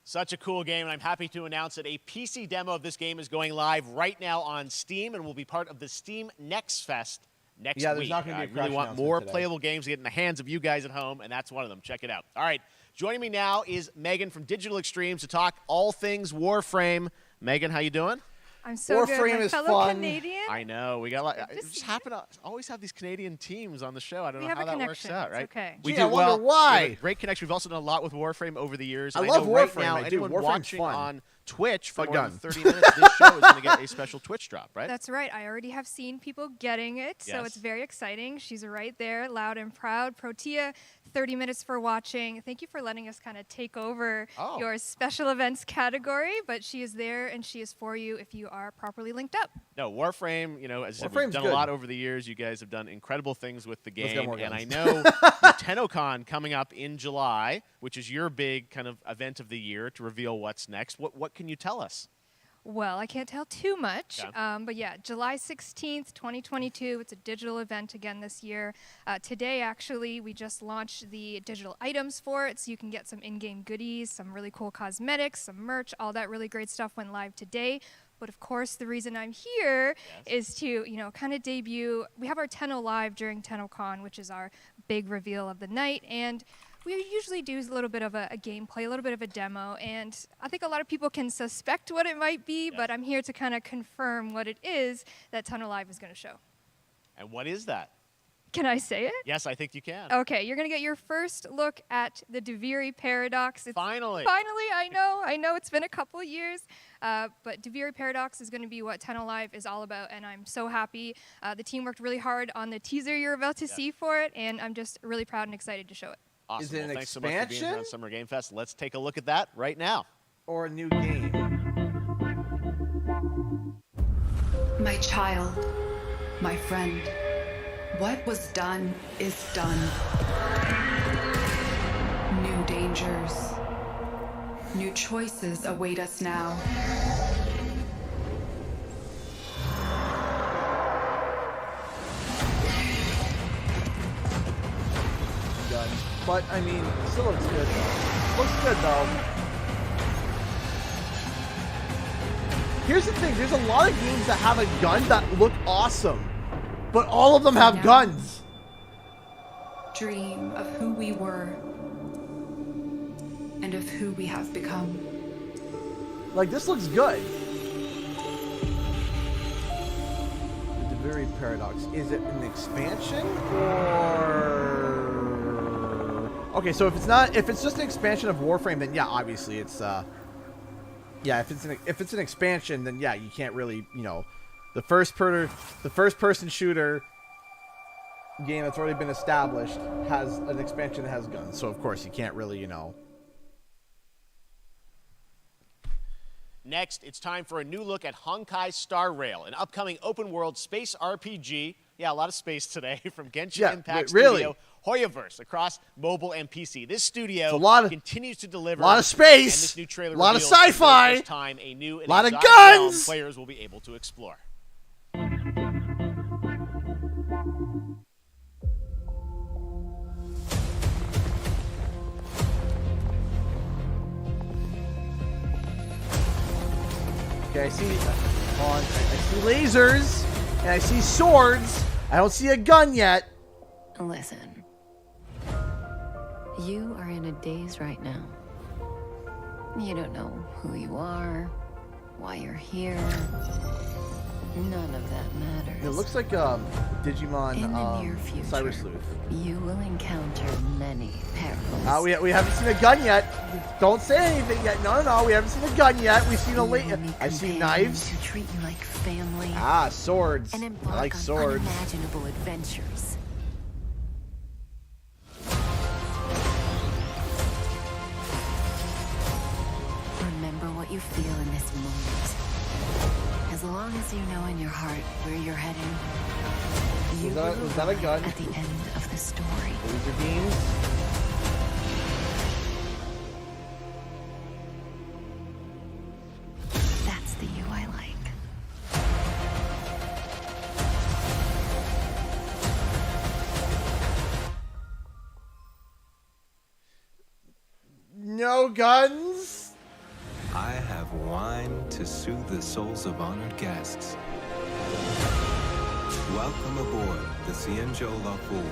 Such a cool game, and I'm happy to announce that a PC demo of this game is going live right now on Steam and will be part of the Steam Next Fest next week. Yeah, there's not gonna be a I crash really want announcement more today. playable games to get in the hands of you guys at home, and that's one of them. Check it out. All right, joining me now is Megan from Digital Extremes to talk all things Warframe. Megan, how you doing? I'm so good. Warframe My is fellow fun. Canadian. I know we got. I just happen to always have these Canadian teams on the show. I don't We know have how a that works connection. out, It's right? okay. We Gee, do I wonder well. why. We have a great connection. We've also done a lot with Warframe over the years. I and love know right Warframe. now, I do. anyone Warframe's watching fun. on Twitch for Fun more than gun. 30 minutes, this show is going to get a special Twitch drop, right? That's right. I already have seen people getting it, so Yes. it's very exciting. She's right there, loud and proud. Protea, 30 minutes for watching. Thank you for letting us kind of take over Oh. your special events category, but she is there and she is for you if you are properly linked up. No, Warframe, you know, as I said, we've Warframe's done good. a lot over the years. You guys have done incredible things with the Let's get game. more And I guns. know the TennoCon coming up in July, which is your big kind of event of the year to reveal what's next. What can you tell us? Well, I can't tell too much, Okay. but yeah, July 16th, 2022. It's a digital event again this year. Today, actually, we just launched the digital items for it, so you can get some in-game goodies, some really cool cosmetics, some merch, all that really great stuff went live today. But of course, the reason I'm here is to, kind of debut. We have our Tenno Live during TennoCon, which is our big reveal of the night, and we usually do a little bit of a gameplay, a little bit of a demo, and I think a lot of people can suspect what it might be, but I'm here to kind of confirm what it is that Tenno Live is going to show. And what is that? Can I say it? Yes, I think you can. Okay, you're going to get your first look at the Deviri Paradox. Finally. Finally, I know it's been a couple years, but Deviri Paradox is going to be what Tenno Live is all about, and I'm so happy. The team worked really hard on the teaser you're about to see for it, and I'm just really proud and excited to show it. Awesome. Is it Well, an thanks so much for being here expansion? on Summer Game Fest. Let's take a look at that right now. Or a new game. My child, my friend, what was done is done. New dangers, new choices await us now. Gun. But I mean, it still looks good though. Looks good though. Here's the thing, there's a lot of games that have a gun that look awesome. But all of them have Now. guns. Dream of who we were and of who we have become. Like, this looks good. Very Paradox. Is it an expansion or? Okay, so if it's just an expansion of Warframe, then yeah, obviously it's yeah. If it's an expansion, then yeah, you can't really, you know, the first person shooter game that's already been established has an expansion that has guns, so of course you can't really, you know. Next, it's time for a new look at Honkai Star Rail, an upcoming open-world space RPG. Yeah, a lot of space today from Genshin Impact really? Studio, Hoyoverse, across mobile and PC. This studio continues to deliver a lot of space, and this new trailer a lot of reveals for the sci-fi, first time a new and a lot of exotic guns. realm players will be able to explore. Okay, I see lasers, and I see swords. I don't see a gun yet. Listen. You are in a daze right now. You don't know who you are, why you're here. None of that matters. It looks like Digimon in the near future, Cyber Sleuth. You will encounter many perils. We haven't seen a gun yet. Don't say anything yet. No. We haven't seen a gun yet. We've seen I've seen knives. To treat you like family. Ah, swords. And embark I like on swords. unimaginable adventures. Remember what you feel in this moment. As long as you know in your heart where you're heading, Was that a gun? At the end of the story. Laser beams. That's the you I like. No guns. I have wine to soothe the souls of honored guests. Welcome aboard the Cienjo La Fool.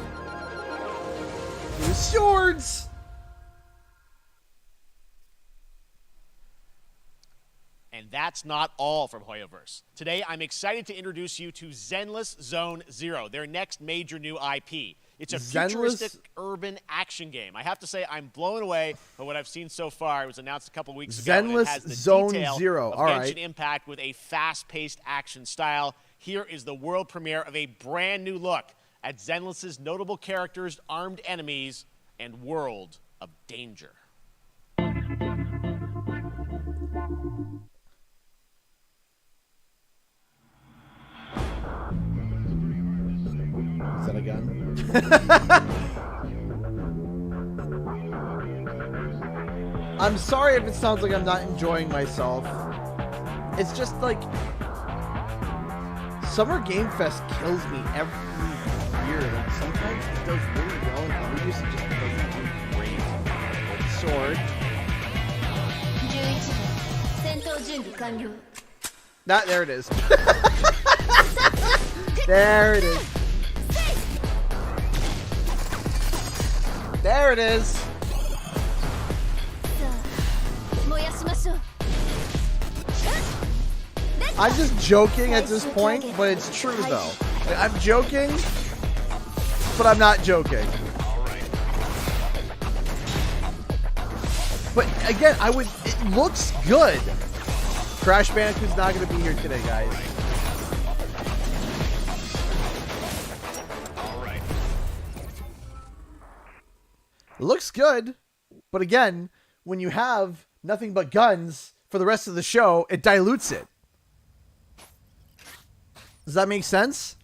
The swords. And that's not all from Hoyoverse. Today, I'm excited to introduce you to Zenless Zone Zero, their next major new IP. It's a futuristic urban action game. I have to say, I'm blown away by what I've seen so far. It was announced a couple weeks ago. Zenless And it has the Zone detail Zero. Of All Genshin right. Impact with a fast-paced action style. Here is the world premiere of a brand new look at Zenless's notable characters, armed enemies, and world of danger. Is that a gun? I'm sorry if it sounds like I'm not enjoying myself. It's just like Summer Game Fest kills me every year. Like sometimes it does really well, and other years it just doesn't do great. Sword. There it is. There it is. There it is. I'm just joking at this point, but it's true though. I'm joking, but I'm not joking. But again, it looks good. Crash Bandicoot's not going to be here today, guys. It looks good, but again, when you have nothing but guns for the rest of the show, it dilutes it. Does that make sense?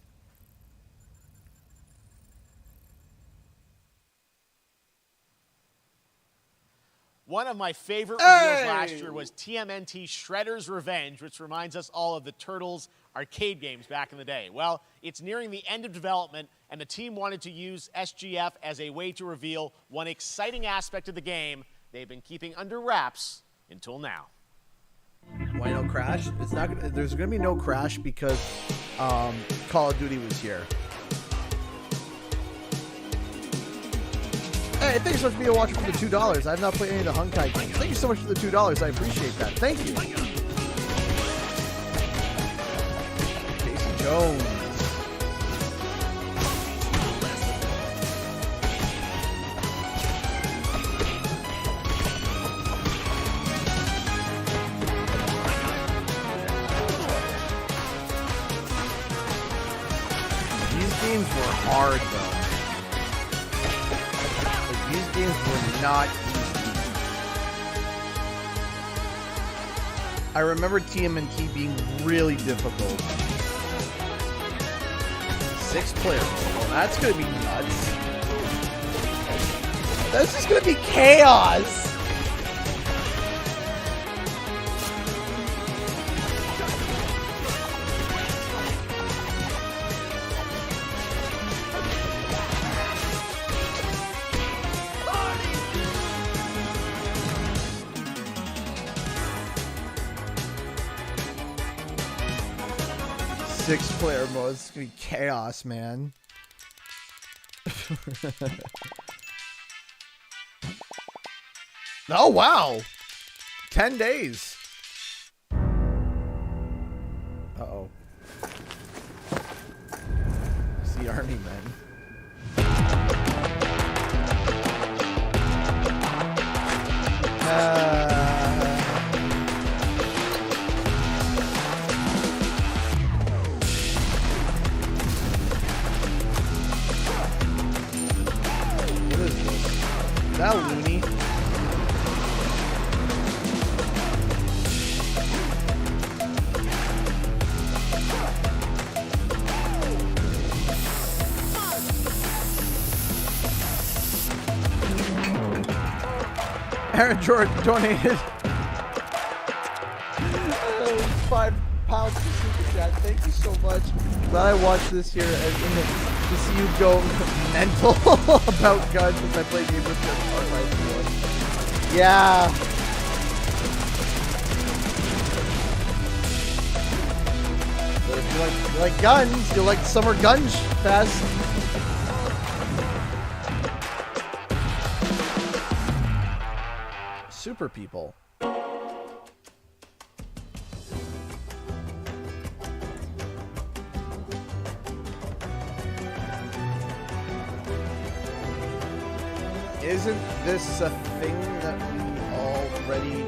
One of my favorite reveals last year was TMNT Shredder's Revenge, which reminds us all of the Turtles arcade games back in the day. Well, it's nearing the end of development, and the team wanted to use SGF as a way to reveal one exciting aspect of the game they've been keeping under wraps until now. Why no Crash? It's not. There's going to be no Crash because Call of Duty was here. Hey, thanks so much for being a watcher for the $2. I have not played any of the Honkai games. Thank you so much for the $2. I appreciate that. Thank you. Casey Jones. hard, though. Like, these games were not easy. I remember TMNT being really difficult. 6-player. Well, that's gonna be nuts. This is gonna be chaos. Six-player mode. It's gonna be chaos, man. Oh wow, 10 days. Uh-oh. It's the army men. What is this? Is that loony? Aaron George donated £5 to Super Chat. Thank you so much. Glad I watched this here and to see you go mental about guns as I play games with your Fortnite. Yeah. But if you like guns, you like Summer Guns Fest. Super people. Isn't this a thing that we already...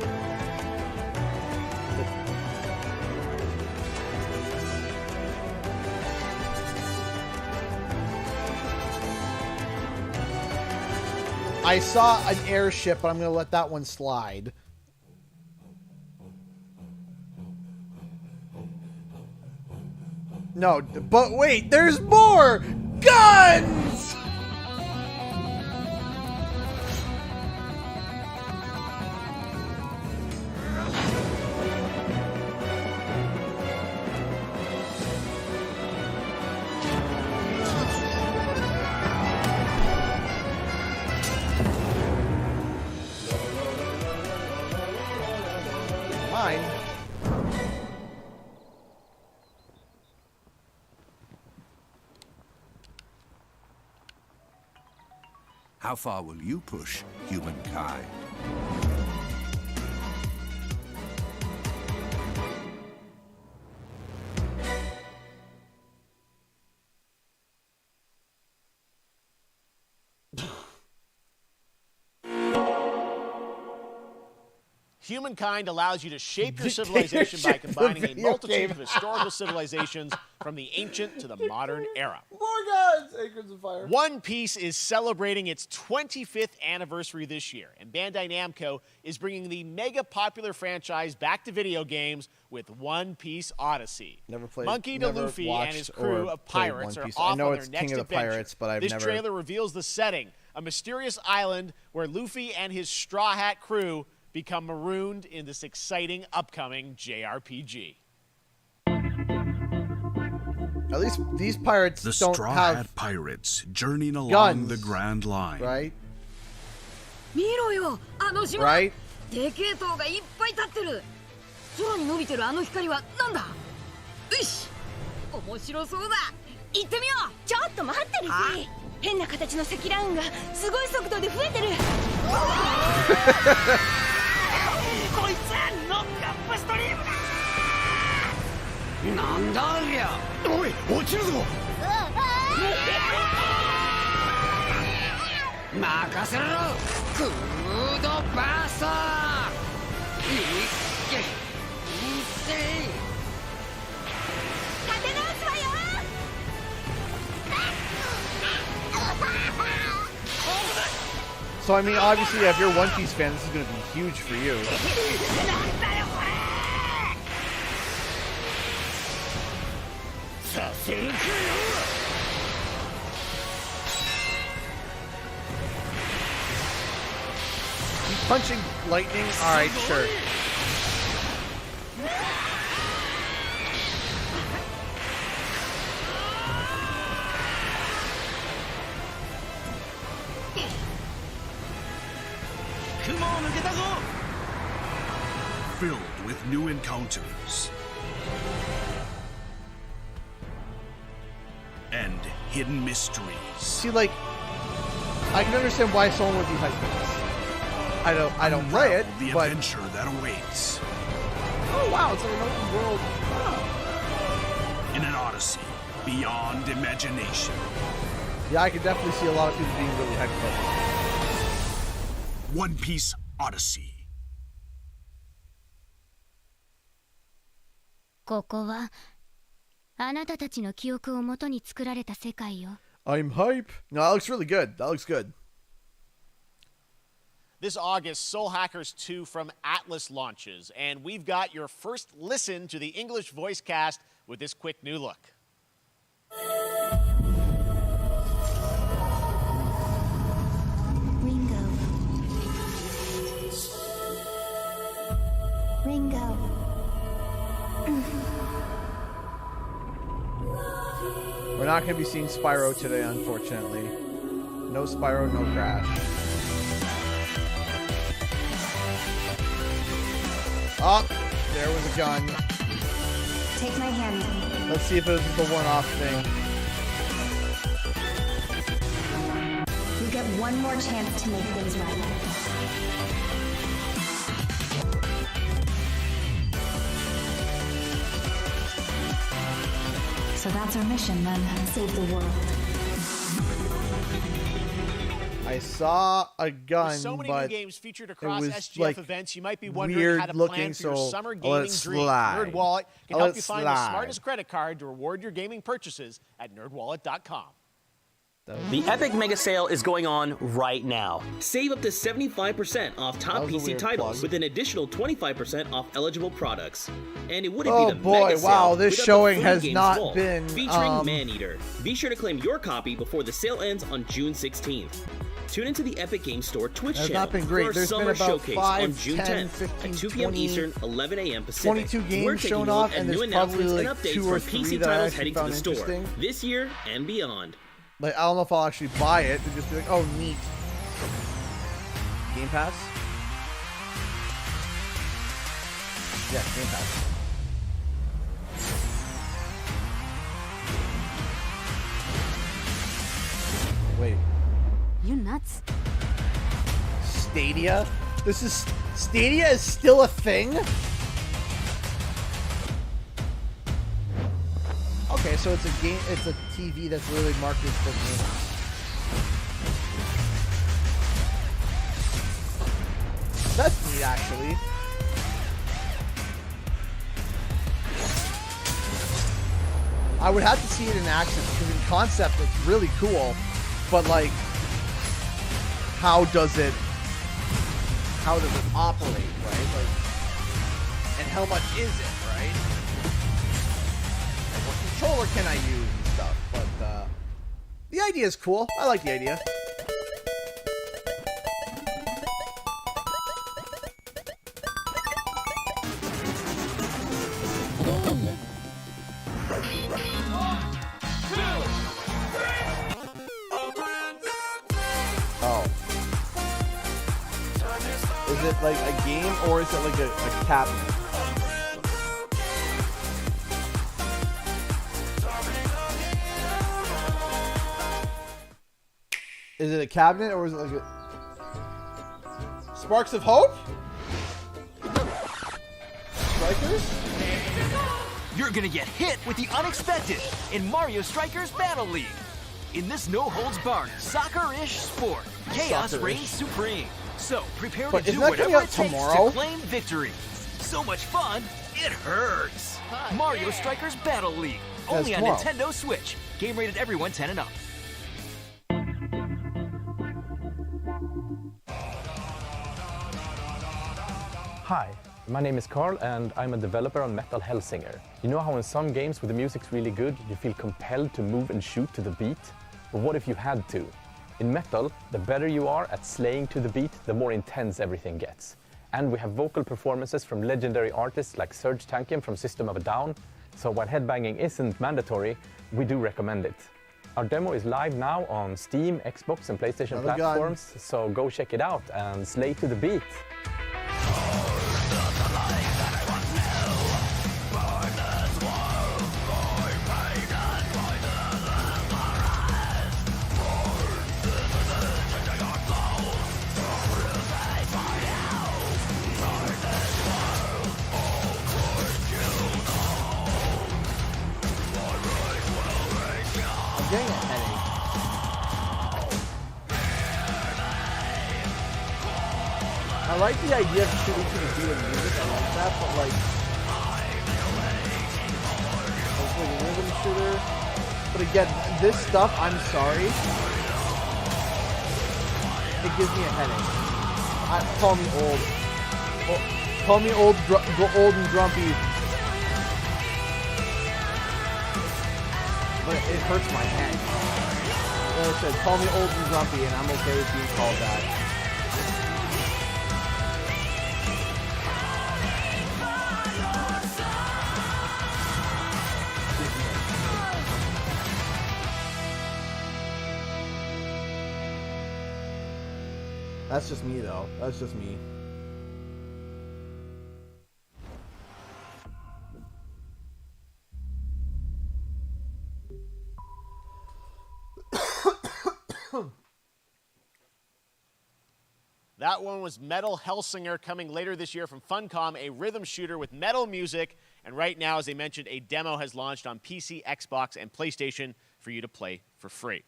I saw an airship, but I'm going to let that one slide. No, but wait, there's more! Guns! How far will you push humankind? Humankind allows you to shape your civilization by combining a multitude of historical civilizations from the ancient to the modern era. More guns! Acres of Fire. One Piece is celebrating its 25th anniversary this year, and Bandai Namco is bringing the mega popular franchise back to video games with One Piece Odyssey. Never played. Monkey D. Luffy and his crew of pirates are off on their next adventure. Pirates, but this trailer reveals the setting, a mysterious island where Luffy and his Straw Hat crew become marooned in this exciting upcoming JRPG. At least these pirates the don't Straw have Hat Pirates journeying along guns, the Grand Line. Right? Right? でけえ塔がいっぱい立ってる。空に伸びてるあの光はなんだ。よし、面白そうだ。行ってみよう。ちょっと待ってるし。変な形の積乱雲がすごい速度で増えてる。こいつはノックアップストリームだ。なんだありゃ。おい、落ちるぞ。任せろ。クードバースト。いけ。立て直すわよ。So, I mean, obviously, if you're a One Piece fan, this is going to be huge for you. He's punching lightning? Alright, sure. Filled with new encounters and hidden mysteries. See, like, I can understand why someone would be hyped for this. I don't play it, the but adventure that awaits oh wow, it's like an open world. in an odyssey beyond imagination. Yeah, I could definitely see a lot of people being really hyped about this. One Piece Odyssey. ここはあなたたちの記憶をもとに作られた世界よ。 I'm hype. No, that looks really good. That looks good. This August, Soul Hackers 2 from Atlas launches, and we've got your first listen to the English voice cast with this quick new look. Ringo. We're not going to be seeing Spyro today, unfortunately. No Spyro, no Crash. Oh, there was a gun. Take my hand. Let's see if it was the one-off thing. You get one more chance to make things right. So that's our mission then. Save the world. I saw a gun, With so many but new games featured across it was SGF like events, you might be wondering weird how to looking, plan for your so summer I'll let gaming it dream. slide. NerdWallet can I'll help let you find the slide. smartest credit card to reward your gaming purchases at nerdwallet.com. The Epic Mega Sale is going on right now. Save up to 75% off top That was a PC weird titles plug. with an additional 25% off eligible products. And it wouldn't Oh be the boy, Mega Sale wow, this without the showing Free has Games not Vault, been, featuring Maneater. Be sure to claim your copy before the sale ends on June 16th. Tune into the Epic Games Store Twitch Has channel not been great. for our There's been summer about showcase 5, on June 10, 10th 15, at 2 p.m. 20, Eastern, 11 a.m. Pacific. 22 games We're taking shown a look off, at and new there's probably announcements and like updates 2 for or 3 PC that I titles actually heading to found the store interesting. this year and beyond. Like, I don't know if I'll actually buy it, but just be like, oh, neat. Game Pass? Yeah, Game Pass. Wait. You nuts? Stadia? Stadia is still a thing? Okay, so it's a TV that's literally marketed for gamers. That's neat, actually. I would have to see it in action, because in concept it's really cool, but like, how does it operate, right? Like, and how much is it, right? And what controller can I use and stuff? But the idea is cool. I like the idea. Oh. Is it like a game or is it like a cabinet? Is it a cabinet or is it like a... Sparks of Hope? Strikers? You're gonna get hit with the unexpected in Mario Strikers Battle League. In this no-holds-barred, soccer-ish sport, chaos Soccer-ish. reigns supreme. So prepare But to isn't do that coming whatever out it takes tomorrow? to claim victory. So much fun, it hurts. Mario Strikers Battle League, That's only on tomorrow. Nintendo Switch. Game rated everyone 10 and up. Hi, my name is Carl and I'm a developer on Metal Hellsinger. You know how in some games where the music's really good, you feel compelled to move and shoot to the beat? But what if you had to? In Metal, the better you are at slaying to the beat, the more intense everything gets. And we have vocal performances from legendary artists like Serge Tankian from System of a Down, so while headbanging isn't mandatory, we do recommend it. Our demo is live now on Steam, Xbox and PlayStation platforms, so go check it out and slay to the beat. Getting a headache. I like the idea of shooting to the beat of music. I like that, but like a rhythm shooter. But again, this stuff, I'm sorry, it gives me a headache. Call me old. Call me old and grumpy. But it hurts my head. Like I said, call me old and grumpy, and I'm okay with being called that. That's just me, though. That's just me. That one was Metal Hellsinger, coming later this year from Funcom, a rhythm shooter with metal music. And right now, as I mentioned, a demo has launched on PC, Xbox, and PlayStation for you to play for free.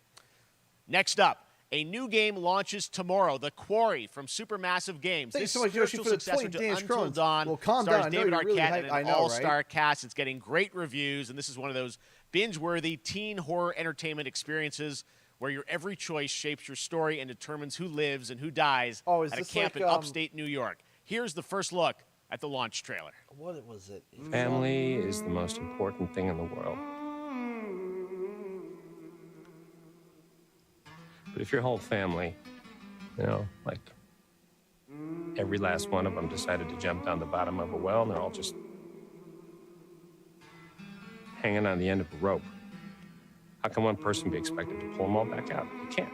Next up, a new game launches tomorrow, The Quarry from Supermassive Games. Thanks This so much, Yoshi, spiritual for the successor point, to Danish Until Crones. Dawn Well, calm stars down. I know David you're really Arquette and hyped. I an know, all-star right? cast. It's getting great reviews, and this is one of those binge-worthy teen horror entertainment experiences where your every choice shapes your story and determines who lives and who dies at a camp in upstate New York. Here's the first look at the launch trailer. What was it? Family is the most important thing in the world. But if your whole family, you know, like every last one of them decided to jump down the bottom of a well and they're all just hanging on the end of a rope, how can one person be expected to pull them all back out? You can't.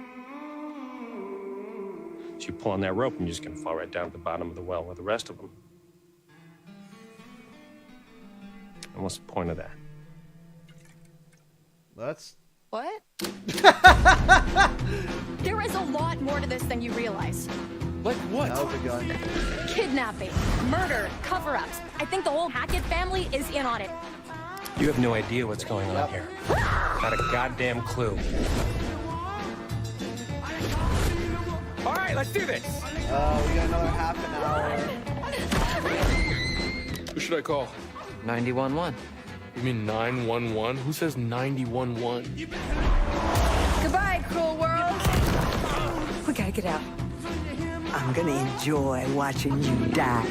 So you pull on that rope and you're just gonna fall right down to the bottom of the well with the rest of them. And what's the point of that? That's... What? There is a lot more to this than you realize. Like what? That was a gun. Kidnapping, murder, cover-ups. I think the whole Hackett family is in on it. You have no idea what's going on here. Not a goddamn clue. All right, let's do this. We got another half an hour. Who should I call? 911. You mean 911? Who says 911? Goodbye, cruel world. We gotta get out. I'm gonna enjoy watching you die.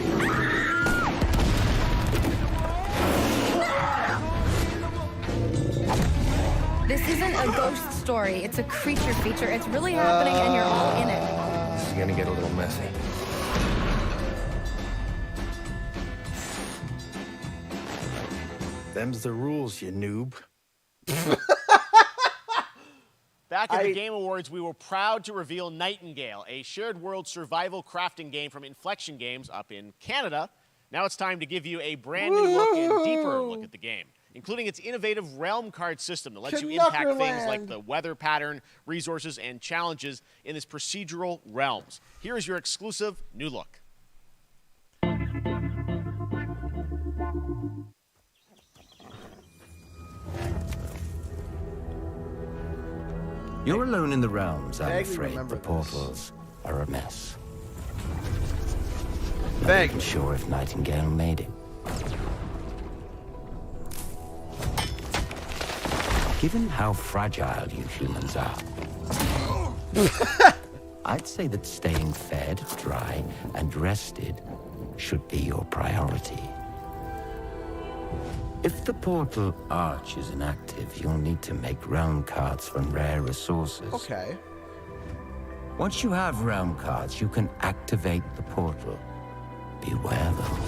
This isn't a ghost story. It's a creature feature. It's really happening and you're all in it. This is gonna get a little messy. Them's the rules, you noob. Back at the Game Awards, we were proud to reveal Nightingale, a shared world survival crafting game from Inflection Games up in Canada. Now it's time to give you a brand new look and deeper look at the game, including its innovative realm card system that lets you impact things like the weather pattern, resources, and challenges in this procedural realms. Here is your exclusive new look. You're alone in the realms, I'm Vaguely afraid. remember The portals are a mess. Vague. Not even sure if Nightingale made it. Given how fragile you humans are, I'd say that staying fed, dry, and rested should be your priority. If the portal arch is inactive, you'll need to make realm cards from rare resources. Okay. Once you have realm cards, you can activate the portal. Beware though.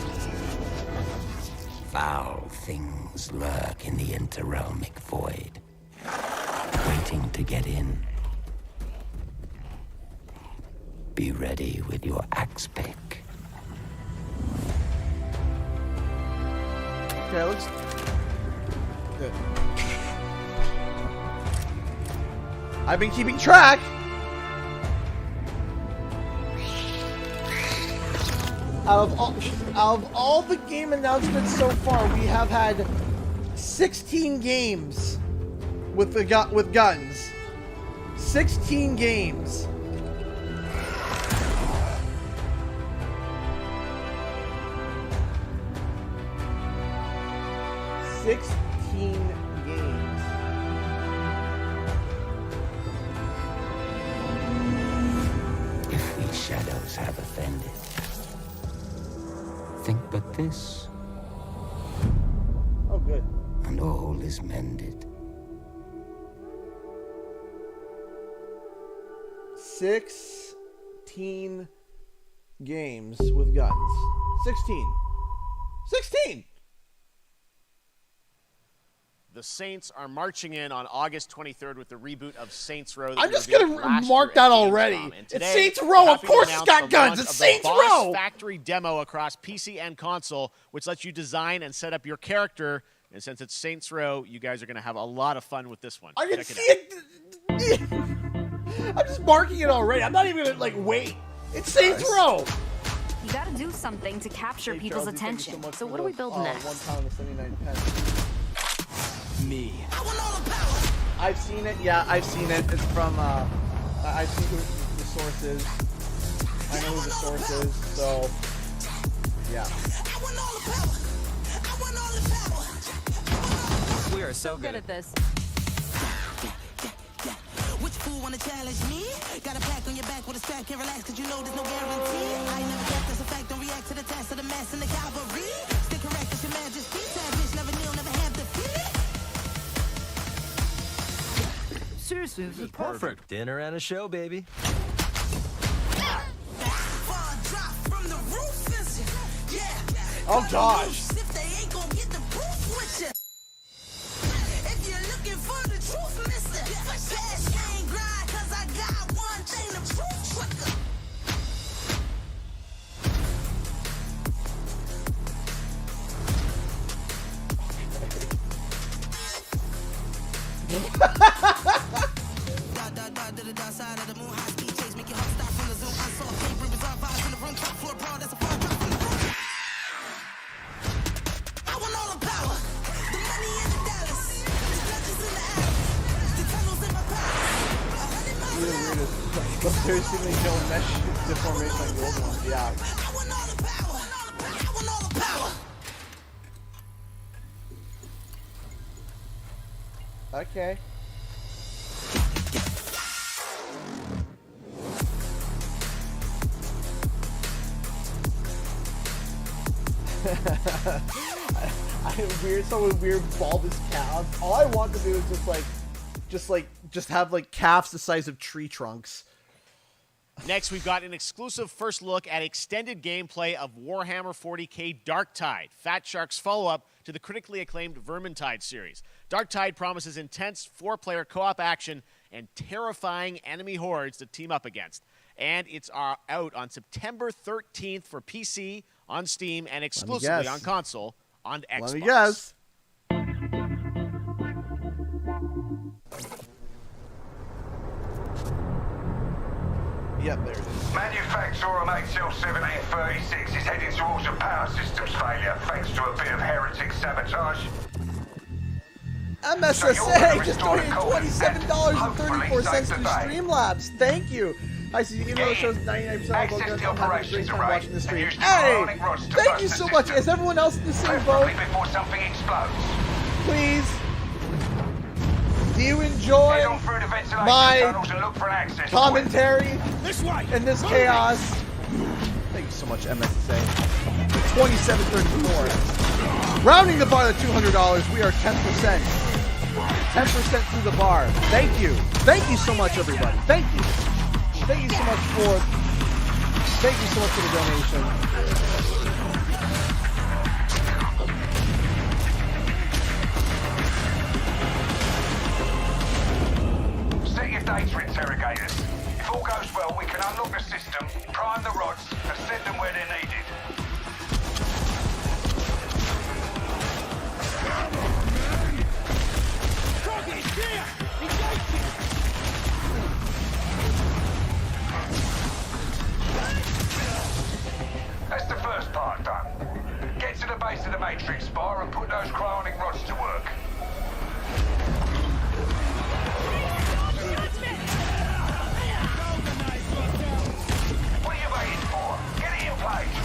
Foul things lurk in the interrealmic void, waiting to get in. Be ready with your axe pick. Okay, let's... Good. I've been keeping track! Out of all the game announcements so far, we have had 16 games with guns. 16 games. If these shadows have offended, think but this. Oh, good. And all is mended. 16 games with guns. 16. 16! The Saints are marching in on August 23rd with the reboot of Saints Row. I'm just going to mark that already. It's Saints Row. Of course it's got guns. It's Saints Row. Factory demo across PC and console, which lets you design and set up your character. And since it's Saints Row, you guys are going to have a lot of fun with this one. I can see it. I'm just marking it already. I'm not even going to, like, wait. It's Saints Row. You gotta do something to capture people's attention. So what do we build next? £1.79. Me. I've seen it. Yeah, I've seen it. It's from. I've seen who the source is. I know who the source is. So, yeah. We are so good at this. Which fool wanna challenge me? Got a pack on your back with a strap, can't relax cause you know there's no guarantee. I never get this effect, don't react to the test of the mass and the cavalry. Stay correct, it's your majesty. Savage, never kneel, never have defeat. Seriously, this is perfect. Dinner and a show, baby. Oh gosh. Seriously, don't mesh deformation like the old ones. Yeah. Okay. Weird bulbous calves. All I want to do is just have like calves the size of tree trunks. Next, we've got an exclusive first look at extended gameplay of Warhammer 40k Darktide, Fat Shark's follow-up to the critically acclaimed Vermintide series. Darktide promises intense 4-player co-op action and terrifying enemy hordes to team up against. And it's out on September 13th for PC, on Steam, and exclusively on console on Xbox. Let me guess. Yep, there it is. Manufacturer MHL 1736 is heading towards a power systems failure thanks to a bit of heretic sabotage. MSSA just donated $27.34 to Streamlabs. Thank you. I see even though the show's 99% about guns, I'm having a great time watching the stream. Hey! Thank you so much. Is everyone else in the same boat? Before something explodes. Please. Do you enjoy my commentary in this chaos? Thank you so much, MSSA. 27.34. Rounding the bar to $200, we are 10%. 10% through the bar. Thank you. Thank you so much, everybody. Thank you. Thank you so much for the donation. Set your data interrogators. If all goes well, we can unlock the system, prime the rods, and send them where they're needed. That's the first part done. Get to the base of the Matrix bar and put those cryonic rods to work. What are you waiting for? Get it in place.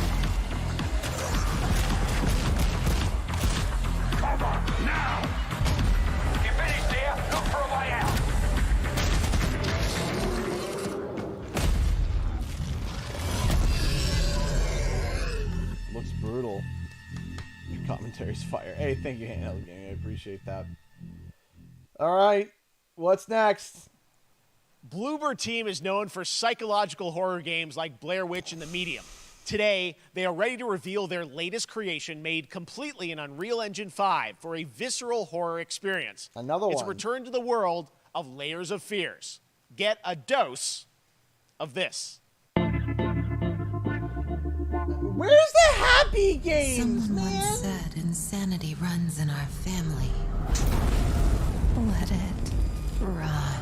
Cover, now! You finished here? Look for a way out. Looks brutal. Your commentary's fire. Hey, thank you, Handheld Gaming. I appreciate that. All right, what's next? Bloober Team is known for psychological horror games like Blair Witch and The Medium. Today, they are ready to reveal their latest creation made completely in Unreal Engine 5 for a visceral horror experience. Another It's one. a return to the world of Layers of Fears. Get a dose of this. Where's the happy games, Someone man? once said insanity runs in our family. Let it run.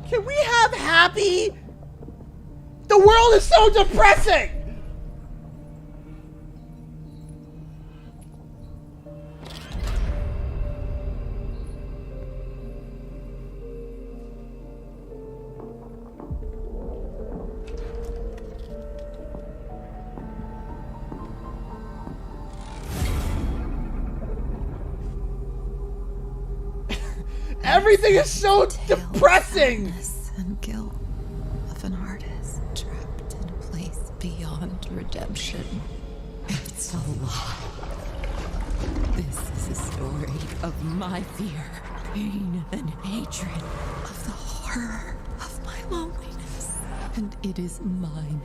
Can we have happy? The world is so depressing! Everything is so depressing! And guilt of an artist trapped in a place beyond redemption. It's a lie. This is a story of my fear, pain, and hatred, of the horror of my loneliness. And it is mine.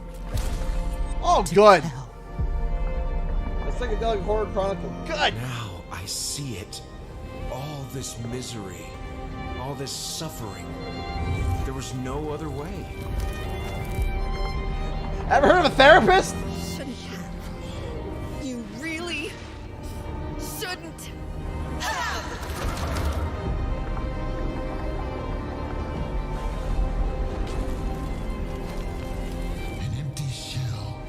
Oh, good. A psychedelic horror chronicle. Good. Now I see it. All this misery. All this suffering. There was no other way. Ever heard of a therapist? Shouldn't have. You really shouldn't have. An empty shell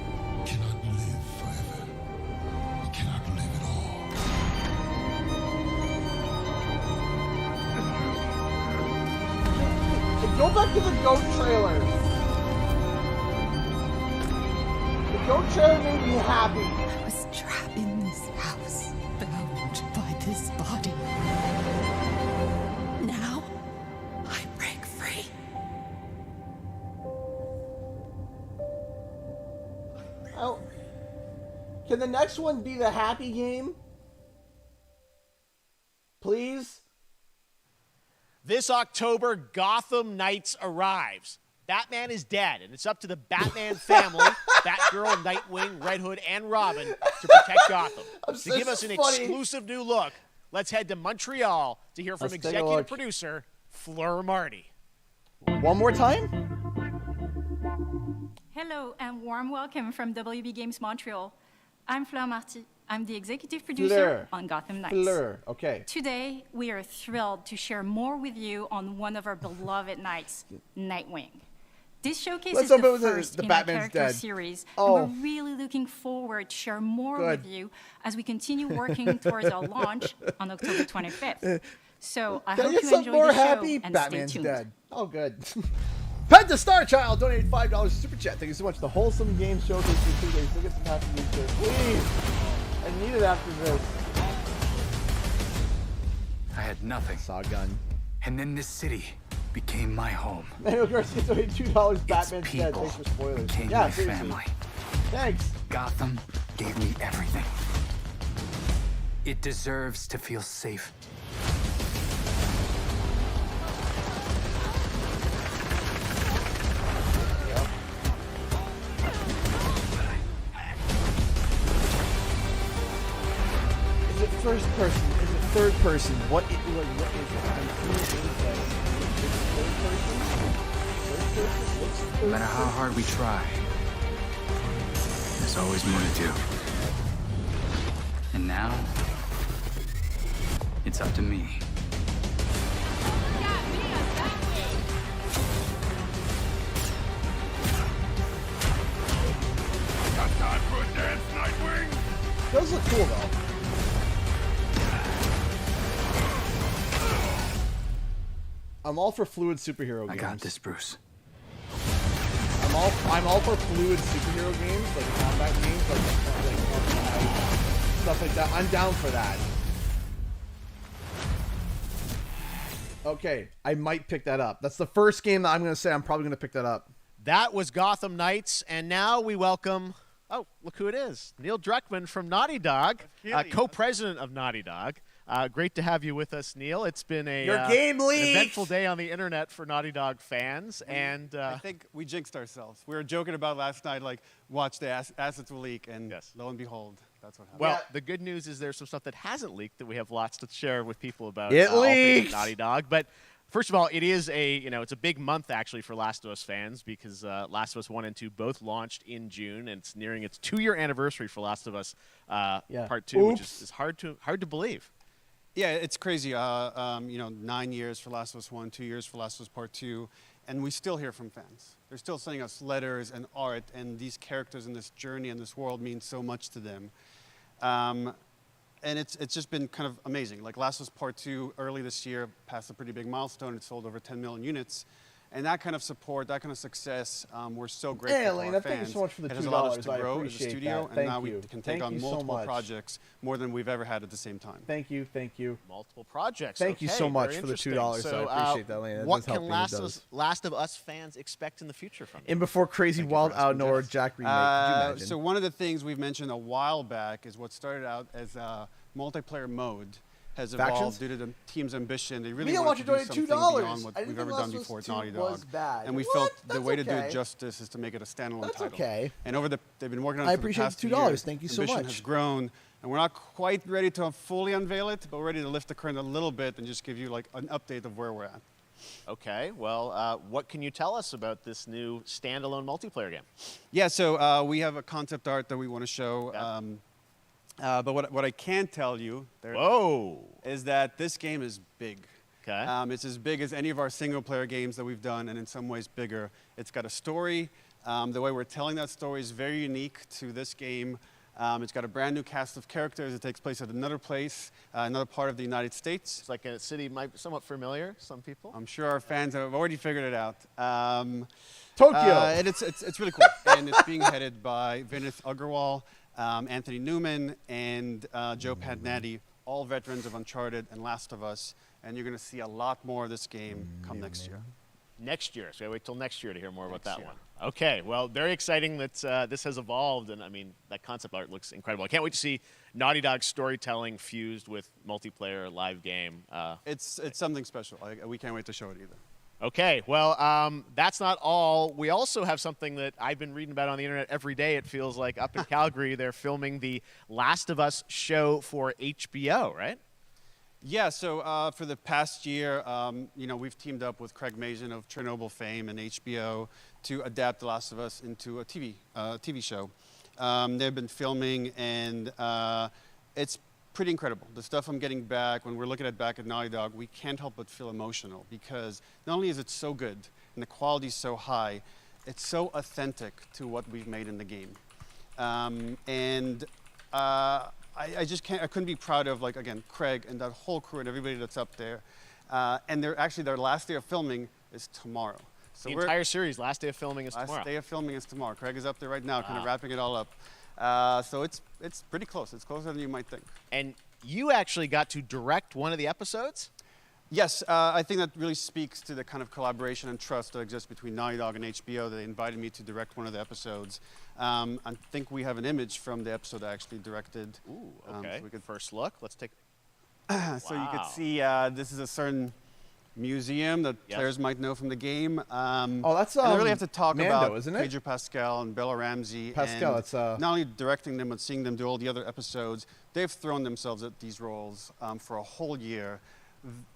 cannot live forever. It cannot live at all. Go back to the goat trailer. The goat trailer made me happy. I was trapped in this house, bound by this body. Now, I break free. Oh. Can the next one be the happy game? Please? This October, Gotham Knights arrives. Batman is dead, and it's up to the Batman family, Batgirl, Nightwing, Red Hood, and Robin to protect Gotham. To give us an exclusive new look, let's head to Montreal to hear from executive producer Fleur Marty. One more time? Hello and warm welcome from WB Games Montreal. I'm Fleur Marty. I'm the executive producer on Gotham Knights. Fleur, okay. Today, we are thrilled to share more with you on one of our beloved knights, Nightwing. This showcase is the first in our character series, and we're really looking forward to share more with you as we continue working towards our launch on October 25th. So I hope you enjoy the show and Batman's stay tuned. dead. Oh, good. Pet the Star Child donated $5 super chat. Thank you so much. The Wholesome Game Showcase for 2 days. Look at some happy news here. Please. I need it after this. I had nothing. Saw a gun. And then this city became my home. Manuel Garcia donated $2. Batman's dead. Thanks for spoilers. Became Yeah, my seriously. family. Thanks. Gotham gave me everything. It deserves to feel safe. Is it first person? Is it third person? What is it? I'm seeing gameplay. Is it third person? No matter how hard we try, there's always more to do. And now, it's up to me. Got time for a dance, Nightwing? Those look cool though. I'm all for fluid superhero games. I got this, Bruce. I'm all for fluid superhero games, like combat games, like stuff like that. I'm down for that. Okay, I might pick that up. That's the first game that I'm going to say I'm probably going to pick that up. That was Gotham Knights, and now we welcome, oh, look who it is, Neil Druckmann from Naughty Dog, co-president of Naughty Dog. Great to have you with us, Neil. It's been a Your game an leaked! eventful day on the internet for Naughty Dog fans, and I think we jinxed ourselves. We were joking about last night, like, watch the assets will leak, and lo and behold, that's what happened. well, the good news is there's some stuff that hasn't leaked that we have lots to share with people about. It all things leaked! Naughty Dog, but. First of all, it is it's a big month actually for Last of Us fans because Last of Us 1 and 2 both launched in June, and it's nearing its 2-year anniversary for Last of Us Part 2, which is hard to believe. Yeah, it's crazy. 9 years for Last of Us 1, 2 years for Last of Us Part 2, and we still hear from fans. They're still sending us letters and art, and these characters in this journey and this world mean so much to them. And it's just been kind of amazing. Like Last of Us Part 2 early this year passed a pretty big milestone. It sold over 10 million units. And that kind of support, that kind of success, we're so grateful Hey, to Elena, our thank you fans. so much for the It has allowed us $2. to I grow as a appreciate studio, that. and Thank now we you. can Thank take on you so multiple much. projects, more than we've ever had at the same time. Thank you. Multiple projects. Thank you so Okay, much very for the interesting. $2. So, I appreciate that, Elena. That what does help can me, it Last of Us fans expect in the future from you? And before Crazy Wild Out of Nowhere Jack remake, could you imagine? So one of the things we've mentioned a while back is what started out as a multiplayer mode has evolved Factions? due to the team's ambition. They really Mia, want to do donated something $2. beyond what I didn't we've think ever Last done of Us before at 2 Naughty was Dog. bad. And we What? felt the That's way to do okay. it justice is to make it a standalone That's title. okay. And they've been working on I it for the appreciate past the 2 $2. years. Thank you so Ambition much. has grown, and we're not quite ready to fully unveil it, but we're ready to lift the curtain a little bit and just give you like an update of where we're at. Okay, well, what can you tell us about this new standalone multiplayer game? Yeah, so we have a concept art that we want to show. But what I can tell you is that this game is big. Okay. It's as big as any of our single-player games that we've done, and in some ways bigger. It's got a story. The way we're telling that story is very unique to this game. It's got a brand new cast of characters. It takes place at another place, another part of the United States. It's like a city might be somewhat familiar to some people. I'm sure our fans have already figured it out. Tokyo. And it's really cool. And it's being headed by Vinith Agarwal, Anthony Newman, and Joe Pantnati, all veterans of Uncharted and Last of Us. And you're going to see a lot more of this game come next year. Next year, so wait till next year to hear more about that one. Okay, well, very exciting that this has evolved, and I mean, that concept art looks incredible. I can't wait to see Naughty Dog's storytelling fused with multiplayer live game. It's something special. We can't wait to show it either. Okay, well, that's not all. We also have something that I've been reading about on the internet every day, it feels like. Up in Calgary, they're filming the Last of Us show for HBO, right? Yeah, so for the past year, we've teamed up with Craig Mazin of Chernobyl fame and HBO to adapt The Last of Us into a TV show. They've been filming, and it's pretty incredible. The stuff I'm getting back, when we're looking at back at Naughty Dog, we can't help but feel emotional because not only is it so good and the quality is so high, it's so authentic to what we've made in the game. I couldn't be proud of, like, again, Craig and that whole crew and everybody that's up there. And their last day of filming is tomorrow. So the entire series, last day of filming is tomorrow. Last day of filming is tomorrow. Craig is up there right now, kind of wrapping it all up. So it's pretty close. It's closer than you might think. And you actually got to direct one of the episodes? Yes, I think that really speaks to the kind of collaboration and trust that exists between Naughty Dog and HBO. They invited me to direct one of the episodes. I think we have an image from the episode I actually directed. Ooh, okay. So we could first look. Let's take. So you could see this is a certain museum that players might know from the game. That's and I really have to talk Mando, about isn't it? Pedro Pascal and Bella Ramsey. Pascal, and it's not only directing them but seeing them do all the other episodes. They've thrown themselves at these roles for a whole year.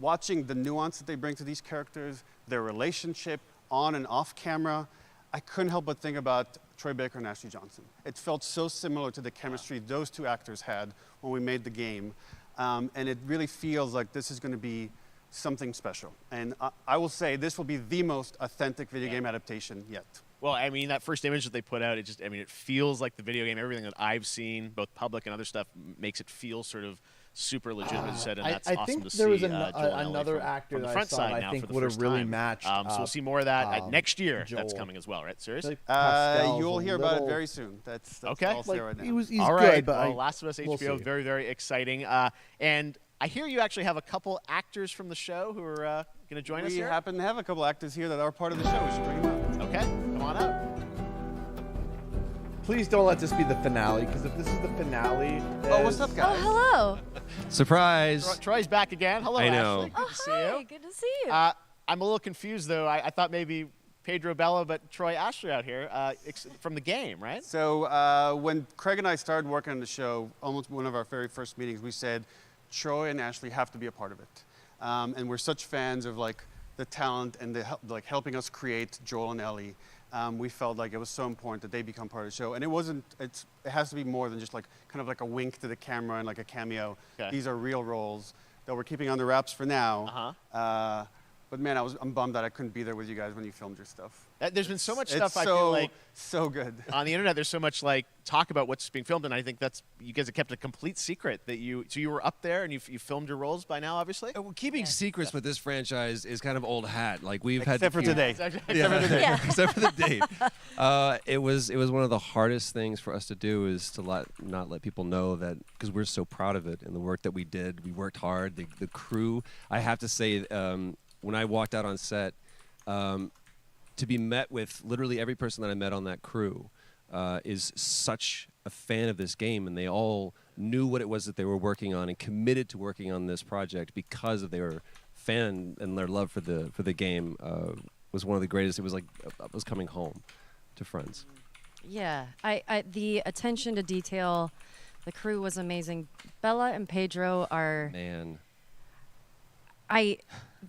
Watching the nuance that they bring to these characters, their relationship on and off camera, I couldn't help but think about Troy Baker and Ashley Johnson. It felt so similar to the chemistry those two actors had when we made the game. And it really feels like this is going to be something special. And I will say this will be the most authentic video game adaptation yet. Well, I mean, that first image that they put out, it feels like the video game. Everything that I've seen, both public and other stuff, makes it feel sort of super legitimate, and that's I awesome think to see. there was Joel another Ellie actor from the that front I saw side that now I think for the would have first really time. matched. So we'll see more of that next year. Joel. That's coming as well, right? Seriously? You'll hear about it very soon. That's okay. all I'll say right now. He's all good, right. but well, Last of Us we'll HBO, see. very, very exciting. And I hear you actually have a couple actors from the show who are going to join us We here. happen to have a couple actors here that are part of the show. We should bring them up. Okay, come on up. Please don't let this be the finale, because if this is the finale, Oh, what's up, guys? Oh, hello. Surprise. Troy's back again. Hello, I know. Ashley. Good to see Hi, you. good to see you. I'm a little confused, though. I thought maybe Pedro Bella, but Troy Ashley out here from the game, right? So when Craig and I started working on the show, almost one of our very first meetings, we said Troy and Ashley have to be a part of it. And we're such fans of like the talent and the helping us create Joel and Ellie. We felt like it was so important that they become part of the show. And it has to be more than just like kind of like a wink to the camera and like a cameo. Okay. These are real roles that we're keeping under wraps for now. But man, I'm bummed that I couldn't be there with you guys when you filmed your stuff. There's been so much It's stuff I feel like so good on the internet. There's so much like talk about what's being filmed, and I think you guys have kept a complete secret that you were up there and you filmed your roles by now, obviously. Well, keeping secrets with this franchise is kind of old hat. Like we've Except had for today. Except for today. Except for the date. It was one of the hardest things for us to do is to not let people know that, because we're so proud of it and the work that we did. We worked hard. The crew. I have to say, when I walked out on set, to be met with literally every person that I met on that crew is such a fan of this game, and they all knew what it was that they were working on and committed to working on this project because of their fan and their love for the game was one of the greatest. It was like I was coming home to friends. Yeah, I the attention to detail, the crew was amazing. Bella and Pedro are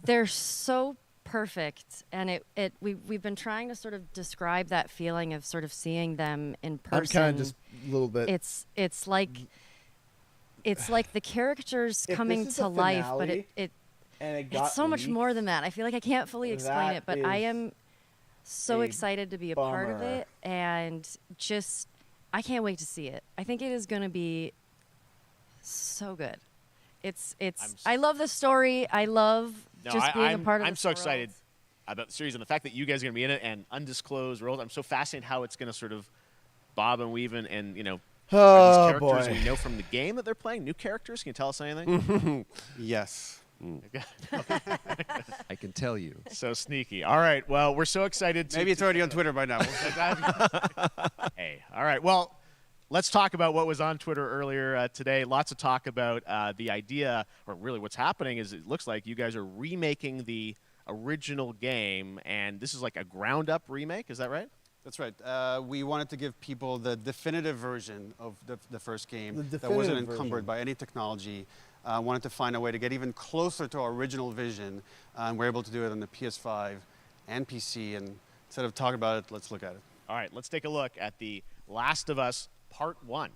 they're so perfect, and we've been trying to sort of describe that feeling of sort of seeing them in person. I'm kind of just a little bit. It's like the characters coming to life, but it's so much more than that. I feel like I can't fully explain it, but I am so excited to be a part of it, and just I can't wait to see it. I think it is going to be so good. I love the story. I love just being a part of I'm this so world. excited about the series and the fact that you guys are going to be in it and undisclosed roles. I'm so fascinated how it's going to sort of bob and weave and are these characters we know from the game that they're playing? New characters? Can you tell us anything? Yes. I can tell you. So sneaky. All right. Well, we're so excited. Maybe it's already on Twitter by now. Hey. All right. Well, let's talk about what was on Twitter earlier today. Lots of talk about the idea, or really what's happening is it looks like you guys are remaking the original game, and this is like a ground-up remake. Is that right? That's right. We wanted to give people the definitive version of the first game that definitive wasn't encumbered version. by any technology. Wanted to find a way to get even closer to our original vision, and we're able to do it on the PS5 and PC. And instead of talking about it, let's look at it. All right. Let's take a look at The Last of Us Part 1.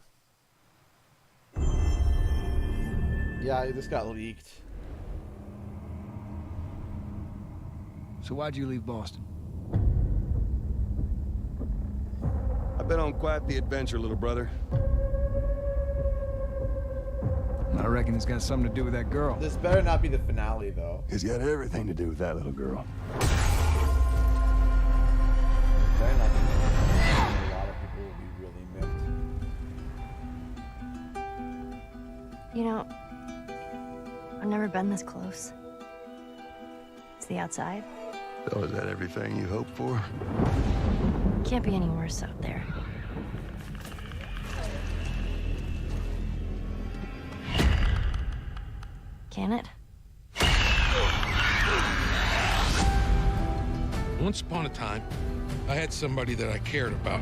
Yeah, this got leaked. So why'd you leave Boston? I've been on quite the adventure, little brother. I reckon it's got something to do with that girl. This better not be the finale, though. It's got everything to do with that little girl. Better not be the finale. A lot of people will be really miffed. You know, I've never been this close. It's the outside. So is that everything you hoped for? Can't be any worse out there. Can it? Once upon a time, I had somebody that I cared about.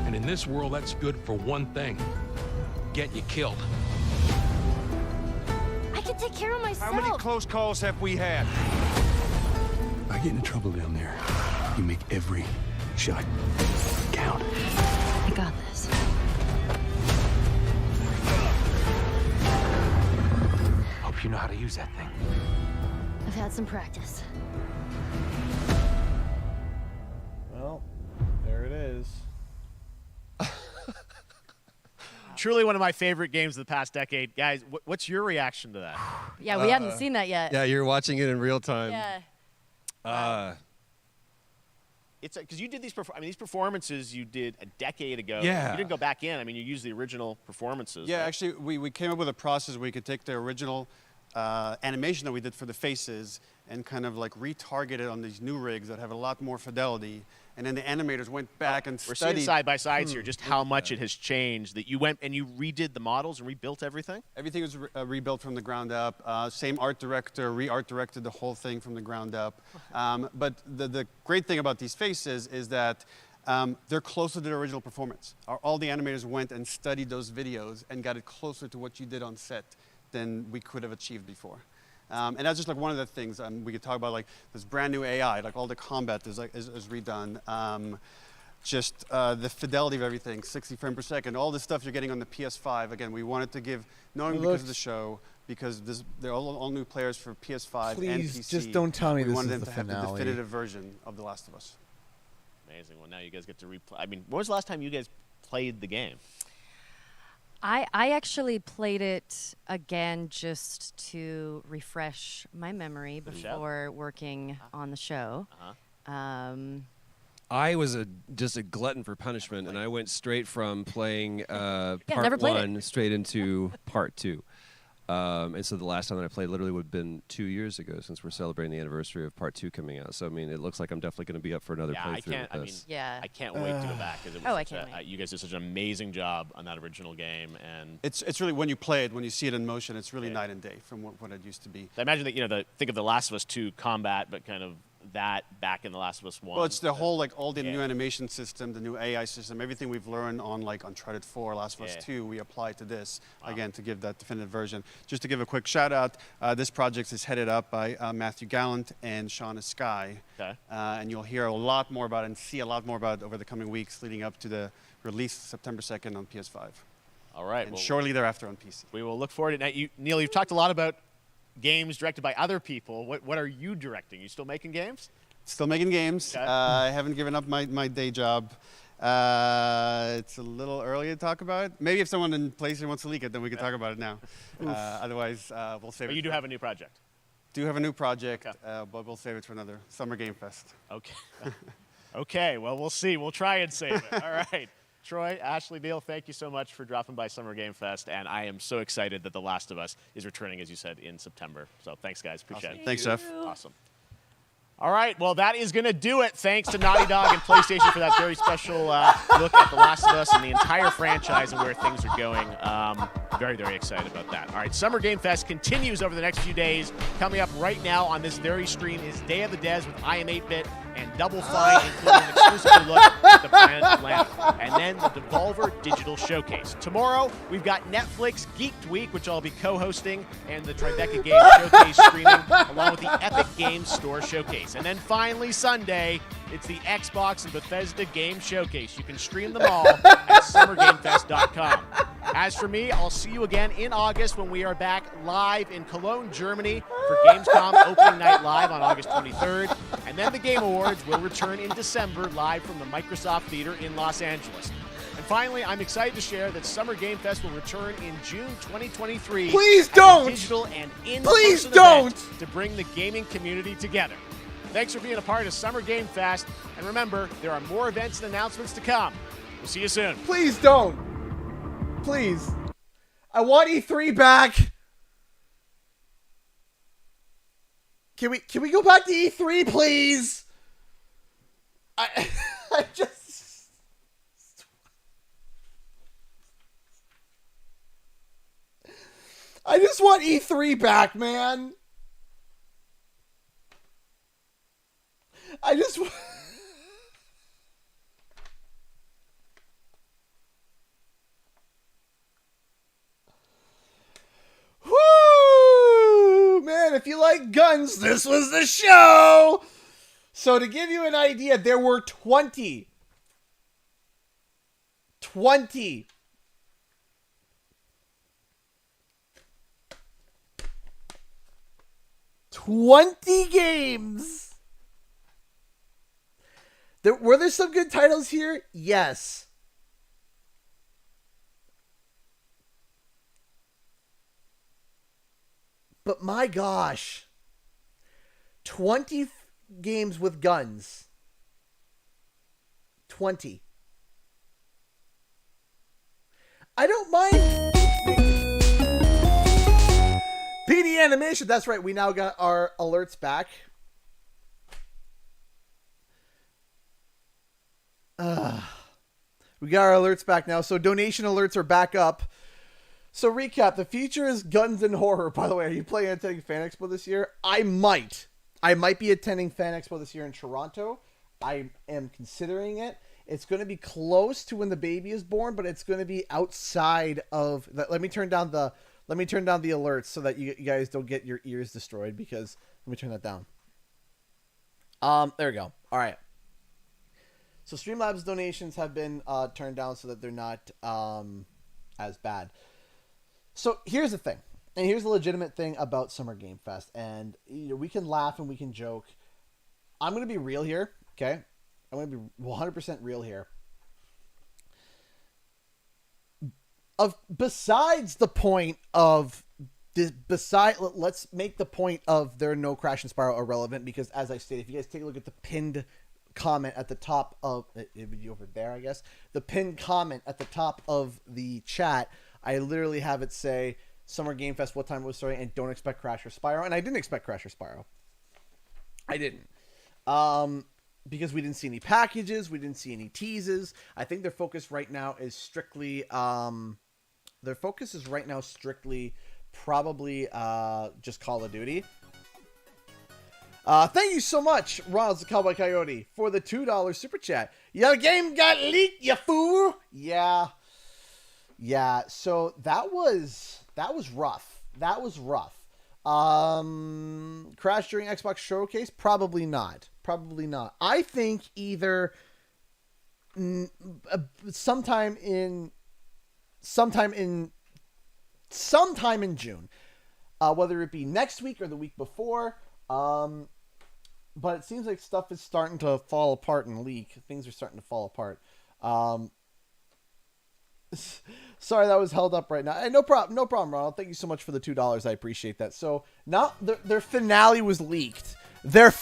And in this world, that's good for one thing. Getting you killed. I can take care of myself. How many close calls have we had? I get in trouble down there. You make every shot count. I got this. Hope you know how to use that thing. I've had some practice. Well, there it is. Truly one of my favorite games of the past decade. Guys, what's your reaction to that? Yeah, we hadn't seen that yet. Yeah, you're watching it in real time. Yeah. It's because you did these. These performances you did a decade ago. Yeah. You didn't go back in. I mean, you used the original performances. Yeah, right? actually, we came up with a process where we could take the original animation that we did for the faces and kind of like retarget it on these new rigs that have a lot more fidelity. And then the animators went back and We're studied. seeing side by sides here just how much it has changed. That you went and you redid the models and rebuilt everything. Everything was rebuilt from the ground up. Same art director, re-art directed the whole thing from the ground up. But the great thing about these faces is that they're closer to the original performance. All the animators went and studied those videos and got it closer to what you did on set than we could have achieved before. And that's just like one of the things we could talk about, like this brand new AI, like all the combat is redone. Just the fidelity of everything, 60 frames per second, all the stuff you're getting on the PS5. Again, we wanted to give, knowing because of the show, because they're all new players for PS5 and Please, PC. just don't tell me we this wanted is them the to have the finale. definitive version of The Last of Us. Amazing. Well, now you guys get to replay. I mean, when was the last time you guys played the game? I actually played it again just to refresh my memory before working on the show. I was just a glutton for punishment, and I went straight from playing never part played one straight into part two. And so the last time that I played literally would have been 2 years ago, since we're celebrating the anniversary of part two coming out. So I mean, it looks like I'm definitely going to be up for another playthrough with this. I can't wait to go back because I can't wait. You guys did such an amazing job on that original game, and It's really, when you play it, when you see it in motion, it's really night and day from what it used to be. I imagine that think of The Last of Us 2 combat, but kind of that back in The Last of Us 1. Well, it's the whole, like, all the new animation system, the new AI system, everything we've learned on, like, Uncharted 4, Last of Us 2, we apply to this, again, to give that definitive version. Just to give a quick shout out, this project is headed up by Matthew Gallant and Shauna Skye. Okay. And you'll hear a lot more about it and see a lot more about it over the coming weeks leading up to the release September 2nd on PS5. All right. And shortly thereafter on PC. We will look forward to it. Now, Neil, you've talked a lot about games directed by other people. What are you directing? You still making games? Still making games. Okay. I haven't given up my day job. It's a little early to talk about it. Maybe if someone in PlayStation wants to leak it, then we can talk about it now. Otherwise, we'll save it. But you do have a new project. Do have a new project, but we'll save it for another Summer Game Fest. Okay. Okay, well, we'll see. We'll try and save it. All right. Troy, Ashley, Neil, thank you so much for dropping by Summer Game Fest, and I am so excited that The Last of Us is returning, as you said, in September. So thanks, guys. Appreciate it. Thanks, Jeff. Awesome. All right, well, that is going to do it. Thanks to Naughty Dog and PlayStation for that very special look at The Last of Us and the entire franchise and where things are going. Very, very excited about that. All right, Summer Game Fest continues over the next few days. Coming up right now on this very stream is Day of the Des with I Am 8-Bit and Double Fine, including an exclusive look at the Planet Atlanta. And then the Devolver Digital Showcase. Tomorrow, we've got Netflix Geeked Week, which I'll be co-hosting, and the Tribeca Games Showcase streaming, along with the Epic Games Store Showcase. And then finally, Sunday, it's the Xbox and Bethesda Game Showcase. You can stream them all at summergamefest.com. As for me, I'll see you again in August when we are back live in Cologne, Germany for Gamescom Opening Night Live on August 23rd. And then the Game Awards will return in December live from the Microsoft Theater in Los Angeles. And finally, I'm excited to share that Summer Game Fest will return in June 2023. Please as a don't! digital and in-person Please event don't! to bring the gaming community together. Thanks for being a part of Summer Game Fest. And remember, there are more events and announcements to come. We'll see you soon. Please don't. Please. I want E3 back. Can we go back to E3, please? I just want E3 back, man. I just Woo! Man, if you like guns, this was the show. So to give you an idea, there were 20 games. Were there some good titles here? Yes. But my gosh. 20 games with guns. 20. I don't mind. PD Animation, that's right. We now got our alerts back. We got our alerts back now. So donation alerts are back up. So recap, the future is guns and horror. By the way, are you planning on attending Fan Expo this year? I might be attending Fan Expo this year in Toronto. I am considering it. It's going to be close to when the baby is born, but it's going to be outside of. Let me turn down the alerts so that you guys don't get your ears destroyed. Because let me turn that down. There we go. All right. So Streamlabs donations have been turned down so that they're not as bad. So here's the thing, and here's the legitimate thing about Summer Game Fest, and we can laugh and we can joke. I'm going to be real here, okay? I'm going to be 100% real here. Besides the point of this, let's make the point of there are no Crash and Spyro irrelevant, because as I stated, if you guys take a look at the pinned comment at the top of it would be over there, I guess. The pinned comment at the top of the chat, I literally have it say Summer Game Fest, what time it was starting, and don't expect Crash or Spyro. And I didn't expect Crash or Spyro. I didn't. Because we didn't see any packages, we didn't see any teases. I think their focus right now is strictly probably just Call of Duty. Thank you so much, Ronald the Cowboy Coyote, for the $2 super chat. Your game got leaked, you fool. Yeah. So that was rough. Crash during Xbox Showcase? Probably not. I think either sometime in June, whether it be next week or the week before. But it seems like stuff is starting to fall apart and leak. Things are starting to fall apart. Sorry, that was held up right now. Hey, no problem, Ronald. Thank you so much for the $2. I appreciate that. So now their finale was leaked. That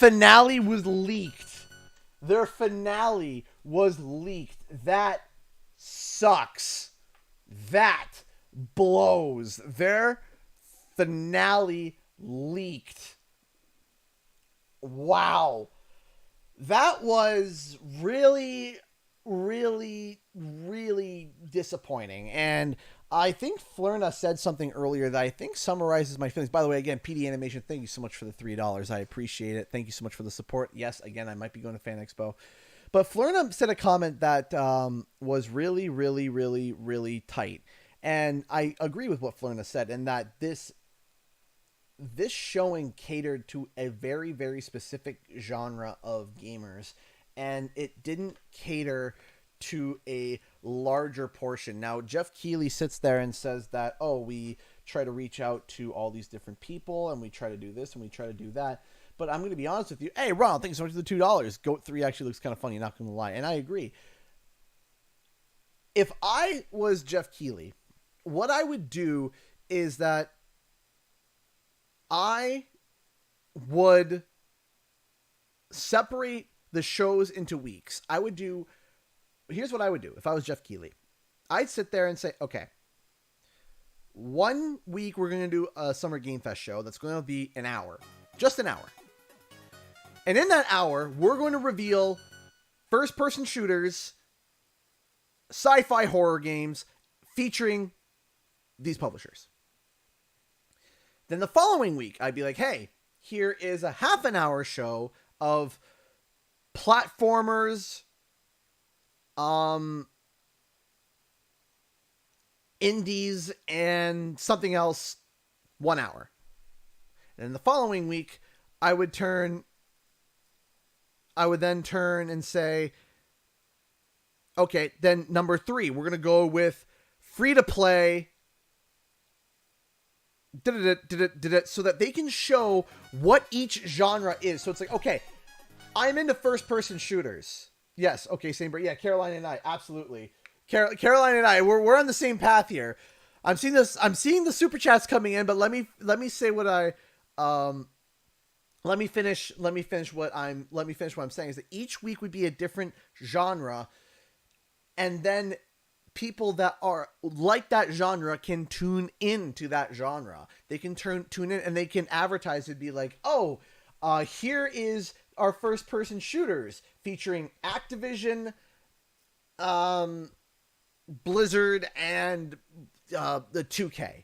sucks. That blows. Their finale leaked. Wow. That was really, really, really disappointing. And I think Flurna said something earlier that I think summarizes my feelings. By the way, again, PD Animation, thank you so much for the $3. I appreciate it. Thank you so much for the support. Yes, again, I might be going to Fan Expo. But Flurna said a comment that was really, really, really, really tight. And I agree with what Flurna said, and that this showing catered to a very, very specific genre of gamers, and it didn't cater to a larger portion. Now, Jeff Keighley sits there and says that, oh, we try to reach out to all these different people, and we try to do this, and we try to do that. But I'm going to be honest with you. Hey, Ron, thanks so much for the $2. Goat 3 actually looks kind of funny, not going to lie. And I agree. If I was Jeff Keighley, what I would do is that I would separate the shows into weeks. Here's what I would do if I was Jeff Keighley. I'd sit there and say, okay, 1 week we're going to do a Summer Game Fest show that's going to be an hour. Just an hour. And in that hour, we're going to reveal first-person shooters, sci-fi horror games featuring these publishers. Then the following week, I'd be like, hey, here is a half an hour show of platformers, indies, and something else, 1 hour. And the following week, I would then turn and say, okay, then number 3, we're going to go with free to play, so that they can show what each genre is. So it's like, okay, I'm into first person shooters. Yes. Okay. Same. Yeah. Caroline and I. Absolutely. Caroline and I, we're on the same path here. I'm seeing the super chats coming in, but let me say what let me finish what I'm saying is that each week would be a different genre, and then people that are like that genre can tune into that genre. They can tune in and they can advertise. It'd be like, oh, here is our first person shooters featuring Activision, Blizzard, and the 2K.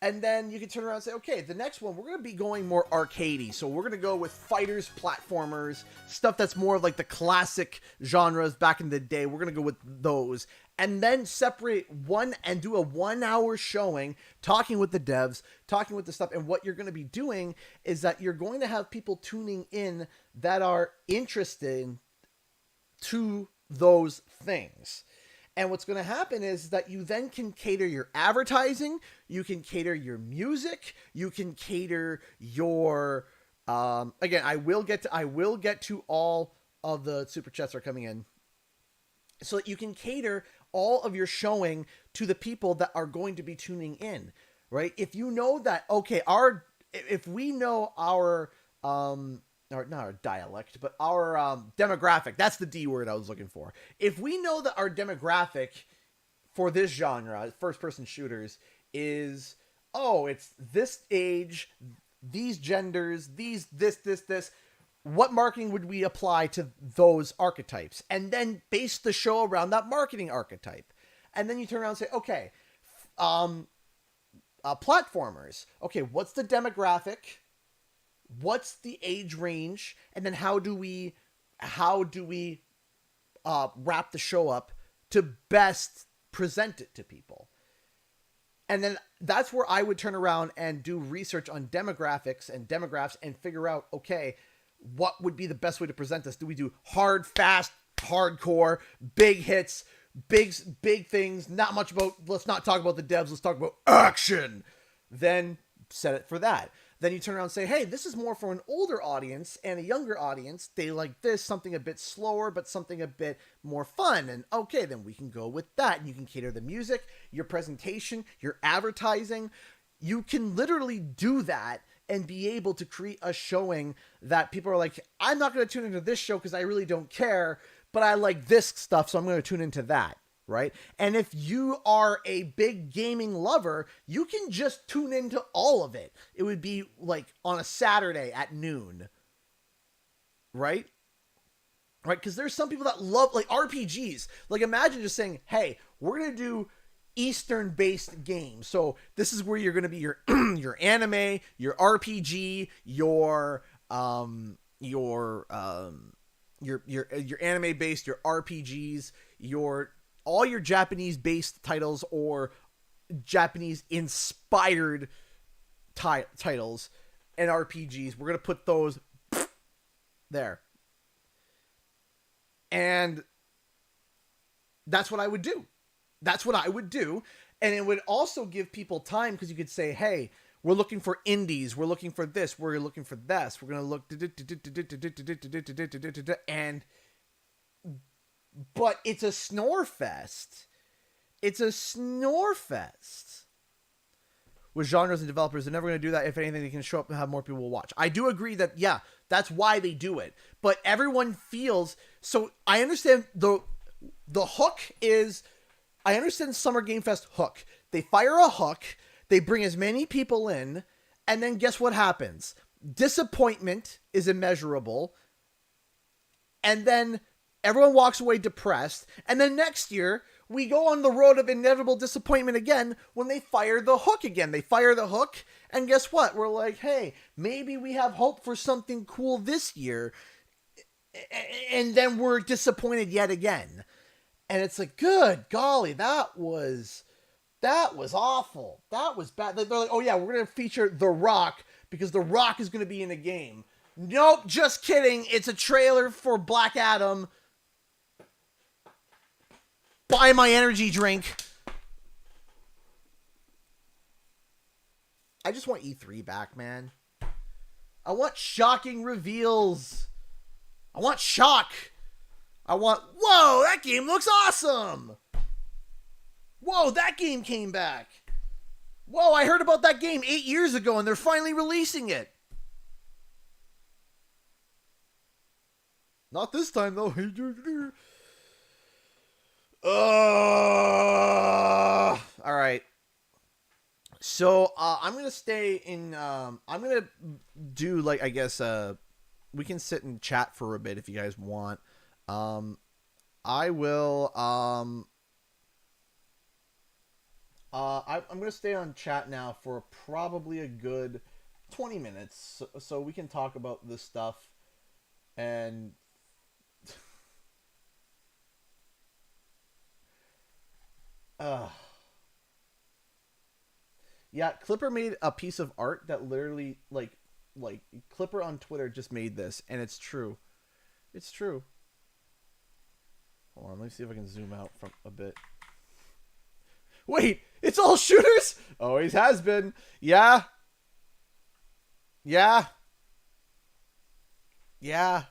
And then you can turn around and say, okay, the next one, we're going to be going more arcadey. So we're going to go with fighters, platformers, stuff that's more like the classic genres back in the day. We're going to go with those. And then separate one and do a 1 hour showing, talking with the devs, talking with the stuff. And what you're going to be doing is that you're going to have people tuning in that are interested to those things. And what's going to happen is that you then can cater your advertising, you can cater your music, you can cater your, again, I will get to all of the super chats that are coming in, so that you can cater all of your showing to the people that are going to be tuning in, right? If you know that, okay, if we know our, or not our dialect, but our demographic. That's the D word I was looking for. If we know that our demographic for this genre, first-person shooters, is, oh, it's this age, these genders, this, what marketing would we apply to those archetypes? And then base the show around that marketing archetype. And then you turn around and say, okay, platformers. Okay, what's the demographic? What's the age range, and then how do we wrap the show up to best present it to people? And then that's where I would turn around and do research on demographics and demographs and figure out, okay, what would be the best way to present this? Do we do hard, fast, hardcore, big hits, big things, not much about, let's not talk about the devs, let's talk about action. Then set it for that. Then you turn around and say, hey, this is more for an older audience and a younger audience. They like this, something a bit slower, but something a bit more fun. And okay, then we can go with that. And you can cater the music, your presentation, your advertising. You can literally do that and be able to create a showing that people are like, I'm not going to tune into this show because I really don't care, but I like this stuff, so I'm going to tune into that. Right? And if you are a big gaming lover, you can just tune into all of it. It would be like on a Saturday at noon. Right? Right? Because there's some people that love like RPGs. Like imagine just saying, hey, we're going to do Eastern-based games. So this is where you're going to be your your anime, your RPG, your anime-based, your RPGs, all your Japanese-based titles or Japanese-inspired titles and RPGs. We're going to put those there. And that's what I would do. And it would also give people time because you could say, hey, we're looking for indies. We're looking for this. We're looking for this. We're going to look. But it's a snore fest. It's a snore fest. With genres and developers, they're never going to do that. If anything, they can show up and have more people watch. I do agree that, yeah, that's why they do it. But everyone feels... So I understand the hook is... I understand Summer Game Fest hook. They fire a hook, they bring as many people in, and then guess what happens? disappointment is immeasurable, and then everyone walks away depressed, and then next year we go on the road of inevitable disappointment again when they fire the Hook again. They fire the Hook, and guess what? We're like, hey, maybe we have hope for something cool this year, and then we're disappointed yet again. And it's like, good golly, that was awful. That was bad. They're like, oh yeah, we're going to feature The Rock because The Rock is going to be in a game. Nope, just kidding. It's a trailer for Black Adam. Buy my energy drink. I just want E3 back, man. I want shocking reveals. I want shock. I want, whoa, that game looks awesome. Whoa, that game came back. Whoa, I heard about that game 8 years ago and they're finally releasing it. Not this time, though. All right. So, I'm going to stay in, I'm going to do, like, I guess, we can sit and chat for a bit if you guys want. I will, I'm going to stay on chat now for probably a good 20 minutes. So we can talk about this stuff and yeah, Clipper made a piece of art that literally, like Clipper on Twitter just made this, and it's true. It's true. Hold on, let me see if I can zoom out from a bit. Wait, it's all shooters? Always has been. Yeah. Yeah. Yeah.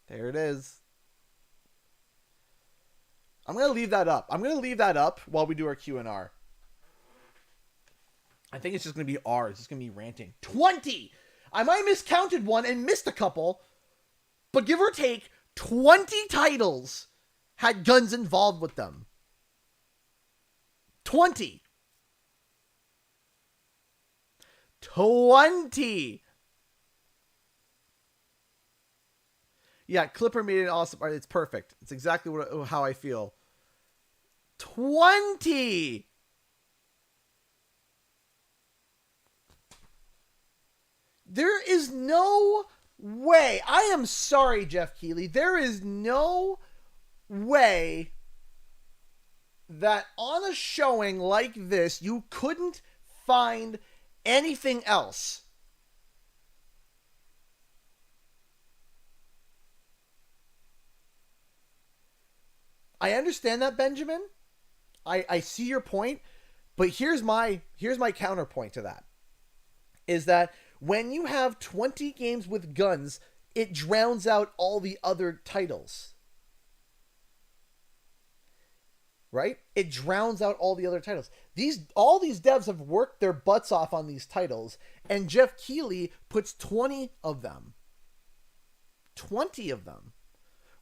There it is. I'm going to leave that up. I'm going to leave that up while we do our Q&R. I think it's just going to be R. It's just going to be ranting. 20! I might have miscounted one and missed a couple, but give or take, 20 titles had guns involved with them. 20. 20. Yeah, Clipper made it awesome. It's perfect. It's exactly how I feel. 20. There is no way. I am sorry, Jeff Keighley. There is no way that on a showing like this, you couldn't find anything else. I understand that, Benjamin. I see your point, but here's my counterpoint to that. Is that when you have 20 games with guns, it drowns out all the other titles. Right? It drowns out all the other titles. All these devs have worked their butts off on these titles, and Jeff Keighley puts 20 of them. 20 of them.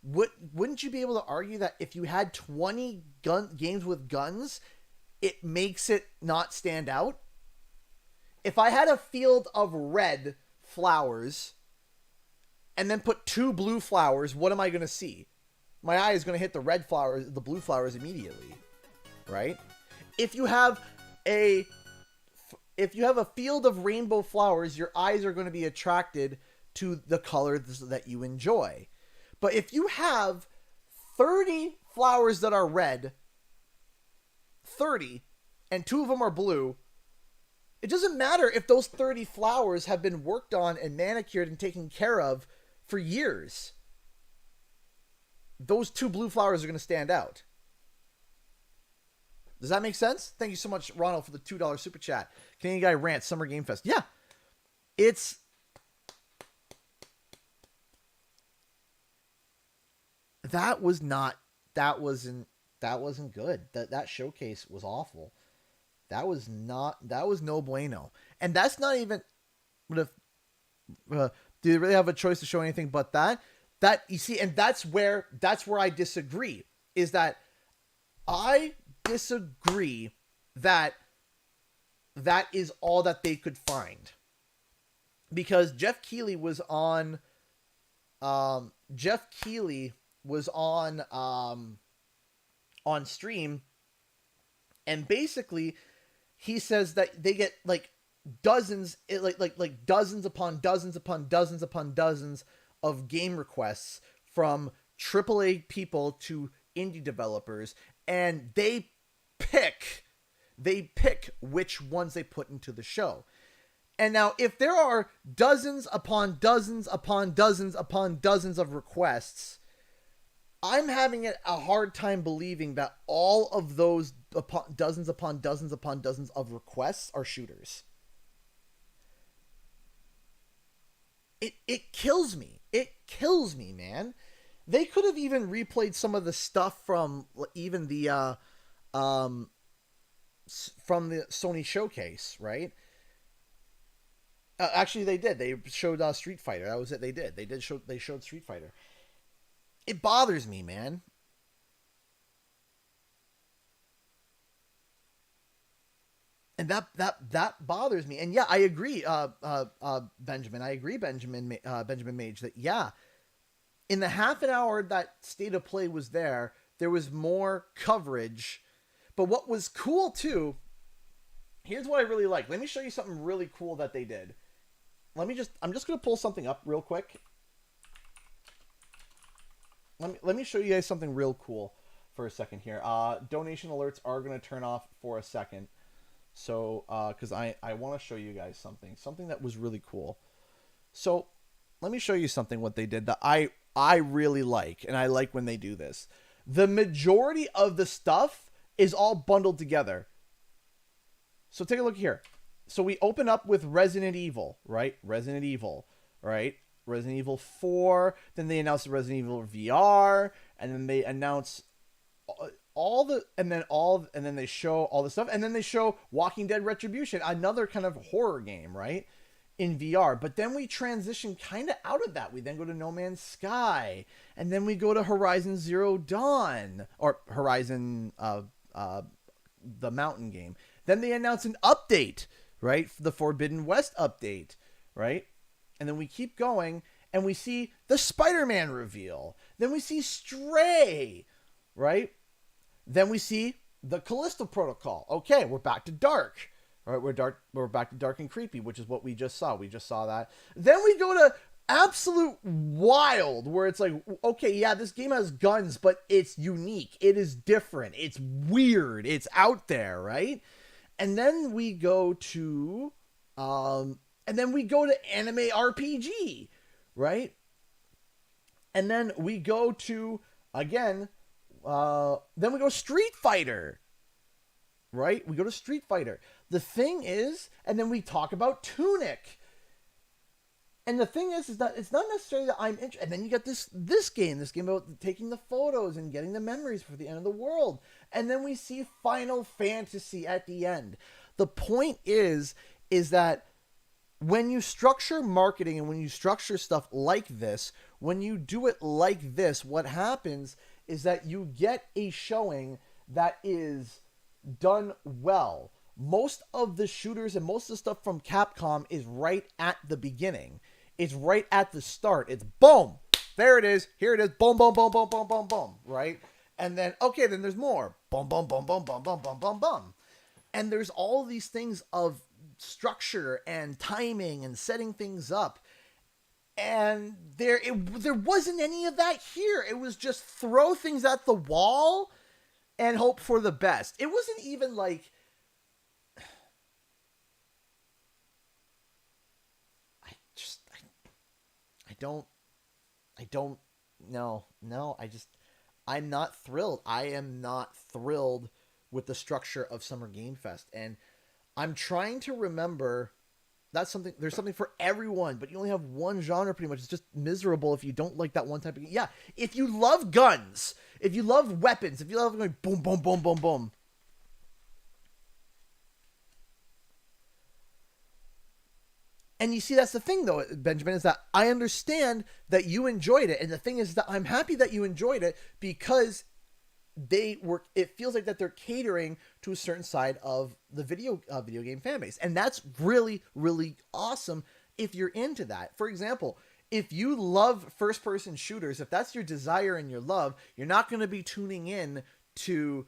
Wouldn't you be able to argue that if you had 20 games with guns, it makes it not stand out? If I had a field of red flowers and then put 2 blue flowers, what am I going to see? My eye is going to hit the red flowers, the blue flowers immediately, right? If you have a field of rainbow flowers, your eyes are going to be attracted to the colors that you enjoy. But if you have 30 flowers that are red, 30, and 2 of them are blue, it doesn't matter if those 30 flowers have been worked on and manicured and taken care of for years. Those 2 blue flowers are going to stand out. Does that make sense? Thank you so much, Ronald, for the $2 super chat. Canadian Guy Rant, Summer Game Fest. Yeah. That wasn't good. That showcase was awful. That was no bueno. And that's not even, do they really have a choice to show anything but that? That, you see, and that's where I disagree, is that I disagree that that is all that they could find. Because Jeff Keighley was on stream, and basically he says that they get like dozens upon dozens upon dozens upon dozens of game requests from AAA people to indie developers, and they pick which ones they put into the show. And now, if there are dozens upon dozens upon dozens upon dozens of requests, I'm having a hard time believing that all of those dozens upon dozens upon dozens of requests are shooters. It kills me. It kills me, man. They could have even replayed some of the stuff from even the Sony showcase, right? Actually, they did. They showed Street Fighter. That was it. They did. They showed Street Fighter. It bothers me, man. And that bothers me. And yeah, I agree, Benjamin. I agree, Benjamin Mage, that yeah, in the half an hour that State of Play was there was more coverage. But what was cool too, here's what I really like. Let me show you something really cool that they did. I'm just going to pull something up real quick. Let me show you guys something real cool for a second here. Donation alerts are going to turn off for a second. So, because I want to show you guys something that was really cool. So, let me show you something what they did that I really like, and I like when they do this. The majority of the stuff is all bundled together. So, take a look here. So, we open up with Resident Evil, right? Resident Evil 4, then they announce the Resident Evil VR, and then they announce and then they show all the stuff, and then they show Walking Dead Retribution, another kind of horror game, right, in VR. But then we transition kind of out of that. We then go to No Man's Sky, and then we go to Horizon Zero Dawn, or Horizon the mountain game. Then they announce an update, right, the Forbidden West update, right, and then we keep going, and we see the Spider-Man reveal. Then we see Stray, right? Then we see the Callisto Protocol. Okay, we're back to dark. All right, we're back to dark and creepy, which is what we just saw. We just saw that. Then we go to absolute wild, where it's like, okay, yeah, this game has guns, but it's unique. It is different. It's weird. It's out there, right? And then we go to anime RPG, right? And then we go to, again, then we go Street Fighter, right? We go to Street Fighter. The thing is, and then we talk about Tunic. And the thing is that it's not necessarily that I'm interested. And then you get this game about taking the photos and getting the memories for the end of the world. And then we see Final Fantasy at the end. The point is that when you structure marketing and when you structure stuff like this, when you do it like this, what happens is that you get a showing that is done well. Most of the shooters and most of the stuff from Capcom is right at the beginning. It's right at the start. It's boom. There it is. Here it is. Boom, boom, boom, boom, boom, boom, boom. Right? And then, okay, then there's more. Boom, boom, boom, boom, boom, boom, boom, boom, boom. And there's all these things of structure and timing and setting things up. And there wasn't any of that here. It was just throw things at the wall and hope for the best. It wasn't even like, I'm not thrilled. I am not thrilled with the structure of Summer Game Fest. And I'm trying to remember, there's something for everyone, but you only have one genre pretty much. It's just miserable if you don't like that one type of game. Yeah, if you love guns, if you love weapons, if you love going boom, boom, boom, boom, boom. And you see, that's the thing, though, Benjamin, is that I understand that you enjoyed it. And the thing is that I'm happy that you enjoyed it because it feels like that they're catering to a certain side of the video game fan base. And that's really, really awesome if you're into that. For example, if you love first person shooters, if that's your desire and your love, you're not going to be tuning in to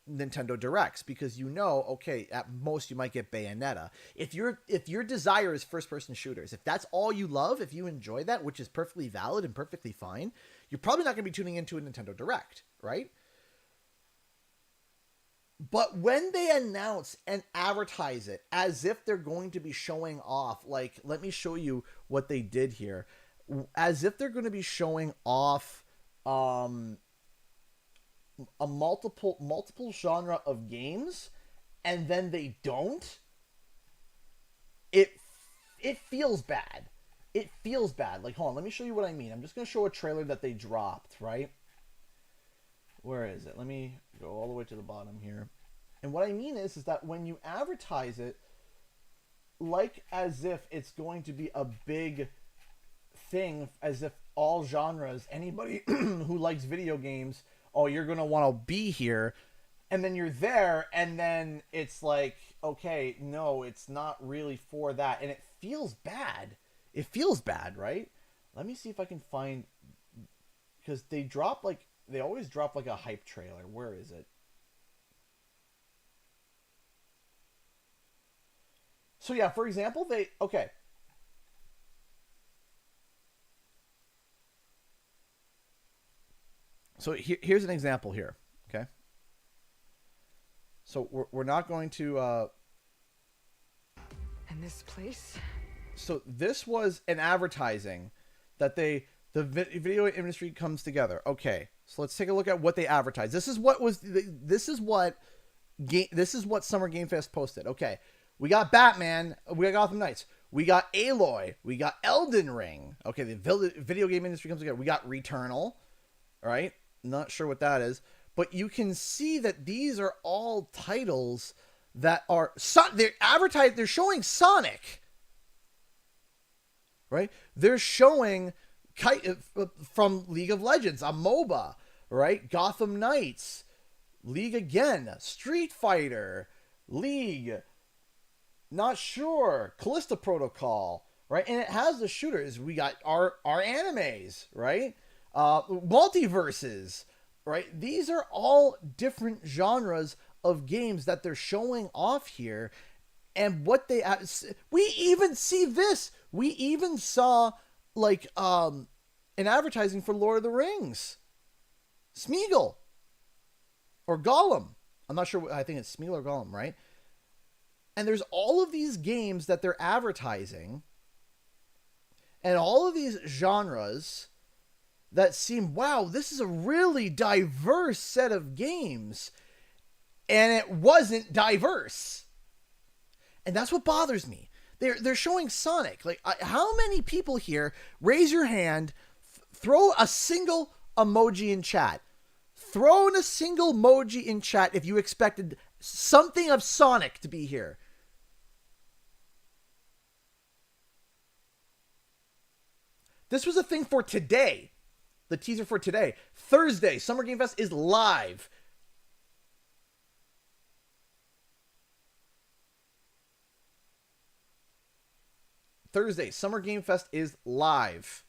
Nintendo Directs, because okay, at most you might get Bayonetta. If your desire is first person shooters, if that's all you love, if you enjoy that, which is perfectly valid and perfectly fine, you're probably not going to be tuning into a Nintendo Direct, right? But when they announce and advertise it as if they're going to be showing off, like, let me show you what they did here, as if they're going to be showing off a multiple genre of games, and then they don't, it feels bad. It feels bad. Like, hold on, let me show you what I mean. I'm just going to show a trailer that they dropped, right? Where is it? Let me go all the way to the bottom here. And what I mean is that when you advertise it, like as if it's going to be a big thing, as if all genres, anybody who likes video games, oh, you're going to want to be here, and then you're there, and then it's like, okay, no, it's not really for that, and it feels bad. It feels bad, right? Let me see if I can find, because they always drop like a hype trailer. Where is it? So yeah, for example, okay. So here's an example here, okay? So we're not going to... And this place? So this was an advertising that the video industry comes together. Okay, so let's take a look at what they advertised. This is what Summer Game Fest posted. Okay, we got Batman, we got Gotham Knights, we got Aloy, we got Elden Ring. Okay, the video game industry comes together. We got Returnal, right? Not sure what that is, but you can see that these are all titles that are they're advertised. They're showing Sonic, right? They're showing from League of Legends, a MOBA, right? Gotham Knights, League again, Street Fighter, League, not sure, Callisto Protocol, right? And it has the shooters. We got our animes, right? Multiverses, right? These are all different genres of games that they're showing off here. And what we even see this. We even saw like an advertising for Lord of the Rings. Smeagol or Gollum. I'm not sure. I think it's Smeagol or Gollum, right? And there's all of these games that they're advertising, and all of these genres that seem, wow, this is a really diverse set of games. And it wasn't diverse. And that's what bothers me. They're showing Sonic. Like, how many people here, raise your hand, throw a single emoji in chat. Throw in a single emoji in chat if you expected something of Sonic to be here. This was a thing for today. The teaser for today. Thursday, Summer Game Fest is live. Thursday, Summer Game Fest is live.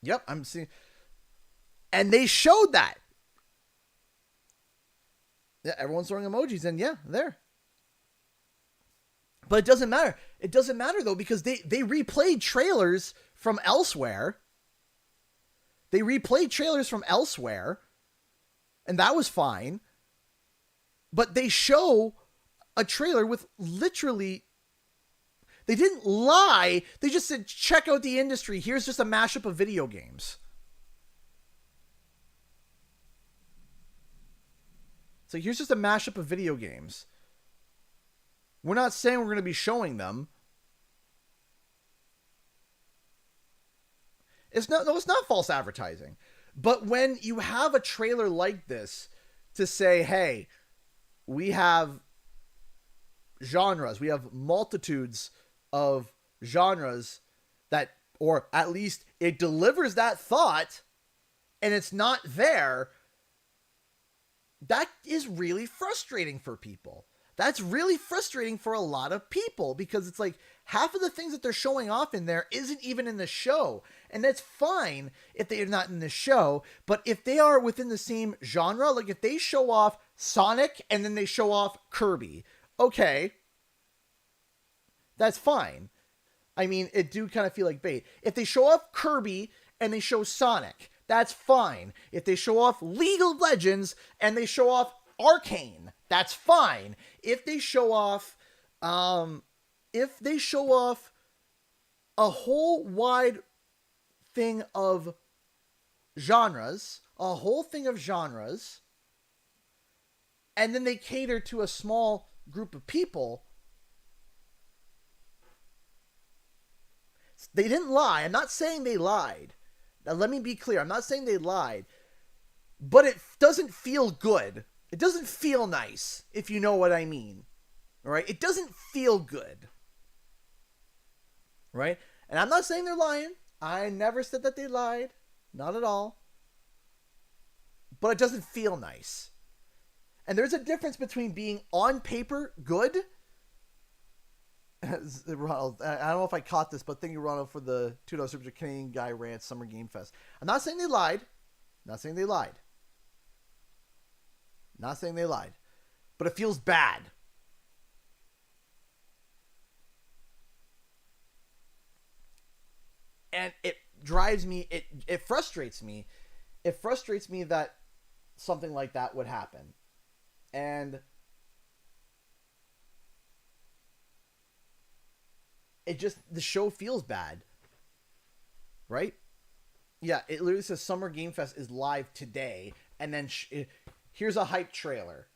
Yep, I'm seeing. And they showed that. Yeah, everyone's throwing emojis, and yeah, there. But it doesn't matter. It doesn't matter, though, because they replayed trailers from elsewhere. They replayed trailers from elsewhere, and that was fine. But they show a trailer with literally... They didn't lie. They just said, check out the industry. Here's just a mashup of video games. So here's just a mashup of video games. We're not saying we're going to be showing them. It's not false advertising. But when you have a trailer like this to say, hey, we have genres, we have multitudes of genres that, or at least it delivers that thought, and it's not there, that is really frustrating for people. That's really frustrating for a lot of people because it's like half of the things that they're showing off in there isn't even in the show. And that's fine if they're not in the show, but if they are within the same genre, like if they show off Sonic and then they show off Kirby, okay, that's fine. I mean, it do kind of feel like bait. If they show off Kirby and they show Sonic, that's fine. If they show off League of Legends and they show off Arcane, that's fine. If they show off a whole wide thing of genres, and then they cater to a small group of people, they didn't lie. I'm not saying they lied. Now, let me be clear. I'm not saying they lied, but it doesn't feel good. It doesn't feel nice, if you know what I mean. All right? It doesn't feel good. Right? And I'm not saying they're lying. I never said that they lied. Not at all. But it doesn't feel nice. And there's a difference between being on paper good. Ronald, I don't know if I caught this, but thank you, Ronald, for the $2 Super Canadian Guy Rant Summer Game Fest. I'm not saying they lied. Not saying they lied. Not saying they lied. But it feels bad. And it drives me, it frustrates me. It frustrates me that something like that would happen. And it just, the show feels bad. Right? Yeah, it literally says Summer Game Fest is live today. And then here's a hype trailer.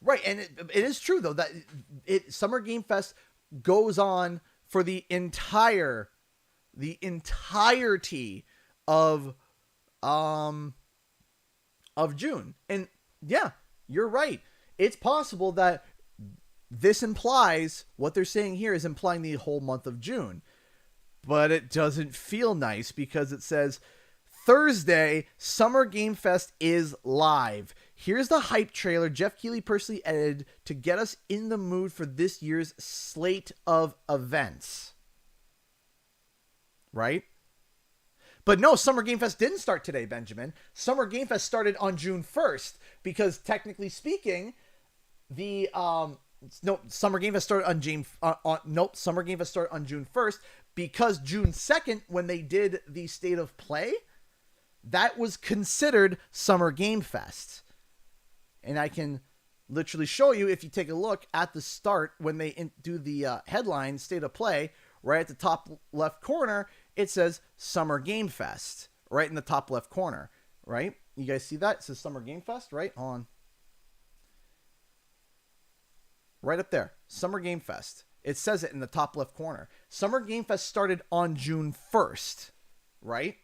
Right, and it is true, though, that Summer Game Fest goes on for the entirety of June. And yeah, you're right. It's possible that this implies, what they're saying here is implying the whole month of June. But it doesn't feel nice because it says, Thursday, Summer Game Fest is live. Here's the hype trailer Jeff Keighley personally edited to get us in the mood for this year's slate of events. Right? But no, Summer Game Fest didn't start today, Benjamin. Summer Game Fest started on June 1st because technically speaking, Summer Game Fest started on Summer Game Fest started on June 1st because June 2nd, when they did the State of Play, that was considered Summer Game Fest. And I can literally show you, if you take a look at the start, when they do the headline State of Play, right at the top left corner, it says Summer Game Fest, right in the top left corner, right? You guys see that? It says Summer Game Fest, right? On. Right up there, Summer Game Fest. It says it in the top left corner. Summer Game Fest started on June 1st, right?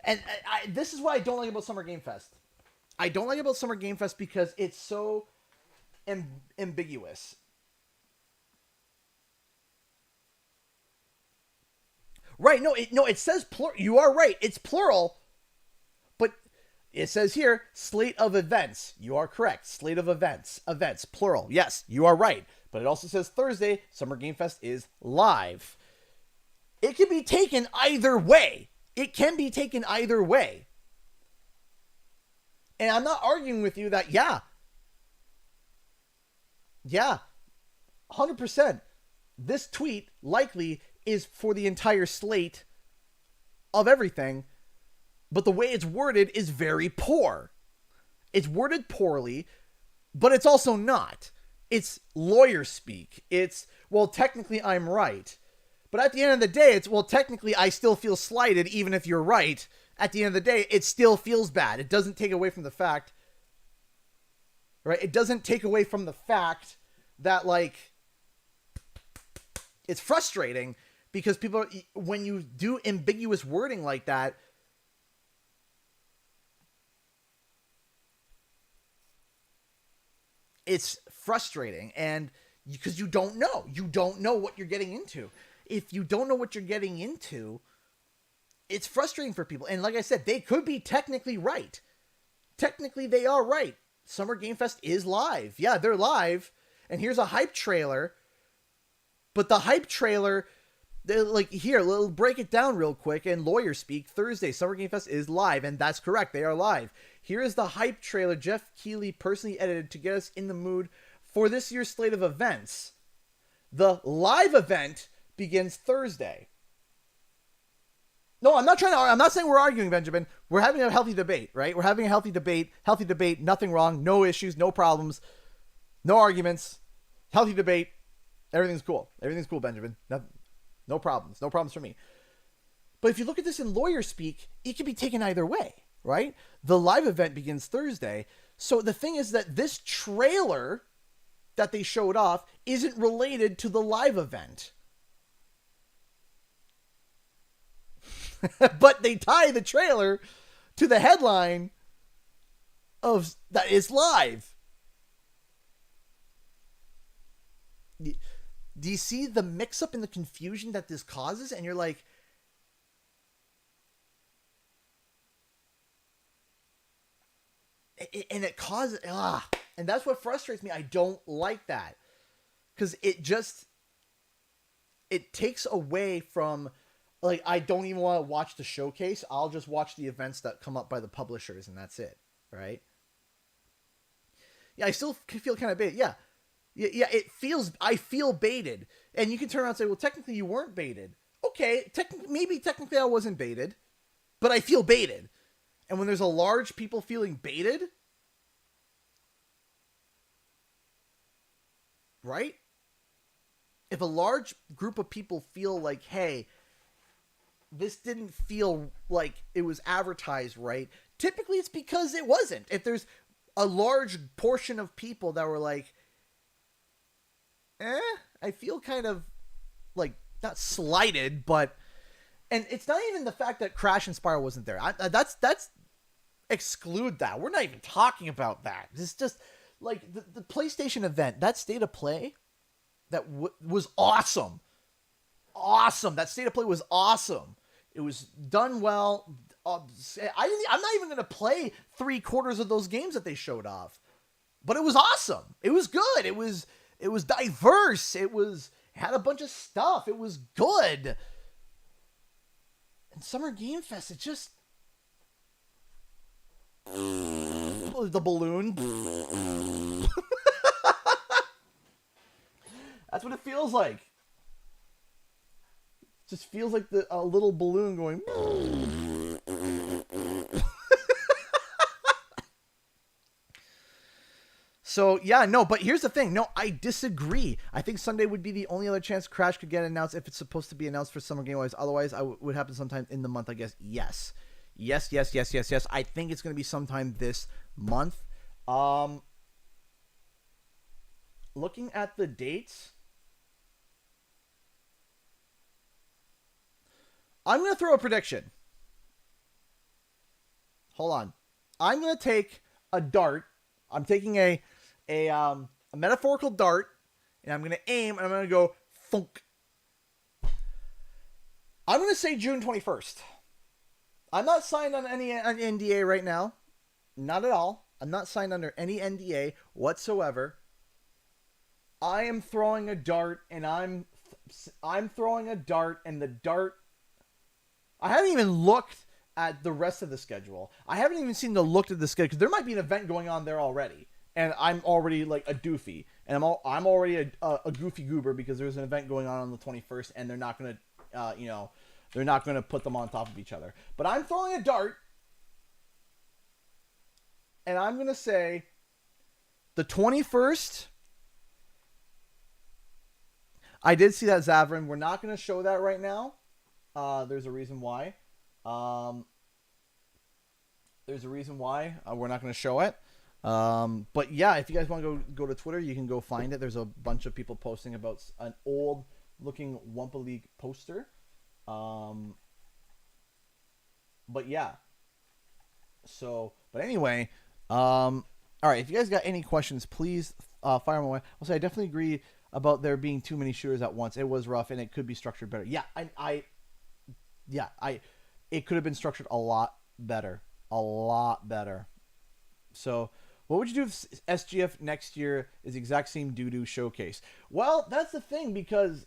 And this is what I don't like about Summer Game Fest. I don't like about Summer Game Fest because it's so ambiguous. Right, it says plural. You are right, it's plural. But it says here, slate of events. You are correct. Slate of events. Events, plural. Yes, you are right. But it also says Thursday, Summer Game Fest is live. It can be taken either way. It can be taken either way. And I'm not arguing with you that, yeah, 100%. This tweet likely is for the entire slate of everything, but the way it's worded is very poor. It's worded poorly, but it's also not. It's lawyer speak. It's, well, technically I'm right. But at the end of the day, it's, well, technically I still feel slighted even if you're right. At the end of the day, it still feels bad. It doesn't take away from the fact, right? It doesn't take away from the fact that, like, it's frustrating because people, when you do ambiguous wording like that, it's frustrating, and because you don't know what you're getting into. If you don't know what you're getting into, it's frustrating for people. And like I said, they could be technically right. Technically, they are right. Summer Game Fest is live. Yeah, they're live. And here's a hype trailer. But the hype trailer, like, here, we'll break it down real quick. And lawyer speak, Thursday, Summer Game Fest is live. And that's correct. They are live. Here is the hype trailer Jeff Keighley personally edited to get us in the mood for this year's slate of events. The live event begins Thursday. No, I'm not saying we're arguing, Benjamin. We're having a healthy debate, right? We're having a healthy debate, nothing wrong, no issues, no problems, no arguments, healthy debate. Everything's cool, Benjamin. No problems for me. But if you look at this in lawyer speak, it can be taken either way, right? The live event begins Thursday. So the thing is that this trailer that they showed off isn't related to the live event. But they tie the trailer to the headline of that is live. Do you see the mix-up and the confusion that this causes? And you're like, and it causes, and that's what frustrates me. I don't like that, because it takes away from, like, I don't even want to watch the showcase. I'll just watch the events that come up by the publishers, and that's it, right? Yeah, I still feel kind of baited. Yeah, I feel baited. And you can turn around and say, well, technically you weren't baited. Okay, maybe technically I wasn't baited, but I feel baited. And when there's a large people feeling baited, right? If a large group of people feel like, hey, this didn't feel like it was advertised right, typically it's because it wasn't. If there's a large portion of people that were like, I feel kind of like, not slighted, but, and it's not even the fact that Crash and Spyro wasn't there. That's exclude that. We're not even talking about that. It's just like the PlayStation event, that state of play that was awesome. That state of play was awesome. It was done well. I'm not even going to play 3/4 of those games that they showed off, but it was awesome. It was good. It was diverse. It had a bunch of stuff. It was good. And Summer Game Fest, it just, the balloon. That's what it feels like. Just feels like a little balloon going. So, yeah, no, but here's the thing. No, I disagree. I think Sunday would be the only other chance Crash could get announced if it's supposed to be announced for Summer Game Awards. Otherwise, would happen sometime in the month, I guess. Yes. I think it's going to be sometime this month. Looking at the dates, I'm going to throw a prediction. Hold on. I'm going to take a dart. I'm taking a metaphorical dart, and I'm going to aim, and I'm going to go thunk. I'm going to say June 21st. I'm not signed on any NDA right now. Not at all. I'm not signed under any NDA whatsoever. I am throwing a dart, and I'm throwing a dart, and the dart, I haven't even looked at the rest of the schedule. I haven't even seen the look at the schedule, because there might be an event going on there already, and I'm already like a doofy, and I'm already a goofy goober because there's an event going on the 21st, and they're not going to, they're not going to put them on top of each other. But I'm throwing a dart, and I'm going to say the 21st. I did see that, Zavrin. We're not going to show that right now. There's a reason why. There's a reason why we're not going to show it. But yeah, if you guys want to go to Twitter, you can go find it. There's a bunch of people posting about an old looking Wumpa League poster. But yeah. So, but anyway, all right. If you guys got any questions, please Fireman I'll say I definitely agree about there being too many shooters at once. It was rough and it could be structured better. Yeah, it could have been structured a lot better. A lot better. So, what would you do if SGF next year is the exact same doo-doo showcase? Well, that's the thing, because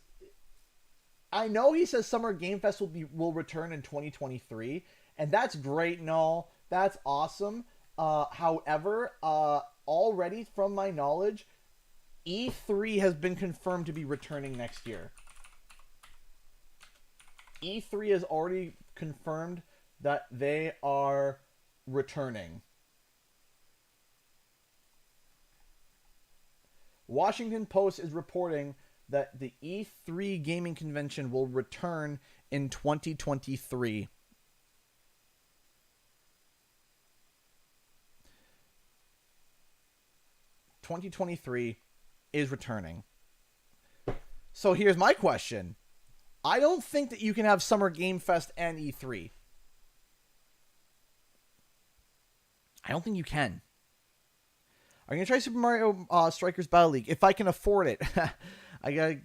I know he says Summer Game Fest will return in 2023, and that's great and all. That's awesome. However, already from my knowledge, E3 has been confirmed to be returning next year. E3 has already confirmed that they are returning. Washington Post is reporting that the E3 gaming convention will return in 2023. '23 is returning. So here's my question. I don't think that you can have Summer Game Fest and E3. I don't think you can. I'm going to try Super Mario Strikers Battle League if I can afford it. I got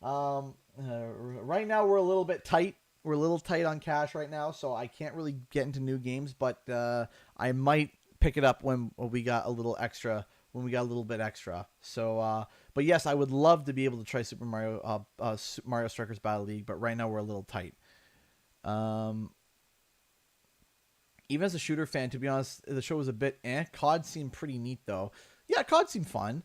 right now we're a little bit tight. We're a little tight on cash right now, so I can't really get into new games, but I might pick it up when we got a little extra, when we got a little bit extra. So but yes, I would love to be able to try Super Mario Strikers Battle League, but right now we're a little tight. Even as a shooter fan, to be honest, the show was a bit COD seemed pretty neat, though. Yeah, COD seemed fun.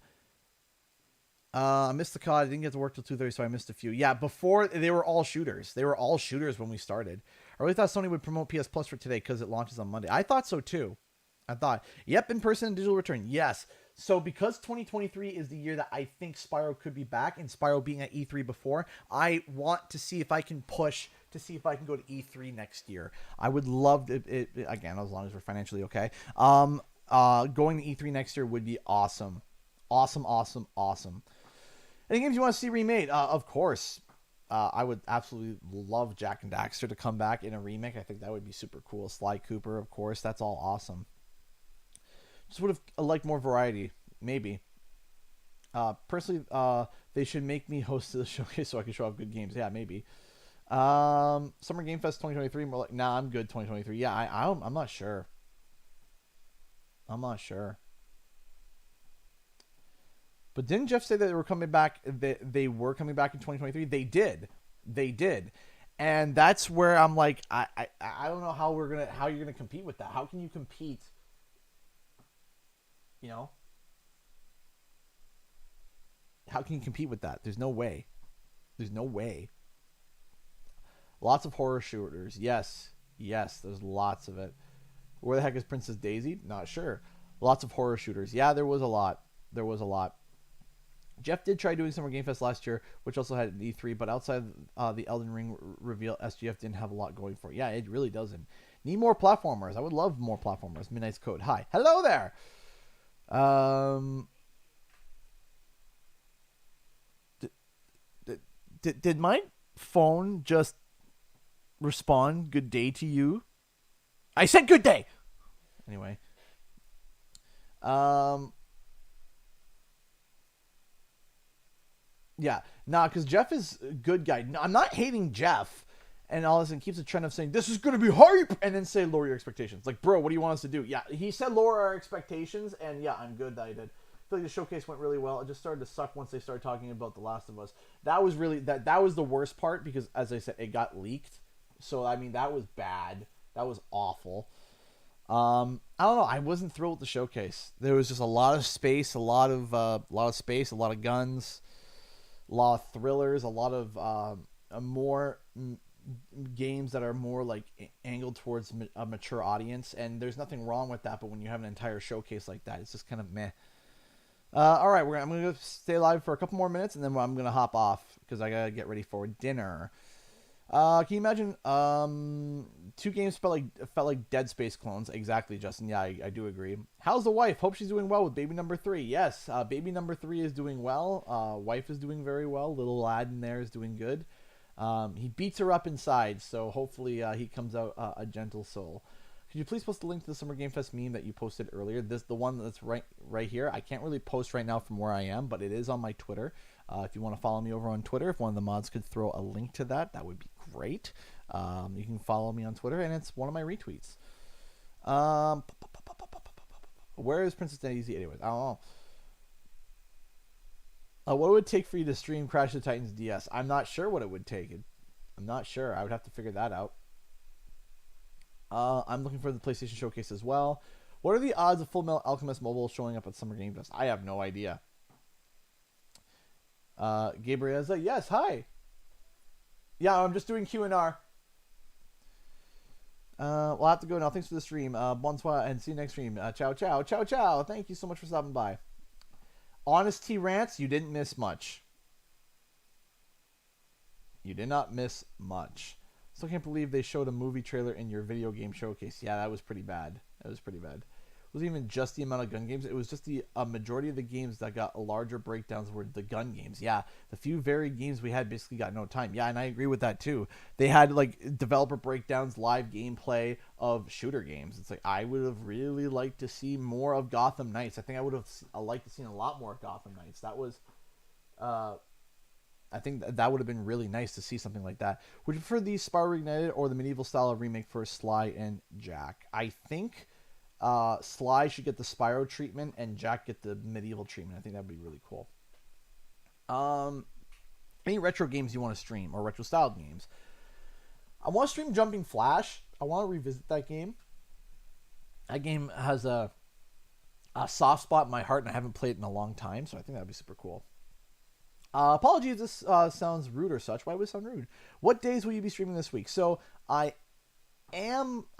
I missed the COD. I didn't get to work till 2:30, so I missed a few. Yeah, before, they were all shooters. They were all shooters when we started. I really thought Sony would promote PS Plus for today because it launches on Monday. I thought so, too. I thought, yep, in-person and digital return. Yes. So because 2023 is the year that I think Spyro could be back, and Spyro being at E3 before, I want to see if I can push to see if I can go to E3 next year. I would love it again, as long as we're financially okay. Going to E3 next year would be awesome. Awesome. Any games you want to see remade? Of course. I would absolutely love Jak and Daxter to come back in a remake. I think that would be super cool. Sly Cooper, of course. That's all awesome. Just would have liked more variety. Maybe. Personally, they should make me host of the showcase so I can show off good games. Yeah, maybe. Summer Game Fest 2023. More like, nah, I'm good 2023. Yeah, I'm not sure. But didn't Jeff say that they were coming back? They were coming back in 2023. They did, and that's where I'm like, I don't know how you're gonna compete with that. How can you compete? You know, how can you compete with that? There's no way. Lots of horror shooters. Yes, there's lots of it. Where the heck is Princess Daisy? Not sure. Lots of horror shooters. Yeah, there was a lot. Jeff did try doing Summer Game Fest last year, which also had an E3, but outside the Elden Ring reveal, SGF didn't have a lot going for it. Yeah, it really doesn't. Need more platformers. I would love more platformers. Midnight's Code. Hi. Hello there. Did my phone just respond good day to you? I said good day. Anyway. Yeah, because Jeff is a good guy. No, I'm not hating Jeff, and all of a sudden keeps a trend of saying, this is going to be hype, and then say, lower your expectations. Like, bro, what do you want us to do? Yeah, he said lower our expectations, and yeah, I'm good that I did. I feel like the showcase went really well. It just started to suck once they started talking about The Last of Us. That was really, that was the worst part, because, as I said, it got leaked. So, I mean, that was bad. That was awful. I don't know. I wasn't thrilled with the showcase. There was just a lot of space, a lot of guns, a lot of thrillers, a lot of more games that are more like angled towards a mature audience, and there's nothing wrong with that. But when you have an entire showcase like that, it's just kind of meh. All right, I'm gonna stay live for a couple more minutes, and then I'm gonna hop off because I gotta get ready for dinner. Can you imagine? 2 games felt like Dead Space clones. Exactly, Justin. Yeah, I do agree. How's the wife? Hope she's doing well with baby number 3. Yes, baby number 3 is doing well. Wife is doing very well. Little lad in there is doing good. He beats her up inside, so hopefully he comes out a gentle soul. Could you please post the link to the Summer Game Fest meme that you posted earlier? The one that's right here. I can't really post right now from where I am, but it is on my Twitter. If you want to follow me over on Twitter, if one of the mods could throw a link to that, that would be great. You can follow me on Twitter, and it's one of my retweets. Where is Princess Daisy anyways? I don't know. What would it take for you to stream Crash of the Titans DS? I'm not sure what it would take. I'm not sure. I would have to figure that out. I'm looking for the PlayStation Showcase as well. What are the odds of Full Metal Alchemist Mobile showing up at Summer Game Fest? I have no idea. Gabriella, yes, hi. Yeah, I'm just doing Q&R. We'll have to go now. Thanks for the stream. Bonsoir, and see you next stream. Ciao, ciao, ciao, ciao. Thank you so much for stopping by. Honest T Rants, you didn't miss much. You did not miss much. Still can't believe they showed a movie trailer in your video game showcase. Yeah, that was pretty bad. That was pretty bad. It wasn't even just the amount of gun games. It was just the majority of the games that got larger breakdowns were the gun games. Yeah, the few varied games we had basically got no time. Yeah, and I agree with that too. They had like developer breakdowns, live gameplay of shooter games. It's like I would have really liked to see more of Gotham Knights. I think I would have liked to see a lot more of Gotham Knights. That was, I think that would have been really nice to see something like that. Would you prefer the Spyro Ignited or the medieval style remake for Sly and Jack? I think Sly should get the Spyro treatment and Jack get the medieval treatment. I think that would be really cool. Any retro games you want to stream or retro style games? I want to stream Jumping Flash. I want to revisit that game. That game has a soft spot in my heart, and I haven't played it in a long time, so I think that would be super cool. Apologies if this sounds rude or such. Why would it sound rude? What days will you be streaming this week? So I'm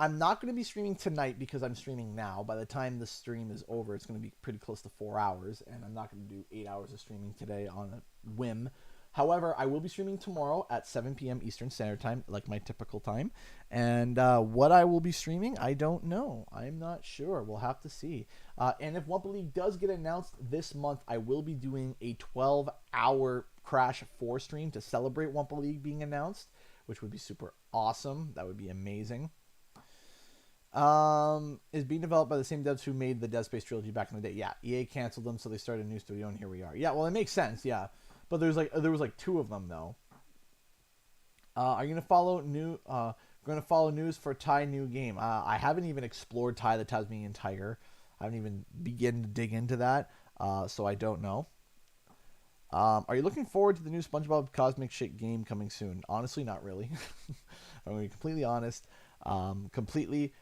not going to be streaming tonight because I'm streaming now. By the time the stream is over, it's going to be pretty close to 4 hours, and I'm not going to do 8 hours of streaming today on a whim. However, I will be streaming tomorrow at 7 p.m. Eastern Standard Time, like my typical time. And what I will be streaming, I don't know. I'm not sure. We'll have to see. And if Wumpa League does get announced this month, I will be doing a 12-hour Crash 4 stream to celebrate Wumpa League being announced, which would be super awesome. That would be amazing. Is being developed by the same devs who made the Dead Space trilogy back in the day. Yeah, EA canceled them, so they started a new studio, and here we are. Yeah, well, it makes sense, yeah. But there was like 2 of them though. Are you gonna follow news for Thai new game? I haven't even explored Thai the Tasmanian Tiger. I haven't even begun to dig into that. So I don't know. Are you looking forward to the new SpongeBob Cosmic Shake game coming soon? Honestly, not really. I'm gonna be completely honest. Completely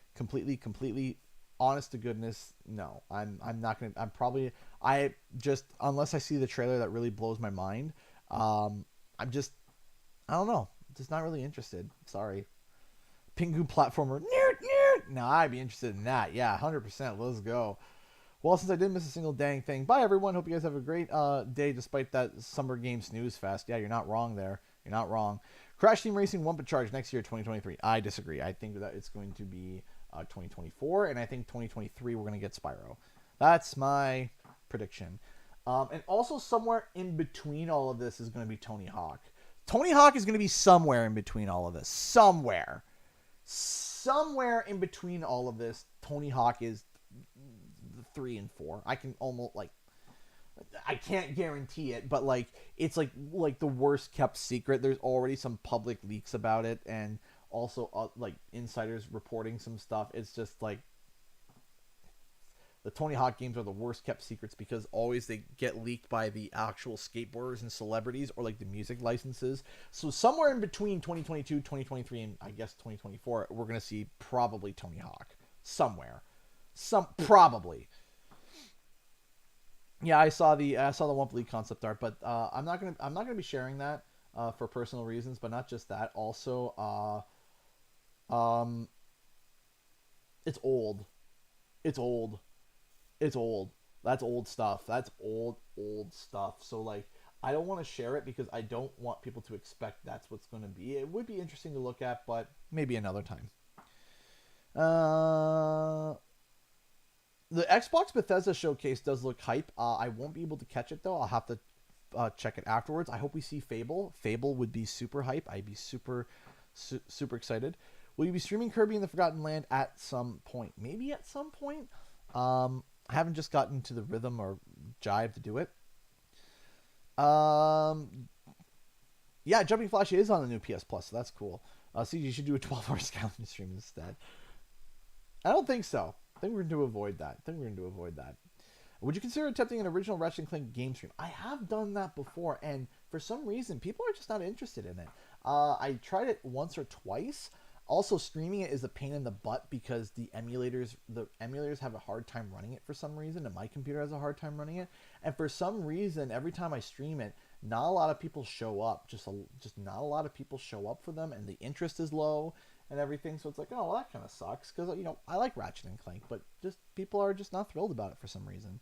honest to goodness, no. I'm not gonna. Unless I see the trailer that really blows my mind. I don't know. Just not really interested. Sorry. Pingu platformer. No, I'd be interested in that. Yeah, 100%. Let's go. Well, since I didn't miss a single dang thing, bye everyone. Hope you guys have a great day despite that Summer Game snooze fest. Yeah, you're not wrong there. You're not wrong. Crash Team Racing Wumpa Charge next year, 2023. I disagree. I think that it's going to be 2024, and I think 2023 we're going to get Spyro. That's my prediction. And also somewhere in between all of this is going to be Tony Hawk. Tony Hawk is going to be somewhere in between all of this. Somewhere in between all of this, Tony Hawk is 3 and 4. I can almost I can't guarantee it, but it's like the worst kept secret. There's already some public leaks about it, and also insiders reporting some stuff. It's just the Tony Hawk games are the worst kept secrets because always they get leaked by the actual skateboarders and celebrities or the music licenses. So somewhere in between 2022, 2023, and I guess 2024, we're going to see probably Tony Hawk somewhere. Probably. Yeah, I saw the Wumpa League concept art, but I'm not gonna be sharing that for personal reasons, but not just that. Also, it's old. It's old. That's old stuff. That's old stuff. So I don't want to share it because I don't want people to expect that's what's going to be. It would be interesting to look at, but maybe another time. The Xbox Bethesda showcase does look hype. I won't be able to catch it though. I'll have to check it afterwards. I hope we see Fable. Fable would be super hype. I'd be super excited. Will you be streaming Kirby in the Forgotten Land at some point? Maybe at some point. I haven't just gotten to the rhythm or jive to do it. Yeah, Jumping Flash is on the new PS Plus, so that's cool. So you should do a 12-hour scouting stream instead. I don't think so. I think we're going to avoid that. Would you consider attempting an original Ratchet & Clank game stream? I have done that before, and for some reason, people are just not interested in it. I tried it once or twice. Also, streaming it is a pain in the butt because the emulators have a hard time running it for some reason, and my computer has a hard time running it. And for some reason, every time I stream it, not a lot of people show up. Just not a lot of people show up for them, and the interest is low and everything. So it's like, oh, well, that kind of sucks because I like Ratchet and Clank, but just people are just not thrilled about it for some reason.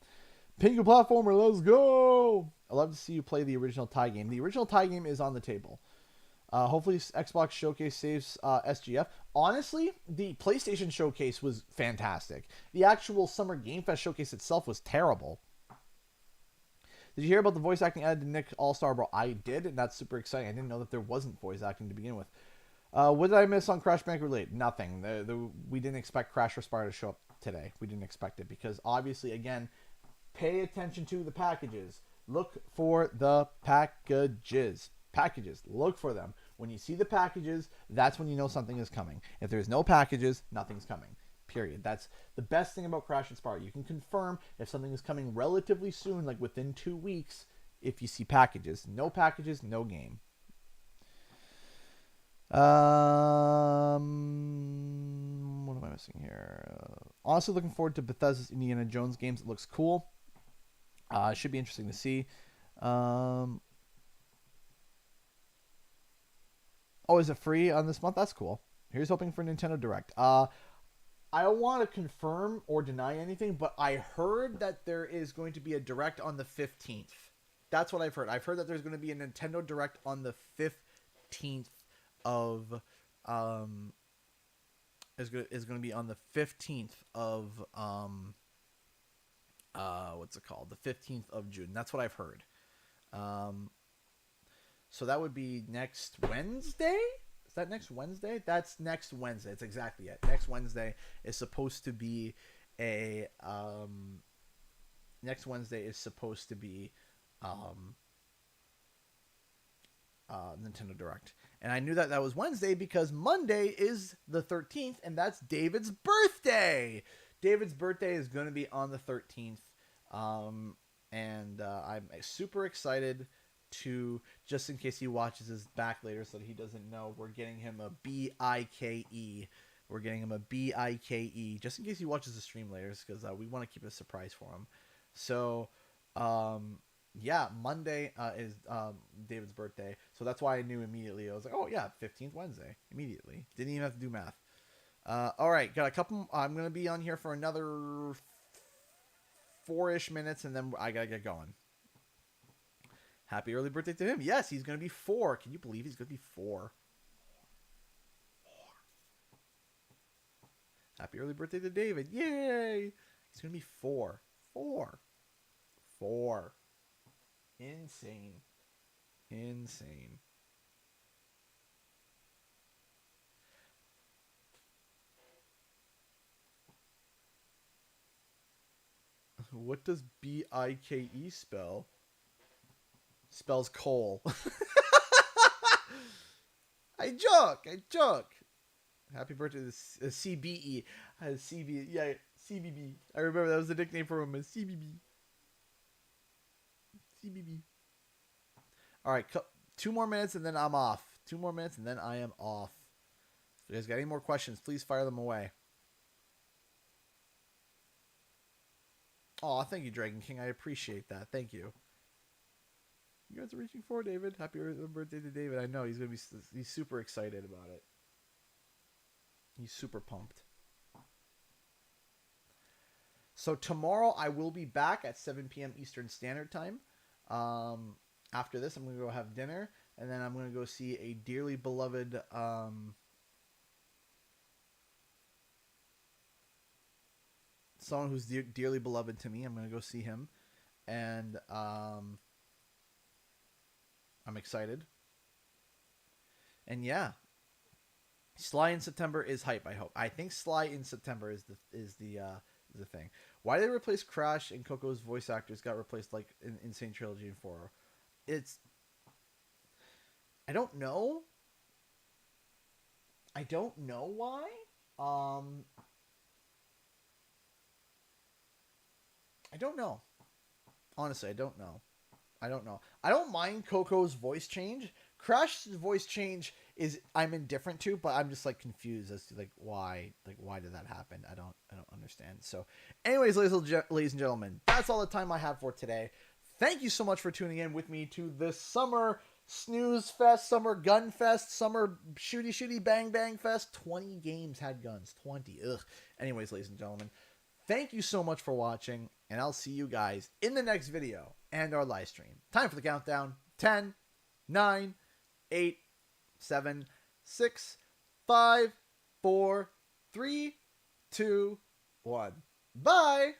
Pingu platformer, let's go! I love to see you play the original tie game. The original tie game is on the table. Hopefully Xbox Showcase saves SGF. Honestly, the PlayStation Showcase was fantastic. The actual Summer Game Fest Showcase itself was terrible. Did you hear about the voice acting added to Nick All-Star Brawl? I did, and that's super exciting. I didn't know that there wasn't voice acting to begin with. What did I miss on Crash Bandicoot Relate? Nothing. We didn't expect Crash Respire to show up today. We didn't expect it because obviously, again, pay attention to the packages. Look for the packages. Look for them. When you see the packages, that's when you know something is coming. If there's no packages, nothing's coming. Period. That's the best thing about Crash and Spire. You can confirm if something is coming relatively soon, like within 2 weeks, if you see packages. No packages, no game. What am I missing here? Honestly, looking forward to Bethesda's Indiana Jones games. It looks cool. It should be interesting to see. Oh, is it free on this month? That's cool. Here's hoping for Nintendo Direct. I don't want to confirm or deny anything, but I heard that there is going to be a Direct on the 15th. That's what I've heard. I've heard that there's going to be a Nintendo Direct on the 15th of is going to be on the 15th of what's it called? The 15th of June. That's what I've heard. So that would be next Wednesday? Is that next Wednesday? That's next Wednesday. That's exactly it. Next Wednesday is supposed to be a Nintendo Direct. And I knew that was Wednesday because Monday is the 13th, and that's David's birthday. David's birthday is going to be on the 13th. And I'm super excited to, just in case he watches this back later so that he doesn't know, we're getting him a BIKE. We're getting him a BIKE, just in case he watches the stream later, because we want to keep it a surprise for him. So, yeah, Monday is David's birthday. So that's why I knew immediately. I was like, oh, yeah, 15th Wednesday. Immediately. Didn't even have to do math. All right, got a couple. I'm going to be on here for another 4-ish minutes, and then I got to get going. Happy early birthday to him. Yes, he's going to be 4. Can you believe he's going to be 4? Happy early birthday to David. Yay! He's going to be 4. 4. Insane. What does BIKE spell? Spells coal. I joke. Happy birthday to CBE. CBE. Yeah, CBB. I remember that was the nickname for him, CBB. All right, 2 more minutes and then I'm off. 2 more minutes and then I am off. If you guys got any more questions, please fire them away. Oh, thank you, Dragon King. I appreciate that. Thank you. You guys are reaching for David. Happy birthday to David. I know he's super excited about it. He's super pumped. So tomorrow I will be back at 7 p.m. Eastern Standard Time. After this, I'm going to go have dinner, and then I'm going to go see a dearly beloved someone who's dearly beloved to me. I'm going to go see him, and I'm excited. And yeah, Sly in September is hype. I hope. I think Sly in September is the thing. Why did they replace Crash and Coco's voice actors got replaced like in Insane Trilogy and 4? It's I don't know. I don't know why. I don't know. Honestly, I don't know. I don't know. I don't mind Coco's voice change. Crash's voice change is I'm indifferent to, but I'm just like confused as to like why did that happen? I don't understand. So, anyways, ladies and gentlemen, that's all the time I have for today. Thank you so much for tuning in with me to this summer snooze fest, summer gun fest, summer shooty bang bang fest. 20 games had guns. 20. Ugh. Anyways, ladies and gentlemen, thank you so much for watching, and I'll see you guys in the next video and our live stream. Time for the countdown. 10, 9, 8, 7, 6, 5, 4, 3, 2, 1. Bye!